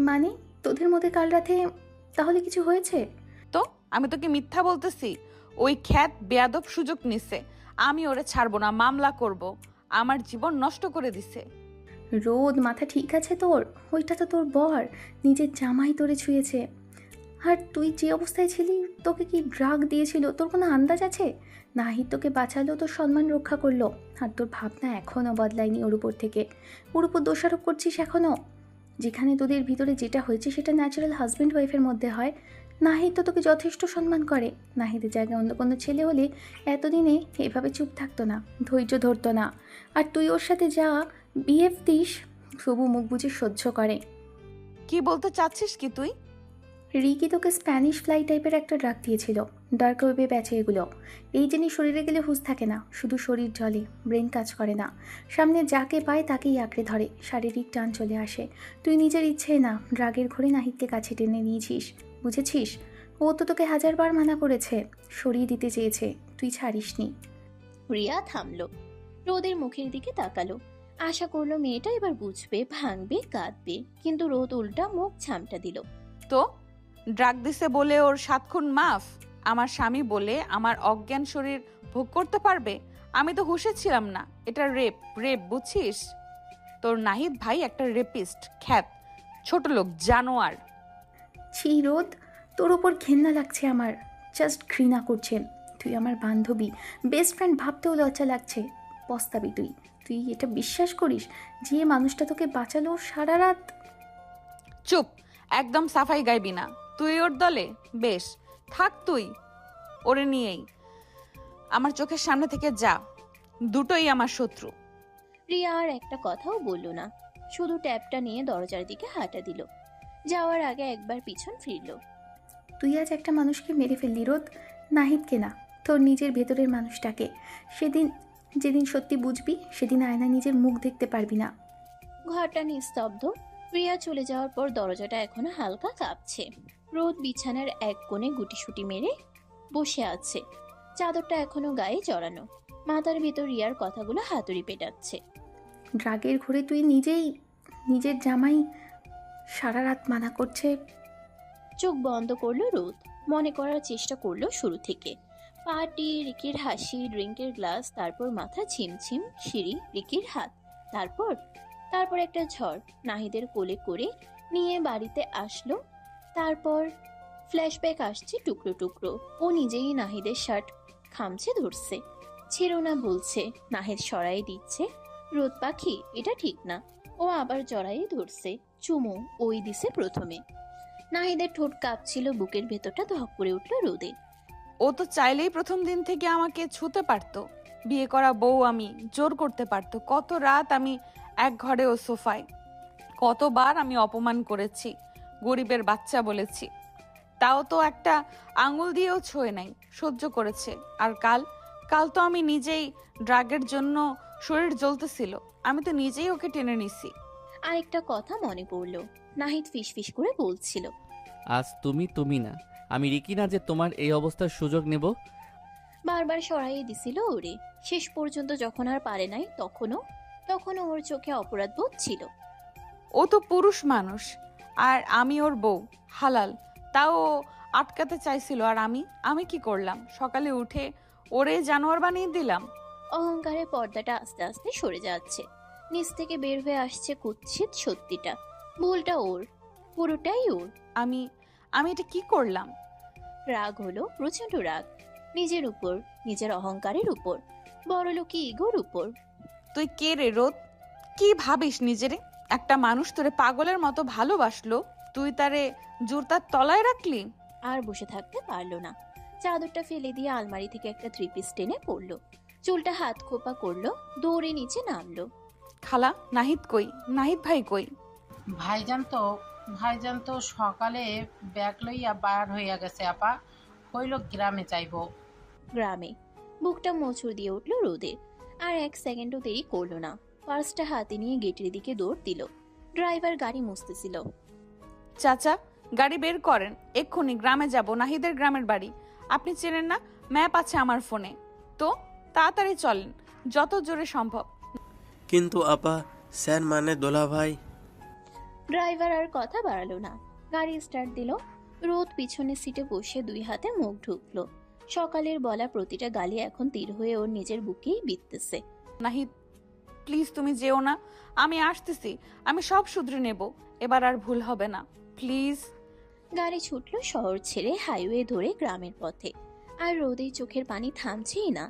মানে তোদের মধ্যে কাল রাতে তাহলে কিছু হয়েছে? তো আমি তোকে মিথ্যা বলতেছি? ওই খ্যাত বেয়াদব সুযোগ নিছে। আমি ওরে ছাড়বো না, মামলা করব। আমার জীবন নষ্ট করে দিছে। রোদ, মাথা ঠিক আছে তোর? ওইটা তো তোর বর, নিজের জামাই তোরে ছুঁয়েছে। আর তুই যে অবস্থায় ছিলি, তোকে কি ড্রাগ দিয়েছিল তোর কোনো আন্দাজ আছে? নাহিদ তোকে বাঁচালো, তোর সম্মান রক্ষা করলো, আর তোর ভাবনা এখনও বদলায়নি ওর উপর থেকে। ওর উপর দোষারোপ করছিস এখনও। যেখানে তোদের ভিতরে যেটা হয়েছে সেটা ন্যাচারাল হাজব্যান্ড ওয়াইফের মধ্যে হয়। নাহিদ তো তোকে যথেষ্ট সম্মান করে। নাহিদের জায়গায় অন্য কোনো ছেলে হলে এতদিনে এভাবে চুপ থাকতো না, ধৈর্য ধরতো না। আর তুই ওর সাথে যা বিহেভ দিস, তবু মুখ বুঝে সহ্য করে। কি বলতে চাচ্ছিস কি তুই? রিকি তোকে স্প্যানিশ ফ্লাই টাইপের একটা ড্রাগ দিয়েছিল, ডার্ক ওয়েবে বেচে এগুলো। এই জিনিস শরীরে গেলে হুঁশ থাকে না, শুধু শরীর জ্বলে, ব্রেন কাজ করে না। সামনে যাকে পায় তাকেই আঁকড়ে ধরে, শারীরিক টান চলে আসে। তুই নিজের ইচ্ছে না, ড্রাগের ঘরে নাহিদকে কাছে টেনে নিয়েছিস, বুঝেছিস? ও তো তোকে 1000 বার মানা করেছে, সরিয়ে দিতে চেয়েছে, তুই ছাড়িসনি। রিয়া থামলো, রোদের মুখের দিকে তাকালো। আশা করলো মেয়েটা এবার বুঝবে, ভাঙবে, কাঁদবে, কিন্তু রোদ উল্টা মুখ ছামটা দিল। তো ড্রাগ দিছে বলে ওর 7 খুন মাফ? আমার স্বামী বলে আমার অজ্ঞান শরীর ভোগ করতে পারবে? আমি তো হুঁশে ছিলাম না। এটা রেপ, রেপ, বুঝছিস? তোর নাহিদ ভাই একটা রেপিস্ট, খ্যাত, ছোট লোক, জানোয়ার। ছি রোদ, তোর ওপর ঘেন্না লাগছে আমার, জাস্ট ঘৃণা করছে। তুই আমার বান্ধবী, বেস্ট ফ্রেন্ড ভাবতেও লজ্জা লাগছে। পস্তাবি তুই। তুই এটা বিশ্বাস করিস যে মানুষটা তোকে বাঁচালো সারা রাত? চুপ, একদম সাফাই গাইবি না। তুই ওর দলে? বেশ, থাক তুই ওরে নিয়েই। আমার চোখের সামনে থেকে যা, দুটোই আমার শত্রু। রিয়া আর একটা কথাও বলল না, শুধু ট্যাবটা নিয়ে দরজার দিকে হাঁটা দিল। যাওয়ার আগে একবার পিছন ফিরল। তুই আজ একটা মানুষকে মেরে ফেললি রোদ, নাহিদকে না, তোর নিজের ভেতরের মানুষটাকে। যেদিন সত্যি বুঝবি, সেদিন আয়না নিজের মুখ দেখতে পারবি না। ঘরটা নিস্তব্ধ। রিয়া চলে যাওয়ার পর দরজাটা এখনো হালকা কাঁপছে। রোদ বিছানার এক কোণে গুটিসুটি মেরে বসে আছে, চাদরটা এখনো গায়ে জড়ানো। মাথার ভিতর রিয়ার কথাগুলো হাতুড়ি পেটাচ্ছে। ড্রাগের ঘরে তুই নিজের জামাই সারা রাত মানা করছে। চোখ বন্ধ করলো রোদ, মনে করার চেষ্টা করলো শুরু থেকে। পার্টি, রিকির হাসি, ড্রিঙ্কের গ্লাস, তারপর মাথা ছিমছিম, সিঁড়ি, রিকির হাত, তারপর একটা ঝড় নাহিদের কোলে করে নিয়ে বাড়িতে আসলো। তারপর ফ্ল্যাশব্যাক আসছে টুকরো টুকরো। ও নিজেই নাহিদের শার্ট খামছে ধরছে, ছেড়ো না বলছে, নাহিদ সরাই দিচ্ছে। রোদ পাখি, এটা ঠিক না। ও আবার জড়াই ধরছে, চুমু ওই দিছে প্রথমে। নাহিদের ঠোঁট কাঁপছিল, বুকের ভেতরটা ধক করে উঠল রোদে। ও তো চাইলেই প্রথম দিন থেকে আমাকে ছুতে পারতো। বিয়ে করা বউ আমি, জোর করতে পারতো। কত রাত আমি এক ঘরে ও সোফায়, কতবার আমি অপমান করেছি, গরিবের বাচ্চা বলেছি। তাও তো একটা আঙুল দিয়েও ছোঁয় নাই, সহ্য করেছে। আর কাল তো আমি নিজেই ড্রাগের জন্য শরীর জ্বলতেছিল, আমি তো নিজেই ওকে টেনে নিছি। আরেকটা কথা মনে পড়লো, নাহিদ ফিসফিস করে বলছিল, আজ তুমি না, আমি রিকি না যে তোমার এই অবস্থার সুযোগ নেব। বারবার সরাইয়ে দিছিল ওরে। শেষ পর্যন্ত যখন আর পারে নাই, তখনও ওর চোখে অপরাধ বোধ ছিল। ও তো পুরুষ মানুষ, আর আমি ওর বউ, হালাল। তাও ও আটকাতে চাইছিল, আর আমি কি করলাম? সকালে উঠে ওরে জানোয়ার বানিয়ে দিলাম। অহংকারে পর্দাটা আস্তে আস্তে সরে যাচ্ছে, নিচ থেকে বের হয়ে আসছে কুৎসিত সত্যিটা। ভুলটা ওর, পুরোটাই ওর। আমি এটা কি করলাম? রাগ হলো প্রচন্ড রাগ, নিজের উপর, নিজের অহংকারের উপর, বড়লোকি ইগোর উপর। তুই কে রে রোদ? কি ভাবিস নিজেরে? একটা মানুষ তোরে পাগলের মতো ভালোবাসলো, তুই তারে জুতার তলায় রাখলি? আর বসে থাকতে পারলো না, চাদরটা ফেলে দিয়ে আলমারি থেকে একটা 3 পিস টেনে পড়লো, চুলটা হাত খোপা করলো, দৌড়ে নিচে নামলো। খালা, নাহিদ কই? নাহিদ ভাই কই? ভাইজান তো সকালে ব্যাগ লইয়া বার হইয়া গেছে আপা, হইল গ্রামে যাইব। গ্রামে? বুকটা মোচড় দিয়ে উঠলো রোদের। আর 1 সেকেন্ডও দেরি করলো না, পার্সটা হাতে নিয়ে গেটের দিকে দৌড় দিল। ড্রাইভার গাড়ি মুছতেছিল। চাচা, গাড়ি বের করেন, এক্ষুনি গ্রামে যাব, নাহিদের গ্রামের বাড়ি। আপনি চেনেন না? ম্যাপ আছে আমার ফোনে। তো তাড়াতাড়ি চলেন, যত জোরে সম্ভব। কিন্তু আপা, স্যার মানে দোলা ভাই। ড্রাইভার আর কথা বাড়ালো না, গাড়ি স্টার্ট দিল। রোদ পিছনের সিটে বসে 2 হাতে মুখ ঢুকলো। সকালের বলা প্রতিটা গালি এখন তীর হয়ে ওর নিজের বুকেই বিঁধতেছে। নাহিদ, প্লিজ তুমি যেও না, আমি আসতেছি, আমি সব শুধরে নেব, এবার আর ভুল হবে না, প্লিজ। গাড়ি ছুটলো শহর ছেড়ে হাইওয়ে ধরে গ্রামের পথে। আর রোদের চোখের পানি থামছেই না।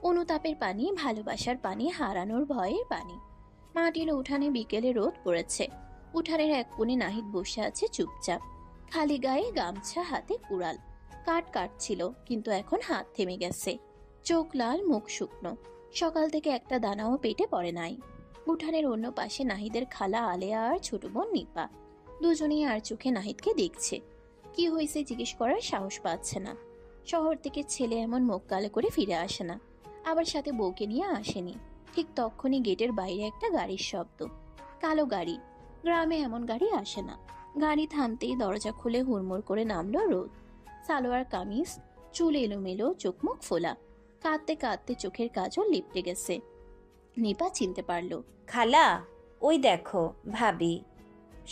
অনুতাপের পানি, ভালোবাসার পানি, হারানোর ভয়ের পানি। মাটির উঠানে বিকেলে রোদ পড়েছে। উঠানের এক কোণে নাহিদ বসে আছে চুপচাপ, খালি গায়ে, গামছা হাতে, কুড়াল। কাট কাটছিল, কিন্তু এখন হাত থেমে গেছে। চোখ লাল, মুখ শুকনো। সকাল থেকে একটা দানাও পেটে পড়ে নাই। উঠানের অন্য পাশে নাহিদের খালা আলেয়া আর ছোট বোন নিপা। দুজনেই আর চোখে নাহিদকে দেখছে। কি হয়েছে জিজ্ঞেস করার সাহস পাচ্ছে না। শহর থেকে ছেলে এমন মুখ কালো করে ফিরে আসে না, আবার সাথে বউকে নিয়ে আসেনি। ঠিক তখনই গেটের বাইরে একটা গাড়ির শব্দ। কালো গাড়ি। গ্রামে এমন গাড়ি আসে না। গাড়ি থামতেই দরজা খুলে হুড়মুড় করে নামলো রোদ। সালোয়ার কামিজ, চুল এলোমেলো, চোখ মুখ ফোলা। কাঁদতে কাঁদতে চোখের কাজল লিপটে গেছে। নিপা চিনতে পারলো। খালা, ওই দেখো ভাবি,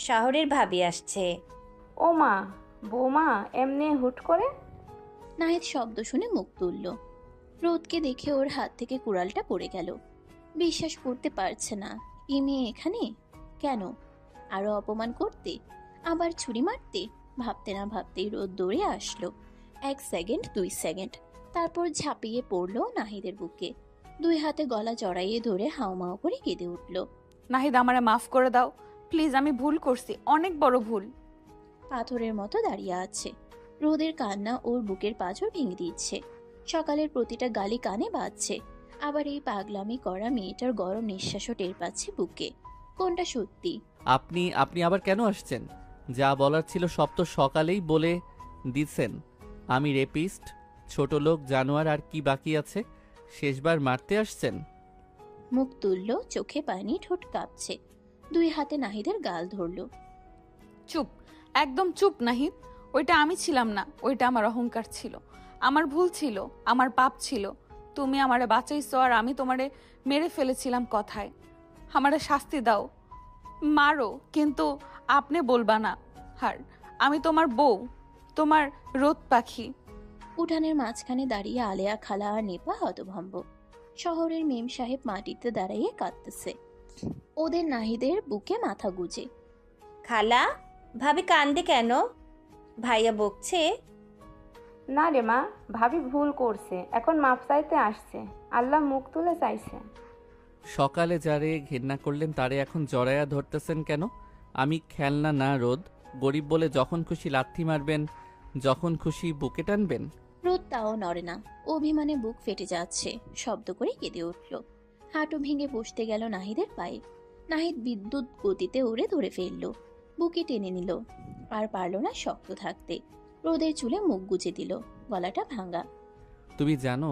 শহরের ভাবি আসছে। ও মা, বৌমা এমনি হুট করে? নাহিদ শব্দ শুনে মুখ তুলল। রোদকে দেখে ওর হাত থেকে কুড়ালটা পড়ে গেল। বিশ্বাস করতে পারছে না, এই মেয়ে এখানে কেন? আরো অপমান করতে, আবার ছুরি মারতে? ভাবতে না ভাবতেই রোদ দৌড়ে আসলো। 1 সেকেন্ড, 2 সেকেন্ড, তারপর ঝাঁপিয়ে পড়লো নাহিদের বুকে। 2 হাতে গলা জড়াইয়ে ধরে হাউমাউ করে কেঁদে উঠল। নাহিদ, আমারে মাফ করে দাও প্লিজ, আমি ভুল করছি, অনেক বড় ভুল। পাথরের মতো দাঁড়িয়ে আছে। রোদের কান্না ওর বুকের পাঁজর ভেঙে দিচ্ছে। সকালের প্রতিটা গালি কানে বাজছে। আবার এই পাগলামি করা মেয়েটার গরম নিঃশ্বাসও টের পাচ্ছে বুকে। কোনটা সত্যি? আপনি আবার কেন আসছেন? যা বলার ছিল সব তো সকালেই বলে দিছেন। আমি রেপিস্ট, ছোট লোক, জানোয়ার, আর কি বাকি আছে? শেষবার মারতে আসছেন? মুখ তুলল, চোখে পানি, ঠোঁট কাঁপছে। 2 হাতে নাহিদের গাল ধরল। চুপ, একদম চুপ নাহিদ। ওইটা আমি ছিলাম না, ওইটা আমার অহংকার ছিল, আমার ভুল ছিল, আমার পাপ ছিল। তুমি আমারে বাঁচাইছো আর আমি তোমারে মেরে ফেলেছিলাম কথায়। আমারে শাস্তি দাও, মারো, কিন্তু আপনি বলবা না। আর আমি তোমার বউ, তোমার রোদ পাখি। উঠানের মাঝখানে দাঁড়িয়ে আলেয়া খালা আর নেপা হতভম্ব। শহরের মেম সাহেব মাটিতে দাঁড়িয়ে কাঁদতেছে। ওদের নাহিদের বুকে মাথা গুজে। খালা, ভাবি কান্দে কেন? ভাইয়া বকছে? না রে মা, ভাবি ভুল করছে, এখন মাপ চাইতে আসছে, আল্লাহ মুখ তুলে চাইছে। সকালে যারে ঘৃণা করলেন তারে এখন জড়ায়া ধরতেছেন কেন? আমি খেলনা না রোদ, গরিব বলে যখন খুশি লাথি মারবেন, যখন খুশি বুকে টানবেন। রোদ তাও নড়ে না, অভিমানে বুক ফেটে যাচ্ছে, শব্দ করে কেঁদে উঠল। হাঁটু ভেঙে বসতে গেল নাহিদের পায়ে। নাহিদ বিদ্যুৎ গতিতে উড়ে ধরে ফেলল, বুকে টেনে নিল। আর পারল না শক্ত থাকতে। রোদের চুলে মুখ গুজে দিল, গলাটা ভাঙা। তুমি জানো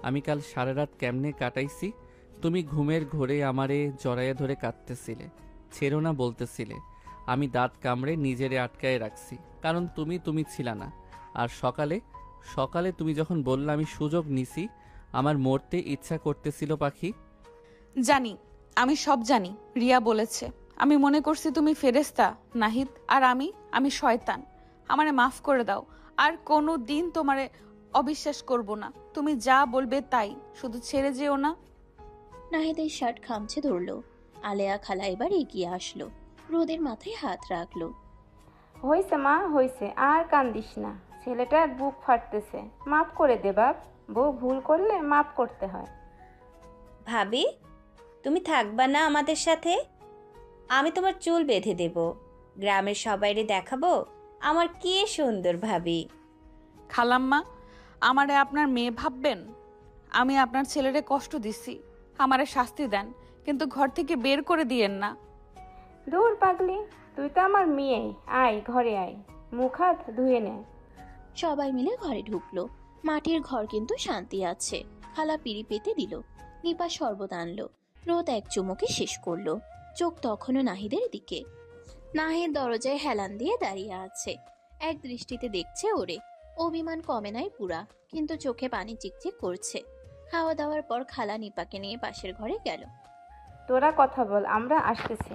আমি কাল সারা রাত কেমনে কাটাইছি? তুমি ঘুমের ঘোরে আমারে জড়াইয়া ধরে কাঁদতেছিলে, ছেড়ো না বলতেছিলে। আমি দাঁত কামড়ে নিজেরে আটকায় রাখছি, কারণ তুমি ছিলা না। আর সকালে তুমি যখন বললে আমি সুযোগ নিছি, আমার মরতে ইচ্ছা করতেছিল পাখি। জানি, আমি সব জানি, রিয়া বলেছে। আমি মনে করছি তুমি ফেরেশতা নাহিদ, আর আমি শয়তান। আমারে মাফ করে দাও, আর কোনো দিন তোমারে অবিশ্বাস করব না। তুমি যা বলবে তাই, শুধু ছেড়ে যেও না। নাহিদের শার্ট খামচে ধরল। আলেয়া খালা এবার এগিয়ে আসলো, রোদের মাথায় হাত রাখলো। হয়েছে মা, হয়েছে, আর কান্দিস না, ছেলেটার বুক ফাটতেছে, মাফ করে দে বাপ। বউ ভুল করলে মাফ করতে হয়। ভাবি, তুমি থাকবা না আমাদের সাথে? আমি তোমার চুল বেঁধে দেব, গ্রামের সবাইরে দেখাবো আমার কি সুন্দর ভাবি। খালাম্মা, আমারে আপনার মেয়ে ভাববেন? আমি আপনার ছেলেরে কষ্ট দিছি, আমারে শাস্তি দেন, কিন্তু ঘর থেকে বের করে দিয়েন না। দূর পাগলি, তুই তো আমার মেয়ে। আয় ঘরে আয়, মুখ হাত ধুয়ে নে। সবাই মিলে ঘরে ঢুকলো। মাটির ঘর কিন্তু শান্তি আছে। খালা পিড়ি পেতে দিল, নিপা শরবত আনলো। রোদ এক চুমুকে শেষ করলো, চোখ তখনও নাহিদের দিকে। নাহিদ দরজায় হেলান দিয়ে দাঁড়িয়ে আছে, এক দৃষ্টিতে দেখছে ওরে। অভিমান কমে নাই পুরা, কিন্তু চোখে পানি চিকচিক করছে। খাওয়া দাওয়ার পর খালা নিপাকে নিয়ে পাশের ঘরে গেল। তোরা কথা বল, আমরা আসতেছি।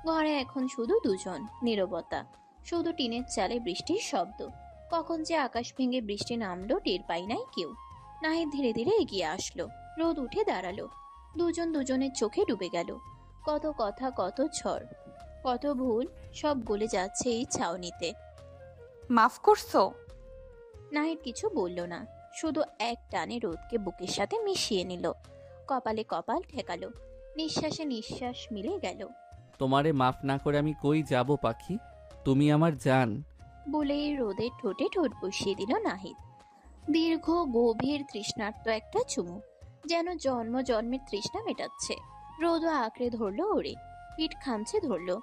ঘরে এখন শুধু দুজন, নীরবতা। শুধু টিনের চালে বৃষ্টির শব্দ। কখন যে আকাশ ভেঙে বৃষ্টি নামলো টের পাই নাই কেউ। নাহিদ ধীরে ধীরে এগিয়ে আসলো, রোদ উঠে দাঁড়ালো। দুজন দুজনের চোখে ডুবে গেল। কত কথা, কত ঝড়, কত ভুল, সব গলে যাচ্ছে এই ছাউনিতে। মাফ করছো? নাহিদ কিছু বলল না, শুধু এক টানে রোদকে বুকের সাথে মিশিয়ে নিল। কপালে কপাল ঠেকালো, নিঃশ্বাসে নিঃশ্বাস মিলে গেল। তোমারে মাফ না করে আমি কই যাব পাখি, তুমি আমার জান। বলেই রোদের ঠোঁটে ঠোঁট বসিয়ে দিল নাহিদ। দীর্ঘ গভীর তৃষ্ণার্ত একটা চুমু, যেন জন্ম জন্মের তৃষ্ণা মেটাচ্ছে। রোদও আঁকড়ে ধরলো ওরে, পিঠ খামছে ধরলো।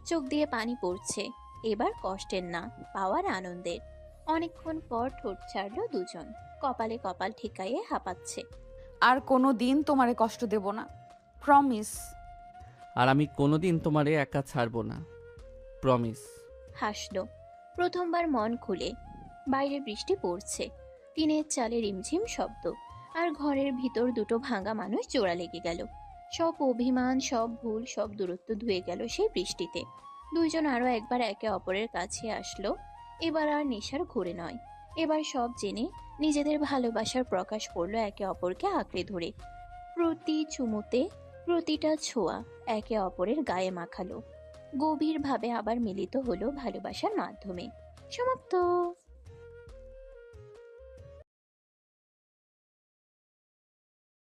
চোখ দিয়ে পানি পড়ছে, এবার কষ্টের না, পাওয়ার আনন্দের। অনেকক্ষণ পর ঠোঁট ছাড়লো দুজন, কপালে কপাল ঠেকাইয়ে হাঁপাচ্ছে। আর কোনো দিন তোমারে কষ্ট দেব না, প্রমিস। আর আমি কোনোদিন তোমারে একা ছাড়বো না, প্রমিস। হাসলো প্রথমবার মন খুলে। বাইরে বৃষ্টি পড়ছে, টিনের চালে রিমঝিম শব্দ। আর ঘরের ভিতর দুটো ভাঙা মানুষ জোড়া লেগে গেল। সব অভিমান, সব ভুল, সব দূরত্ব ধুয়ে গেল সেই বৃষ্টিতে। দুইজন আরো একবার একে অপরের কাছে আসলো। এবার আর নেশার ঘুরে নয়, এবার সব জেনে নিজেদের ভালোবাসার প্রকাশ করলো একে অপরকে আঁকড়ে ধরে। প্রতি চুমুতে, প্রতিটা ছোঁয়া একে অপরের গায়ে মাখালো। গভীরভাবে আবার মিলিত হলো ভালোবাসার মাধ্যমে। সমাপ্ত।